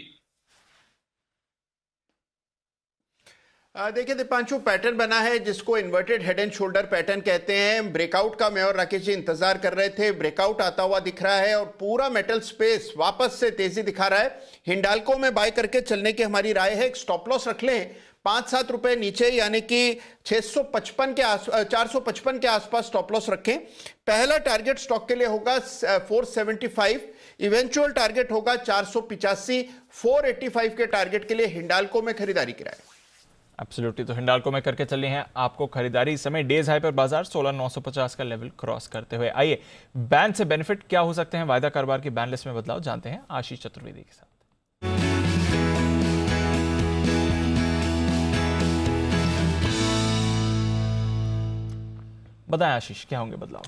देखिए दीपांशु, पैटर्न बना है जिसको inverted head and shoulder pattern कहते हैं। ब्रेकआउट का मैं और राकेश जी इंतजार कर रहे थे, ब्रेकआउट आता हुआ दिख रहा है और पूरा मेटल स्पेस वापस से तेजी दिखा रहा है। हिंडाल्को में बाय करके चलने की हमारी राय है। एक स्टॉप लॉस रख लें 5-7 रुपए नीचे, यानी कि 455 के आसपास स्टॉप लॉस रखें। पहला टारगेट स्टॉक के लिए होगा 475, इवेंचुअल टारगेट होगा 485, 485 के टारगेट के लिए हिंडाल्को में खरीदारी की राय। एब्सोल्युटली, तो हिंडाल्को में करके चले हैं आपको खरीदारी। इस समय डेज हाई पर बाजार 16950 का लेवल क्रॉस करते हुए। आइए बैन से बेनिफिट क्या हो सकते हैं, वायदा कारोबार की बैन लिस्ट में बदलाव जानते हैं आशीष चतुर्वेदी के साथ। बताएं आशीष, क्या होंगे बदलाव?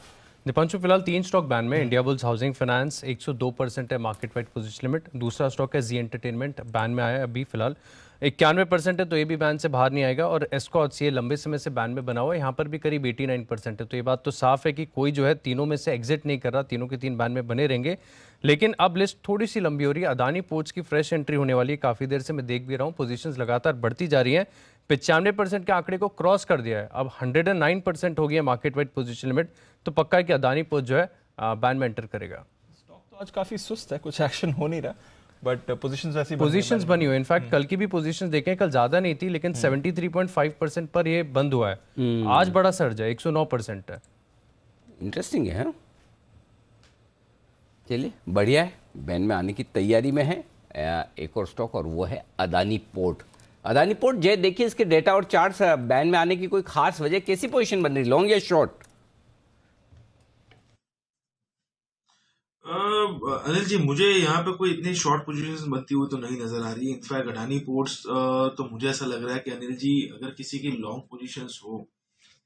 दीपांशु, फिलहाल 3 स्टॉक बैन में। इंडिया बुल्स हाउसिंग फाइनेंस 102% है मार्केट वाइड पोजीशन लिमिट। दूसरा स्टॉक है जी एंटरटेनमेंट, बैन में आया है अभी फिलहाल 91% है, तो ये भी बैन से बाहर नहीं आएगा। और एस्को HCL लंबे समय से बैन में बना हुआ है, यहाँ पर भी करीब 89% है। तो ये बात तो साफ है कि कोई जो है तीनों में से एग्जिट नहीं कर रहा, तीनों के तीन बैन में बने रहेंगे। लेकिन अब लिस्ट थोड़ी सी लंबी हो रही है। अदानी पोर्ट्स की फ्रेश एंट्री होने वाली है, काफ़ी देर से मैं देख भी रहा हूँ, पोजीशंस लगातार बढ़ती जा रही हैं। 95% के आंकड़े को क्रॉस कर दिया है, अब 109% हो गई है मार्केट वाइड पोजीशन लिमिट। तो पक्का है कि अदानी पोर्ट जो है बैन में एंटर करेगा। स्टॉक तो आज काफी सुस्त है, कुछ एक्शन हो नहीं रहा, बट पोजीशंस वैसी पोजीशंस बनी हुई। इनफैक्ट कल की भी पोजीशंस देखें, कल ज्यादा नहीं थी, लेकिन 73.5% पर ये बंद हुआ है। आज बड़ा सर्ज है, 109% है। इंटरेस्टिंग है। चलिए बढ़िया है, बैन में आने की तैयारी में है एक और स्टॉक, और वो है अदानी पोर्ट। अदानी पोर्ट जय, देखिए इसके डेटा और चार्ट्स, बैन में आने की कोई खास वजह, कैसी पोजीशन बन रही, लॉन्ग या शॉर्ट? अनिल जी, मुझे यहाँ पे कोई इतनी शॉर्ट पोजीशंस बनती हुई तो नहीं नजर आ रही। इनफैक्ट अडानी पोर्ट्स तो मुझे ऐसा लग रहा है कि अनिल जी, अगर किसी की लॉन्ग पोजीशंस हो,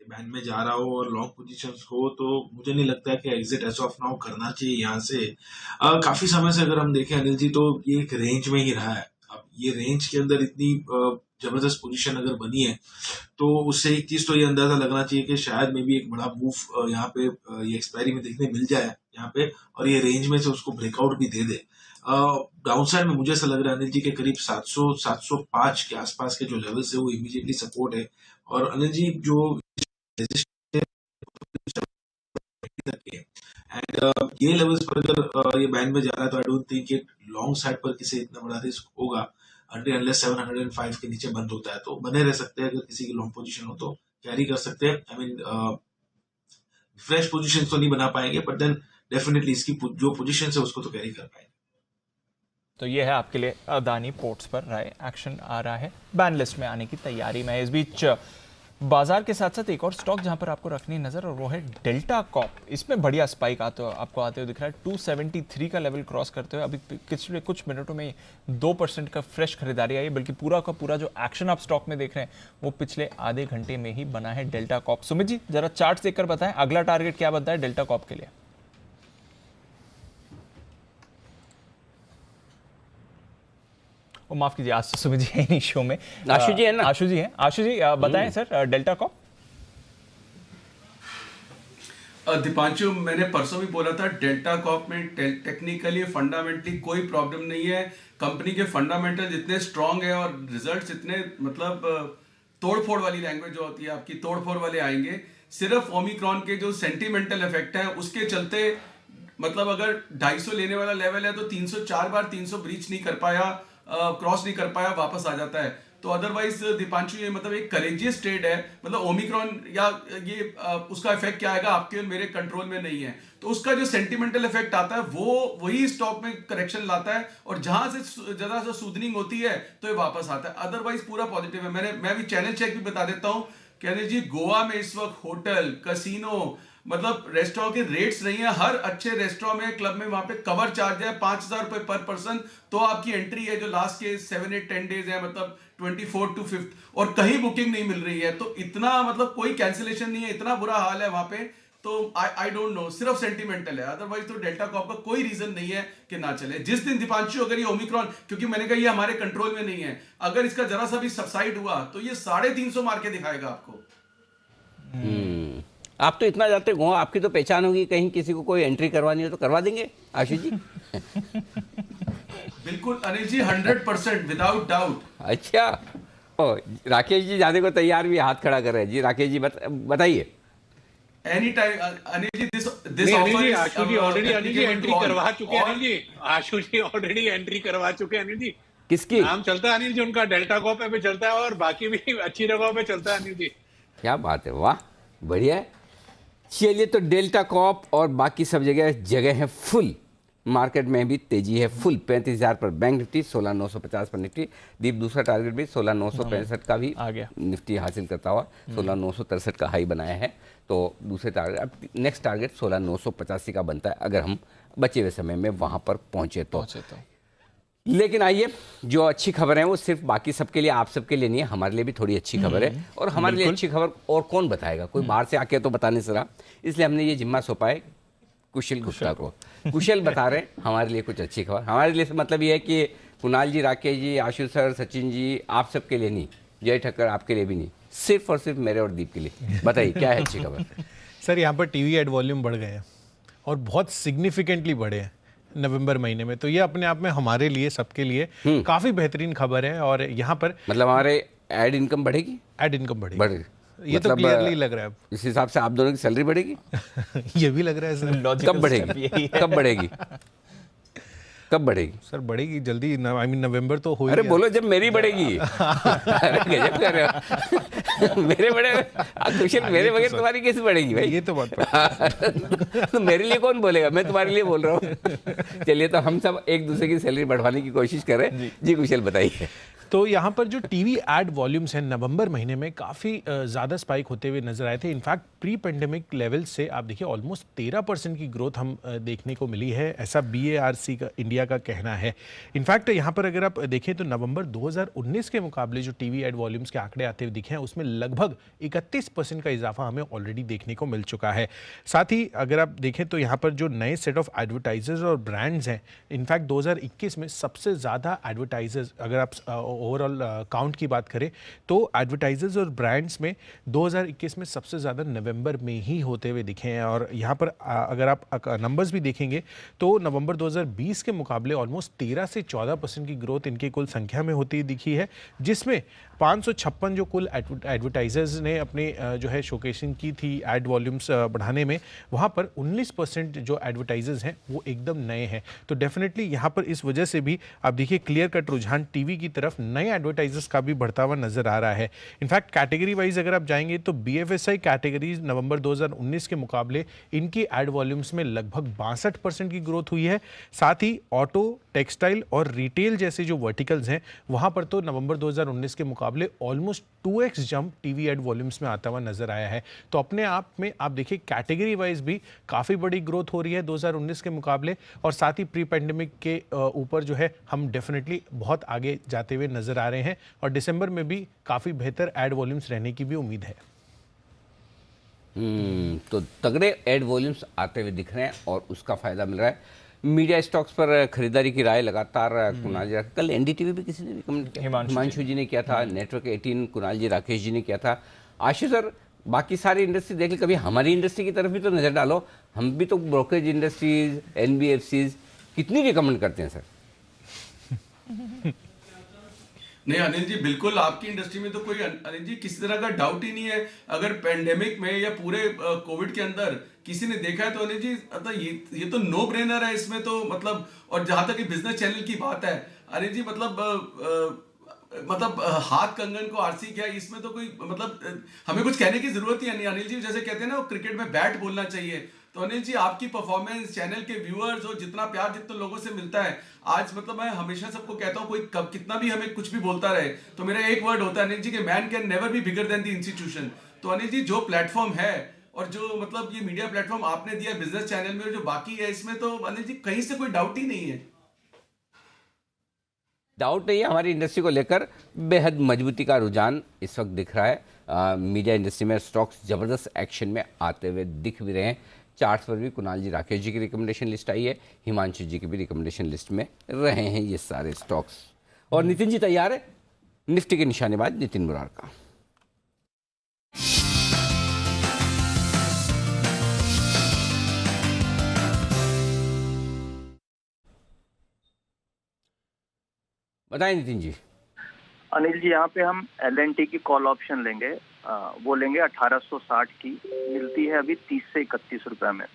बैन में जा रहा हो और लॉन्ग पोजीशंस हो, तो मुझे नहीं लगता है कि एग्जिट एज ऑफ नाउ करना चाहिए यहाँ से। काफी समय से अगर हम देखें अनिल जी, तो ये एक रेंज में ही रहा है। अब ये रेंज के अंदर इतनी जबरदस्त पोजीशन अगर बनी है, तो उससे एक चीज तो ये अंदाजा लगना चाहिए कि शायद में भी एक बड़ा मूव यहाँ पे ये एक्सपायरी में देखने मिल जाए यहाँ पे, और ये रेंज में से उसको ब्रेकआउट भी दे दे। डाउन साइड में मुझे ऐसा लग रहा है अनिल जी के करीब 700-705 के आसपास के जो लेवल्स है वो इमीडिएटली सपोर्ट है। और अनिल जी जो एंड ये लेवल्स पर अगर ये बैन में जा रहा है, तो आई डोंट थिंक ये लॉन्ग साइड पर किसी इतना बड़ा रिस्क होगा अनलेस 705 के नीचे बंद होता है। तो बने रह सकते हैं, अगर किसी की लॉन्ग पोजीशन हो तो कैरी कर सकते हैं। आई मीन फ्रेश पोजीशन तो नहीं बना पाएंगे, बट देन डेफिनेटली इसकी जो पोजीशन है उसको तो कैरी कर पाएंगे। तो ये है आपके लिए अदानी पोर्ट्स पर राय। एक्शन आ रहा है, बैन लिस्ट में आने की तैयारी में है। इस बीच बाजार के साथ साथ एक और स्टॉक जहां पर आपको रखनी नजर, और वो है डेल्टा कॉप। इसमें बढ़िया स्पाइक आपको आते हुए दिख रहा है। 273 का लेवल क्रॉस करते हुए अभी पिछले कुछ मिनटों में 2% का फ्रेश खरीदारी आई, बल्कि पूरा का पूरा जो एक्शन आप स्टॉक में देख रहे हैं वो पिछले आधे घंटे में ही बना है डेल्टा कॉप। सुमित जी, जरा चार्ट देखकर बताएं अगला टारगेट क्या बनता है डेल्टा कॉप के लिए? वो माफ कीजिए, आज तो सुमित जी है नहीं शो में, आशु जी है ना? आशु जी हैं। आशु जी बताएं सर डेल्टा कॉप। दीपांशु, मैंने परसों भी बोला था, डेल्टा कॉप में टेक्निकली फंडामेंटली कोई प्रॉब्लम नहीं है। कंपनी के फंडामेंटल इतने स्ट्रांग है और रिजल्ट्स इतने मतलब तोड़फोड़ वाली लैंग्वेज जो होती है आपकी, तोड़फोड़ वाले आएंगे। सिर्फ ओमिक्रॉन के जो सेंटिमेंटल इफेक्ट है उसके चलते, मतलब अगर 250 लेने वाला लेवल है तो 304 बार 300 ब्रीच नहीं कर पाया, क्रॉस नहीं कर पाया, वापस आ जाता है। तो अदरवाइज दीपांशु ये मतलब एक करेजियस ट्रेड है। मतलब ओमिक्रॉन या ये उसका इफेक्ट क्या आएगा आपके और मेरे कंट्रोल में नहीं है। तो उसका जो सेंटिमेंटल इफेक्ट आता है वो वही स्टॉक में करेक्शन लाता है, और जहां से ज्यादा सा सूदनिंग होती है तो ये वापस आता है। अदरवाइज पूरा पॉजिटिव है। मैं भी चैनल चेक भी बता देता हूं कि अनिल जी, गोवा में इस वक्त होटल, कैसीनो, मतलब रेस्टोरेंट के रेट्स नहीं है। हर अच्छे रेस्टोरेंट में, क्लब में वहां पे कवर चार्ज है 5,000 रुपए पर पर्सन। तो आपकी एंट्री है जो लास्ट के 7-8-10 डेज है, मतलब 24 to 5, और कहीं बुकिंग नहीं मिल रही है। तो इतना मतलब कोई कैंसिलेशन नहीं है, इतना बुरा हाल है वहां पे। तो आई डोंट नो, सिर्फ सेंटिमेंटल है। अदरवाइज तो डेल्टा कॉप का कोई रीजन नहीं है कि ना चले। जिस दिन दीपांशु अगर ये ओमिक्रॉन, क्योंकि मैंने कहा ये हमारे कंट्रोल में नहीं है, अगर इसका जरा सा भी सबसाइड हुआ तो ये 350 मार के दिखाएगा आपको। आप तो इतना जाते हो, आपकी तो पहचान होगी, कहीं किसी को कोई एंट्री करवानी हो तो करवा देंगे आशु जी। बिल्कुल अनिल जी, 100% विदाउट डाउट। अच्छा, ओ, राकेश जी जाने को तैयार भी, हाथ खड़ा कर रहे हैं जी। राकेश जी बताइए। Any time Anil ji, this Anil ji, Ashu ji already Anil ji entry करवा चुके हैं। अनिल जी, आशु जी ऑलरेडी एंट्री करवा चुके हैं। अनिल जी किसकी नाम चलता है? अनिल जी उनका डेल्टा कॉप पे चलता है और बाकी भी अच्छी जगहों पे चलता है। अनिल जी क्या बात है, वाह बढ़िया है। चलिए, तो डेल्टा कॉप और बाकी सब जगह है फुल। मार्केट में भी तेजी है फुल। 35,000 पर बैंक निफ्टी, 16,950 पर निफ्टी। दीप दूसरा टारगेट भी 16,965 का भी आ गया, निफ्टी हासिल करता हुआ 16,963 का हाई बनाया है। तो दूसरे टारगेट, अब नेक्स्ट टारगेट 16,985 का बनता है अगर हम बचे हुए समय में वहां पर पहुंचे तो। लेकिन आइए, जो अच्छी खबर है वो सिर्फ बाकी सबके लिए, आप सबके लिए नहीं है, हमारे लिए भी थोड़ी अच्छी खबर है। और हमारे लिए अच्छी खबर और कौन बताएगा, कोई बाहर से आके तो बताने से रहा। इसलिए हमने ये जिम्मा सौंपा है कुशल गुप्ता को। कुशल बता रहे हमारे लिए कुछ अच्छी खबर। हमारे लिए मतलब ये है कि कुणाल जी, राकेश जी, आशु सर, सचिन जी, आप सबके लिए नहीं, जय ठक्कर आपके लिए भी नहीं, सिर्फ और सिर्फ मेरे और दीप के लिए। बताइए क्या है अच्छी खबर? सर, यहाँ पर टीवी एड वॉल्यूम बढ़ गए हैं और बहुत सिग्निफिकेंटली बढ़े हैं नवंबर महीने में। तो ये अपने आप में हमारे लिए, सबके लिए काफी बेहतरीन खबर है। और यहाँ पर मतलब हमारे एड इनकम बढ़ेगी? एड इनकम बढ़ेगी, ये तो मतलब क्लियरली लग रहा है। इस हिसाब से आप दोनों की सैलरी बढ़ेगी? ये भी लग रहा है सर। कब बढ़ेगी? कब बढ़ेगी? कब बढ़ेगी सर? बढ़ेगी जल्दी, आई मीन नवंबर तो हो ही अरे गया। बोलो जब मेरी बढ़ेगी। अरे गजब कर रहे हो। मेरे बड़े कुशल, मेरे बगैर तुम्हारी कैसे बढ़ेगी भाई? ये तो बात तो मेरे लिए कौन बोलेगा, मैं तुम्हारे लिए बोल रहा हूँ। चलिए, तो हम सब एक दूसरे की सैलरी बढ़वाने की कोशिश करें। जी कुशल बताइए। तो यहाँ पर जो टीवी एड वॉल्यूम्स हैं नवंबर महीने में काफ़ी ज़्यादा स्पाइक होते हुए नजर आए थे। इनफैक्ट प्री पेंडेमिक लेवल से आप देखिए ऑलमोस्ट 13% की ग्रोथ हम देखने को मिली है, ऐसा BARC का इंडिया का कहना है। इनफैक्ट यहाँ पर अगर आप देखें तो नवंबर 2019 के मुकाबले जो टीवी एड वॉल्यूम्स के आंकड़े आते हुए दिखे हैं उसमें लगभग 31% का इजाफा हमें ऑलरेडी देखने को मिल चुका है। साथ ही अगर आप देखें तो यहाँ पर जो नए सेट ऑफ एडवर्टाइजर्स और ब्रांड्स हैं, इनफैक्ट 2021 में सबसे ज़्यादा एडवर्टाइजर्स, अगर आप ओवरऑल काउंट की बात करें तो एडवर्टाइजर्स और ब्रांड्स में 2021 में सबसे ज़्यादा नवंबर में ही होते हुए दिखे हैं। और यहाँ पर अगर आप नंबर्स भी देखेंगे तो नवंबर 2020 के मुकाबले ऑलमोस्ट 13 से 14% की ग्रोथ इनकी कुल संख्या में होती दिखी है, जिसमें 556 जो कुल एडवर्टाइजर्स ने अपने जो है शोकेसिंग की थी एड वॉल्यूम्स बढ़ाने में, वहाँ पर 19% जो एडवर्टाइजर्स हैं वो एकदम नए हैं। तो डेफिनेटली यहाँ पर इस वजह से भी आप देखिए क्लियर कट रुझान टीवी की तरफ नए एडवर्टाइजर्स का भी बढ़ता हुआ नजर आ रहा है। इनफैक्ट कैटेगरी वाइज अगर आप जाएंगे तो BFSI कैटेगरीज नवंबर 2019 के मुकाबले इनकी एड वॉल्यूम्स में लगभग 62% की ग्रोथ हुई है। साथ ही ऑटो, टेक्सटाइल और रिटेल जैसे जो वर्टिकल्स हैं वहां पर तो नवंबर 2019 के मुकाबले almost 2x jump TV ad volumes में आता हुआ नजर आया है। तो अपने आप में आप देखिए कैटेगरी वाइज भी काफी बड़ी ग्रोथ हो रही है 2019 के मुकाबले। और साथ ही प्री पेंडेमिक के ऊपर जो है हम डेफिनेटली बहुत आगे जाते हुए नजर आ रहे हैं और दिसंबर में भी काफी बेहतर एड वॉल्यूम्स रहने की भी उम्मीद है। तो तगड़े एड वॉल्यूम्स आते हुए दिख रहे हैं और उसका फायदा मिल रहा है। मीडिया स्टॉक्स पर खरीदारी की राय लगातार कुणाल जी, कल NDTV भी किसी ने रिकमेंड किया, हिमांशु जी ने किया था, नेटवर्क 18 कुणाल जी, राकेश जी ने किया था। आशीष सर, बाकी सारी इंडस्ट्री देख ली, कभी हमारी इंडस्ट्री की तरफ भी तो नजर डालो। हम भी तो ब्रोकरेज इंडस्ट्रीज, NBFCs कितनी रिकमेंड करते हैं सर? नहीं अनिल जी, बिल्कुल आपकी इंडस्ट्री में तो कोई अनिल जी किसी तरह का डाउट ही नहीं है। अगर पेंडेमिक में या पूरे कोविड के अंदर किसी ने देखा है तो अनिल जी मतलब ये तो नो ब्रेनर है इसमें तो मतलब। और जहां तक बिजनेस चैनल की बात है अनिल जी, मतलब हाथ कंगन को आरसी क्या, इसमें तो कोई मतलब हमें कुछ कहने की जरूरत ही नहीं। अनिल जी जैसे कहते हैं ना क्रिकेट में बैट बोलना चाहिए, तो अनिल जी आपकी परफॉर्मेंस, चैनल के व्यूअर्स और जितना प्यार जितने लोगों से मिलता है आज, मतलब मैं हमेशा सबको कहता हूँ कोई कितना भी हमें कुछ भी बोलता रहे तो मेरा एक वर्ड होता है अनिल जी कि man can never be bigger than the institution. तो अनिल जी जो प्लेटफॉर्म है और जो मतलब ये मीडिया प्लेटफॉर्म आपने दिया बिजनेस चैनल में और जो बाकी है इसमें, तो अनिल जी कहीं से कोई डाउट ही नहीं है। डाउट नहीं है, हमारी इंडस्ट्री को लेकर बेहद मजबूती का रुझान इस वक्त दिख रहा है। मीडिया इंडस्ट्री में स्टॉक्स जबरदस्त एक्शन में आते हुए दिख भी रहे हैं। चार्ट्स पर भी कुणाल जी, राकेश जी की रिकमेंडेशन लिस्ट आई है, हिमांशु जी की भी रिकमेंडेशन लिस्ट में रहे हैं ये सारे स्टॉक्स। और नितिन जी तैयार है निफ्टी के निशानेबाज नितिन मुरार का। बताएं नितिन जी। अनिल जी यहाँ पे हम LNT की कॉल ऑप्शन लेंगे, वो लेंगे 1860 की, मिलती है अभी 30 से 31 रुपए में,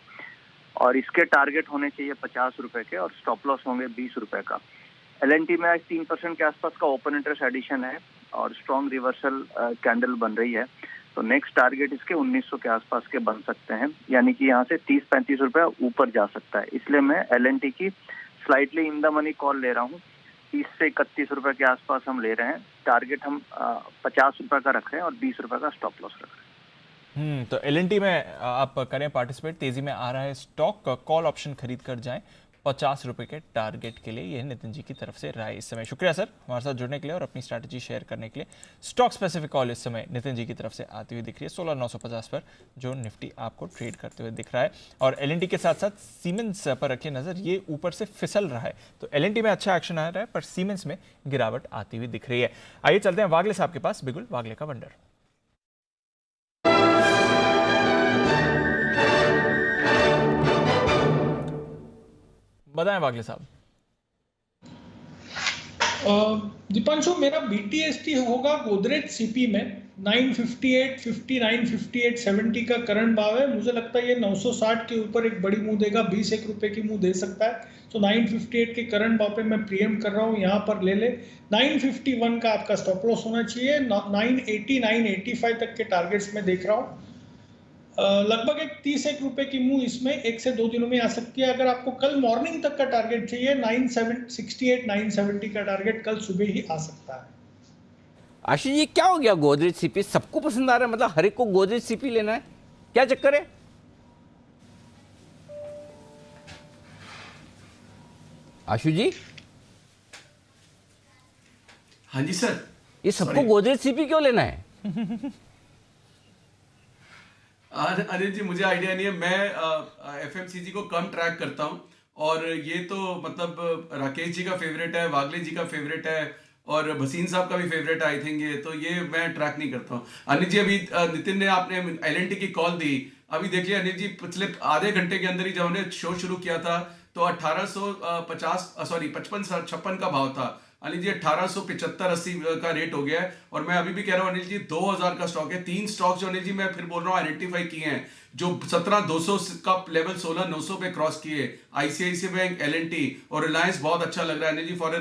और इसके टारगेट होने चाहिए 50 रुपए के और स्टॉप लॉस होंगे 20 रुपए का। LNT में आज 3% के आसपास का ओपन इंटरेस्ट एडिशन है और स्ट्रॉन्ग रिवर्सल कैंडल बन रही है, तो नेक्स्ट टारगेट इसके 1900 के आसपास के बन सकते हैं, यानी कि यहाँ से 30-35 रुपए ऊपर जा सकता है। इसलिए मैं LNT की slightly in the money call ले रहा हूँ। 30 से 31 रुपए के आसपास हम ले रहे हैं, टारगेट हम 50 रुपए का रख रहे हैं और 20 रुपए का स्टॉप लॉस रख रहे हैं। तो LNT में आप करें पार्टिसिपेट, तेजी में आ रहा है स्टॉक, कॉल ऑप्शन खरीद कर जाएं 50 रुपए के टारगेट के लिए। ये नितिन जी की तरफ से राय इस समय। शुक्रिया सर हमारे साथ जुड़ने के लिए और अपनी स्ट्रैटेजी शेयर करने के लिए। स्टॉक स्पेसिफिक कॉल इस समय नितिन जी की तरफ से आती हुई दिख रही है 16,950 पर, जो निफ्टी आपको ट्रेड करते हुए दिख रहा है। और LNT के साथ साथ सीमेंस पर रखिए नजर, ये ऊपर से फिसल रहा है, तो LNT में अच्छा एक्शन आ रहा है, पर सीमेंस में गिरावट आती हुई दिख रही है। आइए चलते हैं वागले साहब के पास, बिगुल वागले का वंडर। बताएं वागले साहब। दीपांशु, मेरा BTST होगा गोदरेज CP में 958.50, 958.70 का करंट भाव है। मुझे लगता है ये 960 के ऊपर एक बड़ी मुंह देगा, 20 रुपए की मुंह दे सकता है, तो 958 के करंट भाव पे मैं प्रीएम कर रहा हूँ, यहाँ पर ले ले। 951 का आपका स्टॉप लॉस होना चाहिए। 980, 985 तक के टारगेट्स में देख रहा हूँ। लगभग एक 31 रुपए की मुंह इसमें 1 से 2 दिनों में आ सकती है। अगर आपको कल मॉर्निंग तक का टारगेट चाहिए, 968, 970 का टारगेट कल सुबह ही आ सकता है। आशीष जी, क्या हो गया गोदरेज CP? सबको पसंद आ रहा है, मतलब हर एक को गोदरेज CP लेना है, क्या चक्कर है? आशु जी। हाँ जी सर। ये सबको गोदरेज CP क्यों लेना है? अनिल जी, मुझे आइडिया नहीं है। मैं FMCG को कम ट्रैक करता हूँ, और ये तो मतलब राकेश जी का फेवरेट है, वागले जी का फेवरेट है, और भसीन साहब का भी फेवरेट आई थिंक ये, तो ये मैं ट्रैक नहीं करता हूँ। अनिल जी, अभी नितिन ने आपने LNT की कॉल दी, अभी देखिए अनिल जी, पिछले आधे घंटे के अंदर ही जब हमने शो शुरू किया था तो 55 का भाव था। अनिल जी 1875-80 का रेट हो गया है, और मैं अभी भी कह रहा हूँ अनिल जी 2000 का स्टॉक है। 3 स्टॉक जो अनिल जी मैं फिर बोल रहा हूँ आइडेंटिफाई किए हैं, जो 17,200 का लेवल 16,900 पे क्रॉस किए। ICICI बैंक, LNT और रिलायंस बहुत अच्छा लग रहा है Anil ji. For a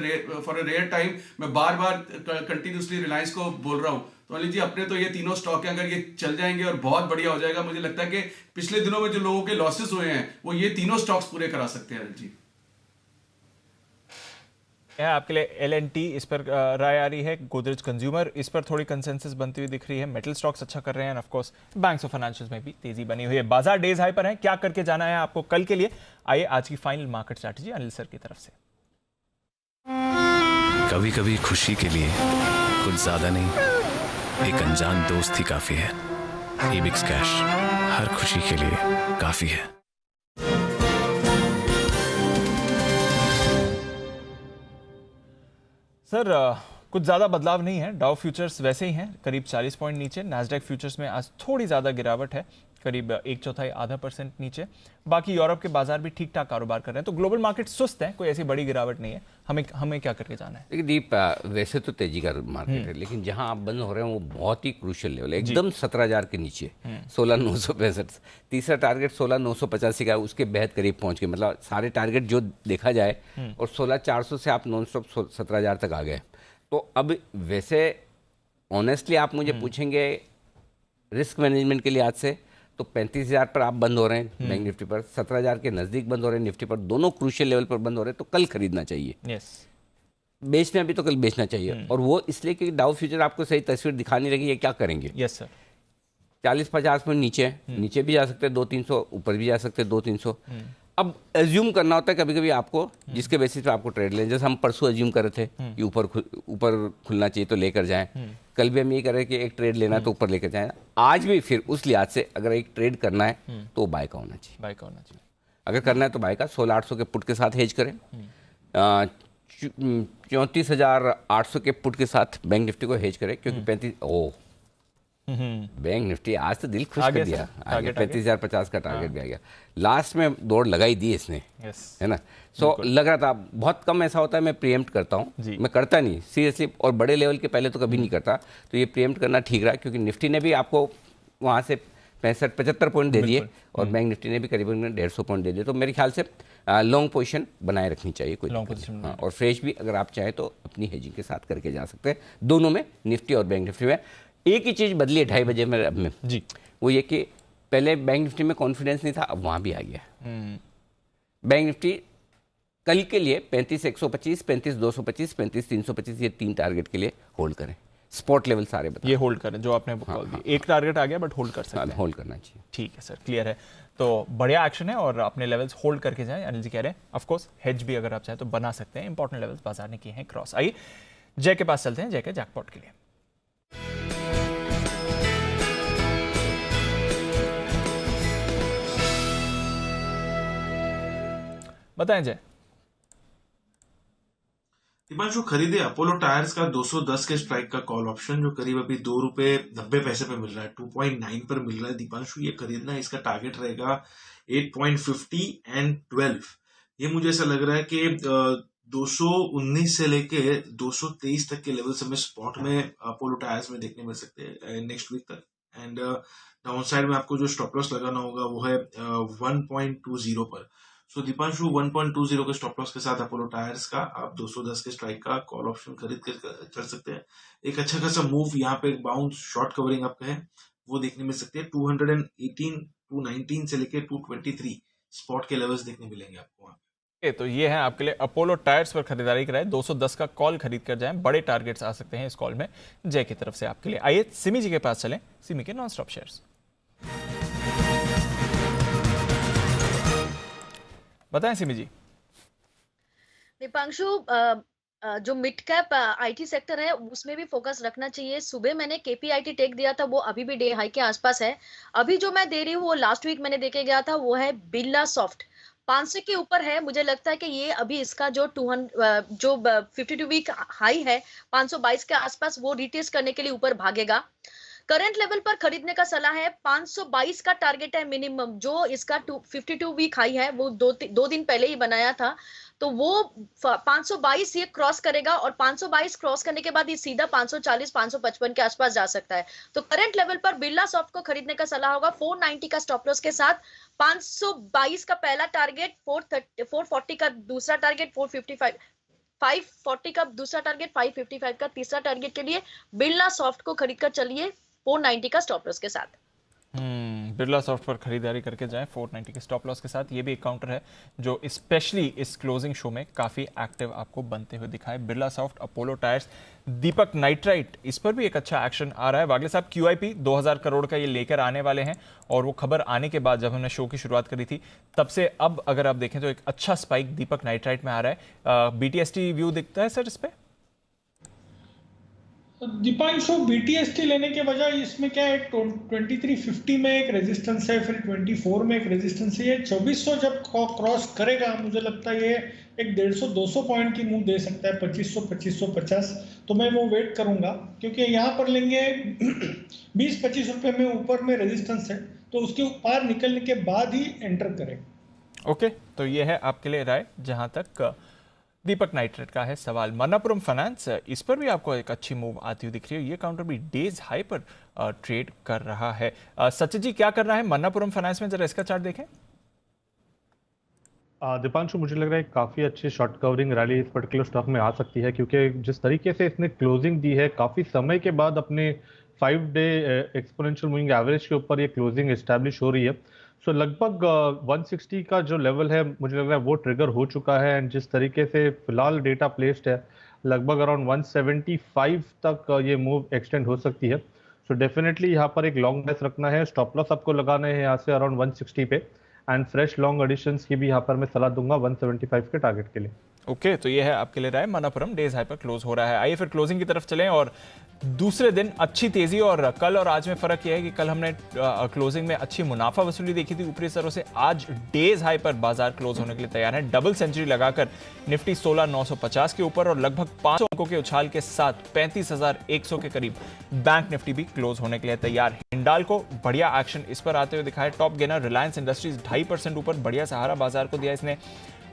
rare time मैं बार बार कंटिन्यूसली रिलायंस को बोल रहा हूँ। तो अनिल जी, अपने तो ये तीनों स्टॉक हैं, अगर ये चल जाएंगे और बहुत बढ़िया हो जाएगा, मुझे लगता है कि पिछले दिनों में जो लोगों के लॉसेस हुए हैं वो ये तीनों स्टॉक्स पूरे करा सकते हैं अनिल जी। आपके लिए LNT, इस पर राय आ रही है। गोदरेज कंज्यूमर, इस पर थोड़ी कंसेंसस बनती हुई दिख रही है। मेटल स्टॉक्स अच्छा कर रहे हैं, ऑफ कोर्स बैंक्स और फाइनेंशियल्स में भी तेजी बनी हुई है। बाजार डेज हाई पर है, क्या करके जाना है आपको कल के लिए? आइए आज की final market strategy Anil sir की तरफ से। कभी कभी खुशी के लिए कुछ ज्यादा नहीं, एक अनजान दोस्त ही काफी है। एबिक्स कैश हर खुशी के लिए काफी है। सर कुछ ज़्यादा बदलाव नहीं है, डाउ फ्यूचर्स वैसे ही हैं, करीब 40 पॉइंट नीचे। नैस्डैक फ्यूचर्स में आज थोड़ी ज़्यादा गिरावट है, करीब 1/4 0.5% नीचे। बाकी यूरोप के बाजार भी ठीक ठाक कारोबार कर रहे हैं, तो ग्लोबल मार्केट सुस्त है, कोई ऐसी बड़ी गिरावट नहीं है। हमें क्या करके जाना है? देखिए दीप, वैसे तो तेजी का मार्केट है, लेकिन जहां आप बंद हो रहे हैं वो बहुत ही क्रूशियल लेवल है, एकदम 17,000 के नीचे, 16,965। तीसरा टारगेट 16,985 का, उसके बेहद करीब पहुंच गए। मतलब सारे टारगेट जो देखा जाए, और 16,400 से आप नॉन स्टॉप 17,000 तक आ गए। तो अब वैसे ऑनेस्टली आप मुझे पूछेंगे रिस्क मैनेजमेंट के लिए आज से, तो 35,000 पर आप बंद हो रहे हैं बैंक निफ्टी पर, 17,000 के नजदीक बंद हो रहे हैं निफ्टी पर, दोनों क्रूशियल लेवल पर बंद हो रहे हैं, तो कल खरीदना चाहिए। बेचना भी तो कल बेचना चाहिए, और वो इसलिए कि डाउ फ्यूचर आपको सही तस्वीर दिखा नहीं रही है, क्या करेंगे। Yes sir. 40-50 में नीचे भी जा सकते हैं 200-300, ऊपर भी जा सकते हैं 200-300। अब एज्यूम करना होता है कभी कभी आपको, जिसके बेसिस पे आपको ट्रेड लें। जैसे हम परसों एज्यूम कर रहे थे कि ऊपर खुलना चाहिए तो लेकर जाएं, कल भी हम ये कर रहे हैं कि एक ट्रेड लेना है तो ऊपर लेकर जाएं। आज भी फिर उस लिहाज से अगर एक ट्रेड करना है तो बाय का होना चाहिए। अगर करना है तो बाय का 16,800 के पुट के साथ हेज करें, 34,800 के पुट के साथ बैंक निफ्टी को हेज करें, क्योंकि बैंक निफ्टी आज तो दिल खुश आ कर गया दिया, सर, आ गया, टारगेट आ गया। 35,050 का टारगेट भी आ गया। लास्ट में दौड़ लगाई दी इसने, है ना। सो लग रहा था, बहुत कम ऐसा होता है मैं प्रीएम्प्ट करता हूँ, मैं करता नहीं सीरियसली, और बड़े लेवल के पहले तो कभी नहीं करता, तो ये प्रीएम्प्ट करना ठीक रहा, क्योंकि निफ्टी ने भी आपको वहाँ से 65-75 पॉइंट दे दिए और बैंक निफ्टी ने भी करीबन 150 पॉइंट दे दिए, तो मेरे ख्याल से लॉन्ग पोजीशन बनाए रखनी चाहिए कोई दिक्कत नहीं। हाँ, और फ्रेश भी अगर आप चाहें तो अपनी हेजिंग के साथ करके जा सकते हैं, दोनों में, निफ्टी और बैंक निफ्टी में। एक ही चीज़ बदली है 2:30 बजे में अब में जी, वो ये कि पहले बैंक निफ्टी में कॉन्फिडेंस नहीं था, अब वहाँ भी आ गया। बैंक निफ्टी कल के लिए 35,125, 35,225, 35,325 ये 3 टारगेट के लिए होल्ड करें, स्पॉट लेवल सारे बताएं। ये होल्ड करें जो आपने कॉल दी। एक टारगेट आ गया बट होल्ड कर सकते हैं। होल्ड करना चाहिए। ठीक है सर, क्लियर है। तो बढ़िया एक्शन है और अपने लेवल्स होल्ड करके जाएं। अनिल जी कह रहे हैं ऑफ कोर्स हेज भी अगर आप चाहें तो बना सकते हैं, इंपॉर्टेंट लेवल्स बाजार ने किए हैं क्रॉस। आइए जय के पास चलते हैं, जय के जैकपॉट के लिए। बताएं जय। दीपांशु खरीदे अपोलो टायर्स का 210 के स्ट्राइक का कॉल ऑप्शन, जो करीब अभी ₹2.90 पे मिल रहा है, 2.9 पर मिल रहा है। दीपांशु ये खरीदना, इसका टारगेट रहेगा 8.50 एंड 12। ये मुझे ऐसा लग रहा है कि 219 से लेके 223 तक के लेवल हमें स्पॉट में अपोलो टायर्स में देखने मिल सकते हैं नेक्स्ट वीक तक। एंड डाउन साइड में आपको जो स्टॉप लॉस लगाना होगा वो है 1.20 पर। सो दीपांशु 1.20 के स्टॉप लॉस के साथ अपोलो टायर्स का आप 210 के स्ट्राइक का कॉल ऑप्शन खरीद कर चल सकते हैं। एक अच्छा खासा मूव यहाँ पे बाउंस शॉर्ट कवरिंग आपका है वो देखने मिल सकते हैं। 218, 219 से लेके 223 स्पॉट के लेवल्स देखने मिलेंगे आपको वहाँ पे। तो ये है आपके लिए अपोलो टायर्स पर खरीदारी कराए, 210 का कॉल खरीद कर जाएं, बड़े टारगेट्स आ सकते हैं इस कॉल में जय की तरफ से आपके लिए। आइए सिमी जी के पास चलें, सिमी के नॉन स्टॉप शेयर्स बताएं सिमी जी। दीपांशु जो मिड कैप आईटी सेक्टर है उसमें भी फोकस रखना चाहिए। सुबह मैंने केपीआईटी टेक दिया था, वो अभी भी डे हाई के आसपास है। अभी जो मैं दे रही हूँ वो लास्ट वीक मैंने देके गया था, वो है बिरला सॉफ्ट, 500 के ऊपर है। मुझे लगता है कि ये अभी इसका जो 52 वीक हाई है 522 के आसपास, वो रिटेस्ट करने के लिए ऊपर भागेगा। करंट लेवल पर खरीदने का सलाह है। 522 का टारगेट है मिनिमम, जो इसका 52 वीक हाई है वो दो दिन पहले ही बनाया था, तो वो 522 ये क्रॉस करेगा और 522 क्रॉस करने के बाद ये सीधा 540, 555 के आसपास जा सकता है। तो करंट लेवल पर बिरला सॉफ्ट को खरीदने का सलाह होगा 490 का स्टॉप लॉस के साथ। 522 का पहला टारगेट, 440 का दूसरा टारगेट, 540 का दूसरा टारगेट, 555 का तीसरा टारगेट के लिए बिरला सॉफ्ट को खरीद कर चलिए 490 का स्टॉप लॉस के साथ। बिरला सॉफ्ट पर खरीदारी करके जाएं 490 के स्टॉप लॉस के साथ। ये भी एक काउंटर है जो स्पेशली इस क्लोजिंग शो में काफी एक्टिव आपको बनते हुए दिखाए। बिरला सॉफ्ट, अपोलो टायर्स, दीपक नाइट्राइट, इस पर भी एक अच्छा एक्शन आ रहा है। वागले साहब QIP 2000 करोड़ का ये लेकर आने वाले हैं और वो खबर आने के बाद जब हमने शो की शुरुआत करी थी तब से अब अगर आप देखें तो एक अच्छा स्पाइक दीपक नाइट्राइट में आ रहा है। BTST व्यू दिखता है सर इस पे? दीपांशु BTST लेने के बजाय इसमें क्या है, 2350 में एक रेजिस्टेंस है, फिर 24 में एक रेजिस्टेंस है। ये 2400 जब क्रॉस करेगा मुझे लगता है ये एक 150-200 पॉइंट की मूव दे सकता है, 2500-2550। तो मैं वो वेट करूंगा, क्योंकि यहाँ पर लेंगे 20-25 रुपए में ऊपर में रेजिस्टेंस है, तो उसके पार निकलने के बाद ही एंटर करें। ओके, तो ये है आपके लिए राय जहां तक दीपक नाइट्रेट का है सवाल। मन्नापुरम फाइनेंस, इस पर भी आपको एक अच्छी मूव आती हुई दिख रही है। ये काउंटर भी डेज हाई पर ट्रेड कर रहा है। सचिन जी क्या कर रहा है मन्नापुरम फाइनेंस में, जरा इसका चार्ट देखें। दीपांशु मुझे लग रहा है काफ़ी अच्छी शॉर्ट कवरिंग रैली इस पर्टिकुलर स्टॉक में आ सकती है, क्योंकि जिस तरीके से इसने क्लोजिंग दी है काफ़ी समय के बाद अपने 5-डे एक्सपोनेंशियल मूविंग एवरेज के ऊपर ये क्लोजिंग एस्टैब्लिश हो रही है। सो लगभग 160 का जो लेवल है मुझे लग रहा है वो ट्रिगर हो चुका है, एंड जिस तरीके से फिलहाल डेटा प्लेस्ड है लगभग अराउंड 175 तक ये मूव एक्सटेंड हो सकती है। सो डेफिनेटली यहाँ पर एक लॉन्ग बेस रखना है, स्टॉप लॉस आपको लगाना है यहाँ से अराउंड 160 पे, एंड फ्रेश लॉन्ग एडिशंस की भी यहाँ पर मैं सलाह दूंगा 175 के टारगेट के लिए। ओके, तो ये है आपके लिए राय। मनापुरम डेज हाई पर क्लोज हो रहा है। आइए फिर क्लोजिंग की तरफ चलें और दूसरे दिन अच्छी तेजी, और कल और आज में फर्क यह है कि कल हमने क्लोजिंग में अच्छी मुनाफा वसूली देखी थी ऊपरी स्तरों से। आज डेज हाई पर बाजार क्लोज होने के लिए तैयार है। डबल सेंचुरी लगाकर निफ्टी 16,950 के ऊपर और लगभग 500 अंकों के उछाल के साथ 35,100 के करीब बैंक निफ्टी भी क्लोज होने के लिए तैयार है। हिंडाल्को बढ़िया एक्शन इस पर आते हुए दिखाया। टॉप गेनर रिलायंस इंडस्ट्रीज 2.5% ऊपर बढ़िया सहारा बाजार को दिया इसने।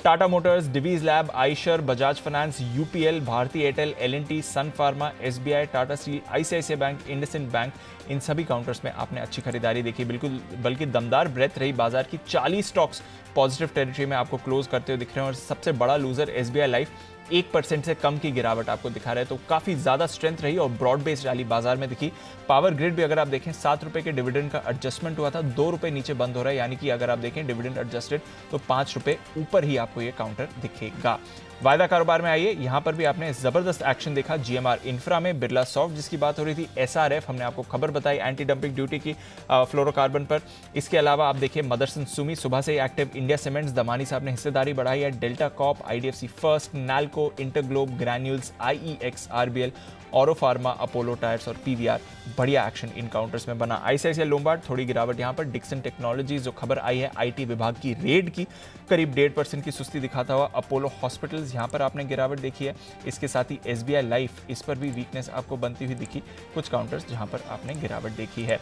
Tata Motors, Divi's Lab, Eicher, Bajaj Finance, UPL, Bharti Airtel, L and T, Sun Pharma, SBI, Tata Steel, ICICI Bank, IndusInd Bank, इन सभी काउंटर्स में आपने अच्छी खरीदारी देखी। बिल्कुल बल्कि दमदार ब्रेथ रही बाजार की। 40 स्टॉक्स पॉजिटिव टेरिटरी में आपको क्लोज करते हुए दिख रहे हैं और सबसे बड़ा लूजर एसबीआई लाइफ 1% से कम की गिरावट आपको दिखा रहे हैं। तो काफी ज्यादा स्ट्रेंथ रही और ब्रॉड बेस्ड रैली बाजार में दिखी। पावर ग्रिड भी अगर आप देखें 7 रुपए के डिविडेंड का एडजस्टमेंट हुआ था, 2 रुपए नीचे बंद हो रहा है, यानी कि अगर आप देखें डिविडेंड एडजस्टेड तो 5 रुपए ऊपर ही आपको ये काउंटर दिखेगा। वायदा कारोबार में आइए, यहां पर भी आपने जबरदस्त एक्शन देखा। जीएमआर इंफ्रा में, बिरला सॉफ्ट जिसकी बात हो रही थी, एसआरएफ हमने आपको खबर बताई एंटी डंपिंग ड्यूटी की फ्लोरोकार्बन पर। इसके अलावा आप देखिए मदरसन सुमी सुबह से ही एक्टिव। इंडिया सीमेंट्स दमानी साहब ने हिस्सेदारी बढ़ाई है। Delta Corp, IDFC First, Nalco, InterGlobe, Granules, IEX, RBL, Auro pharma, Apollo Tyres और पीवीआर बढ़िया एक्शन इन काउंटर्स में बना। आईसीआईसीआई लोम्बार्ड थोड़ी गिरावट यहां पर। डिक्सन टेक्नोलॉजीज जो खबर आई है आईटी विभाग की रेड की, करीब 1.5% की सुस्ती दिखाता हुआ। अपोलो हॉस्पिटल्स यहां पर आपने गिरावट देखी है। इसके साथ ही एसबीआई लाइफ, इस पर भी वीकनेस आपको बनती हुई दिखी। कुछ काउंटर्स जहां पर आपने गिरावट देखी है।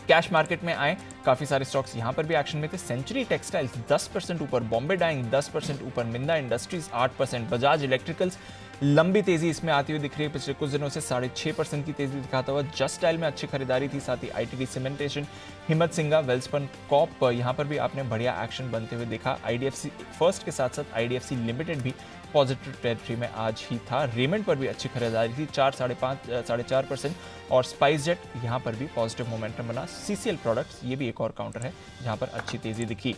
कैश मार्केट में आए, काफी सारे स्टॉक्स यहां पर भी एक्शन में थे। सेंचुरी टेक्सटाइल्स 10% ऊपर, बॉम्बे डाइंग 10% ऊपर, मिंदा इंडस्ट्रीज 8%, बजाज इलेक्ट्रिकल्स लंबी तेजी इसमें आती हुई दिख रही है। पिछले कुछ दिनों से 6.5% की तेजी दिखाता हुआ। जस्ट स्टाइल में अच्छी खरीदारी थी, साथ ही आईटीडी सीमेंटेशन, हिम्मत सिंगा, वेल्सपन कॉप, यहां पर भी आपने बढ़िया एक्शन बनते हुए देखा। आईडीएफसी फर्स्ट के साथ साथ आईडीएफसी लिमिटेड भी पॉजिटिव टेरिटरी में आज ही था। रेमंड पर भी अच्छी खरीदारी थी, 4.5% और स्पाइस जेट यहां पर भी पॉजिटिव मोमेंटम बना। सीसीएल प्रोडक्ट्स ये भी एक और काउंटर है जहां पर अच्छी तेजी दिखी।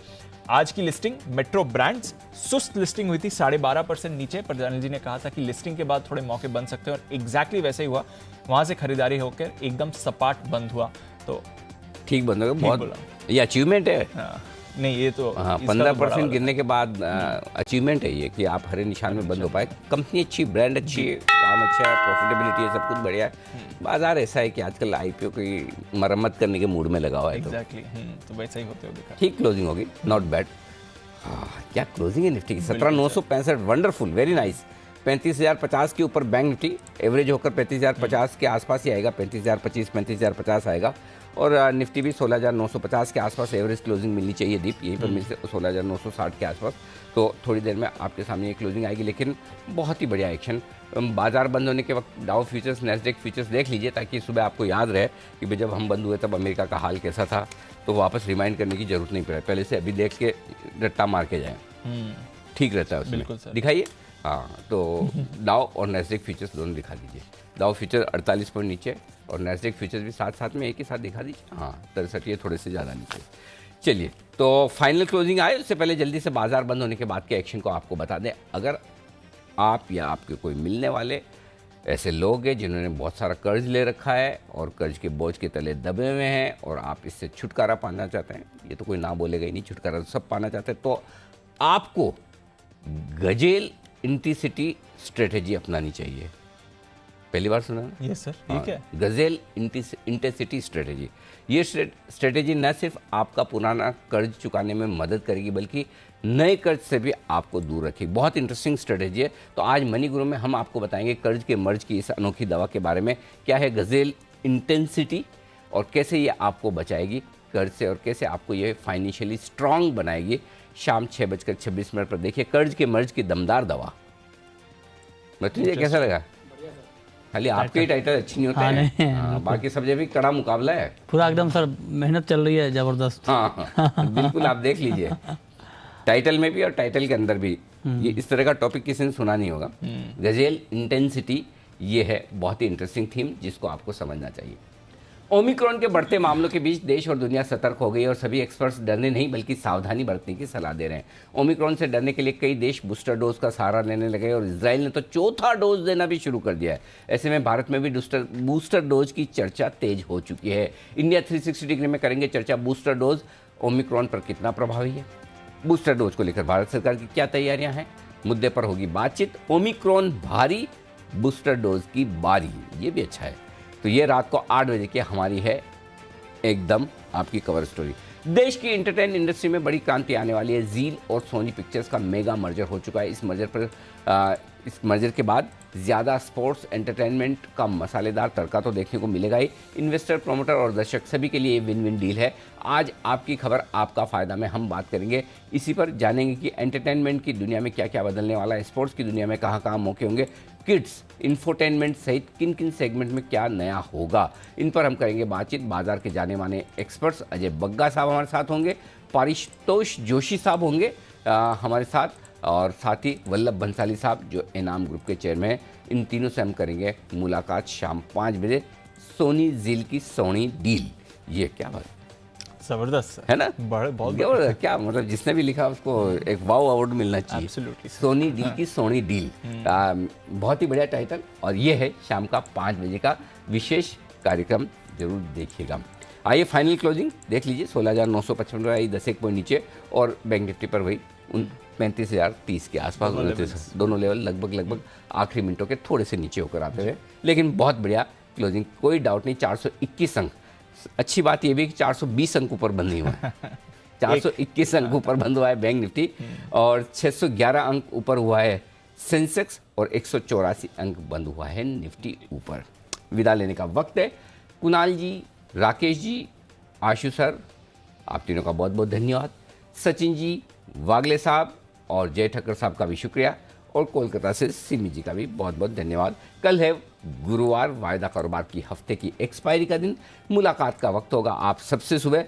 आज की लिस्टिंग मेट्रो ब्रांड्स सुस्त लिस्टिंग हुई थी, 12.5% नीचे, पर अनिल जी ने कहा था कि लिस्टिंग के बाद थोड़े मौके बन सकते हैं और एग्जैक्टली वैसे ही हुआ। वहां से खरीदारी होकर एकदम सपाट बंद हुआ, तो ठीक बंद हो गया। बहुत ये अचीवमेंट है। नहीं ये तो हाँ, 15% गिरने के बाद अचीवमेंट है ये कि आप हरे निशान में बंद हो पाए। कंपनी अच्छी, ब्रांड अच्छी है, काम अच्छा है, प्रॉफिटेबिलिटी है, सब कुछ बढ़िया है। बाजार ऐसा है कि आजकल आईपीओ की मरम्मत करने के मूड में लगा हुआ है। एग्जैक्टली तो वैसा ही होते हो दिखा। ठीक क्लोजिंग होगी, नॉट बैड। क्या क्लोजिंग है निफ्टी की, 17,965, वंडरफुल, वेरी नाइस। 35,050 के ऊपर बैंक निफ्टी एवरेज होकर 35,050 के आसपास ही आएगा। 35,025, 35,050 आएगा। और निफ्टी भी 16,950 के आसपास एवरेज क्लोजिंग मिलनी चाहिए। दीप यहीं पर मिल 16,960 के आसपास। तो थोड़ी देर में आपके सामने ये क्लोजिंग आएगी, लेकिन बहुत ही बढ़िया एक्शन। बाजार बंद होने के वक्त डाउ फ्यूचर्स, नैस्डैक फ्यूचर्स देख लीजिए ताकि सुबह आपको याद रहे कि भाई जब हम बंद हुए तब अमेरिका का हाल कैसा था, तो वापस रिमाइंड करने की जरूरत नहीं पड़े। पहले से अभी देख के रट्टा मार के जाए, ठीक रहता है उसमें। दिखाइए, हाँ, तो डाउ और नैस्डैक फ्यूचर्स दोनों दिखा दीजिए। डाउ फ्यूचर 48 पॉइंट नीचे और नैस्डैक फ्यूचर्स भी साथ साथ में एक ही साथ दिखा दीजिए। हाँ, 63, ये थोड़े से ज़्यादा नीचे। चलिए, तो फाइनल क्लोजिंग आए उससे पहले जल्दी से बाजार बंद होने के बाद के एक्शन को आपको बता दें। अगर आप या आपके कोई मिलने वाले ऐसे लोग हैं जिन्होंने बहुत सारा कर्ज ले रखा है और कर्ज के बोझ के तले दबे हुए हैं और आप इससे छुटकारा पाना चाहते हैं, ये तो कोई ना बोलेगा ही नहीं, छुटकारा तो सब पाना चाहते हैं, तो आपको गजेल इंटेंसिटी स्ट्रेटेजी अपनानी चाहिए। पहली बार सुना ना? यस सर, ये क्या है? Gazelle intensity strategy. ये स्ट्रेटेजी न सिर्फ आपका पुराना कर्ज चुकाने में मदद करेगी बल्कि नए कर्ज से भी आपको दूर रखेगी। बहुत इंटरेस्टिंग स्ट्रेटेजी है। तो आज मनी गुरु में हम आपको बताएंगे कर्ज के मर्ज की इस अनोखी दवा के बारे में, क्या है गजेल इंटेंसिटी और कैसे ये आपको बचाएगी कर्ज से और कैसे आपको ये फाइनेंशियली स्ट्रांग बनाएगी। शाम 6:26 पर देखिए कर्ज के मर्ज की दमदार दवा। बताइए कैसा लगा? खाली आपके ही टाइटल अच्छी नहीं होते हैं, हाँ, बाकी सब जगह भी कड़ा मुकाबला है पूरा एकदम सर, मेहनत चल रही है जबरदस्त। हाँ, बिल्कुल आप देख लीजिए टाइटल में भी और टाइटल के अंदर भी ये इस तरह का टॉपिक किसी ने सुना नहीं होगा। गजेल इंटेंसिटी, ये है बहुत ही इंटरेस्टिंग थीम जिसको आपको समझना चाहिए। ओमिक्रॉन के बढ़ते मामलों के बीच देश और दुनिया सतर्क हो गई और सभी एक्सपर्ट्स डरने नहीं बल्कि सावधानी बरतने की सलाह दे रहे हैं। ओमिक्रॉन से डरने के लिए कई देश बूस्टर डोज का सहारा लेने लगे और इजराइल ने तो चौथा डोज देना भी शुरू कर दिया है। ऐसे में भारत में भी बूस्टर डोज की चर्चा तेज हो चुकी है। इंडिया 360 डिग्री में करेंगे चर्चा, बूस्टर डोज ओमिक्रॉन पर कितना प्रभावी है, बूस्टर डोज को लेकर भारत सरकार की क्या तैयारियां हैं, मुद्दे पर होगी बातचीत। ओमिक्रॉन भारी, बूस्टर डोज की बारी, ये भी अच्छा है। तो ये रात को 8 बजे की हमारी है एकदम आपकी कवर स्टोरी। देश की एंटरटेन इंडस्ट्री में बड़ी क्रांति आने वाली है। जील और सोनी पिक्चर्स का मेगा मर्जर हो चुका है। इस मर्जर के बाद ज़्यादा स्पोर्ट्स एंटरटेनमेंट का मसालेदार तड़का तो देखने को मिलेगा ही। इन्वेस्टर, प्रोमोटर और दर्शक सभी के लिए विन विन डील है। आज आपकी खबर आपका फ़ायदा में हम बात करेंगे इसी पर, जानेंगे कि एंटरटेनमेंट की दुनिया में क्या क्या बदलने वाला है, स्पोर्ट्स की दुनिया में कहाँ कहाँ मौके होंगे, किड्स, इंफोटेनमेंट सहित किन किन सेगमेंट में क्या नया होगा, इन पर हम करेंगे बातचीत। बाजार के जाने माने एक्सपर्ट्स अजय बग्गा साहब हमारे साथ होंगे, पारितोष जोशी साहब होंगे हमारे साथ, और साथ ही वल्लभ भंसाली साहब जो इनाम ग्रुप के चेयरमैन हैं। इन तीनों से हम करेंगे मुलाकात शाम 5 बजे। सोनी जील की सोनी डील, ये क्या बात जबरदस्त है ना, बहुत जबरदस्त। क्या मतलब, जिसने भी लिखा उसको एक वाव अवार्ड मिलना चाहिए। सोनी डील की सोनी डील, बहुत ही बढ़िया टाइटल। और ये है शाम का 5 बजे का विशेष कार्यक्रम, जरूर देखिएगा। आइए फाइनल क्लोजिंग देख लीजिए। 16,955 पर आई, 10 एक पॉइंट नीचे, और बैंक निफ्टी पर वही 35,030 के आसपास, दोनों लेवल लगभग आखिरी मिनटों के थोड़े से नीचे होकर आते हुए, लेकिन बहुत बढ़िया क्लोजिंग, कोई डाउट नहीं। 421 अंक, अच्छी बात यह भी कि 420 अंक ऊपर बंद नहीं हुआ है। 421 अंक ऊपर बंद हुआ है बैंक निफ्टी, और 611 अंक ऊपर हुआ है सेंसेक्स, और 184 अंक बंद हुआ है निफ्टी ऊपर। विदा लेने का वक्त है। कुणाल जी, राकेश जी, आशु सर, आप तीनों का बहुत बहुत धन्यवाद। सचिन जी, वागले साहब और जय ठक्कर साहब का भी शुक्रिया, और कोलकाता से सिमी जी का भी बहुत बहुत धन्यवाद। कल है गुरुवार, वायदा कारोबार की हफ्ते की एक्सपायरी का दिन। मुलाकात का वक्त होगा आप सबसे सुबह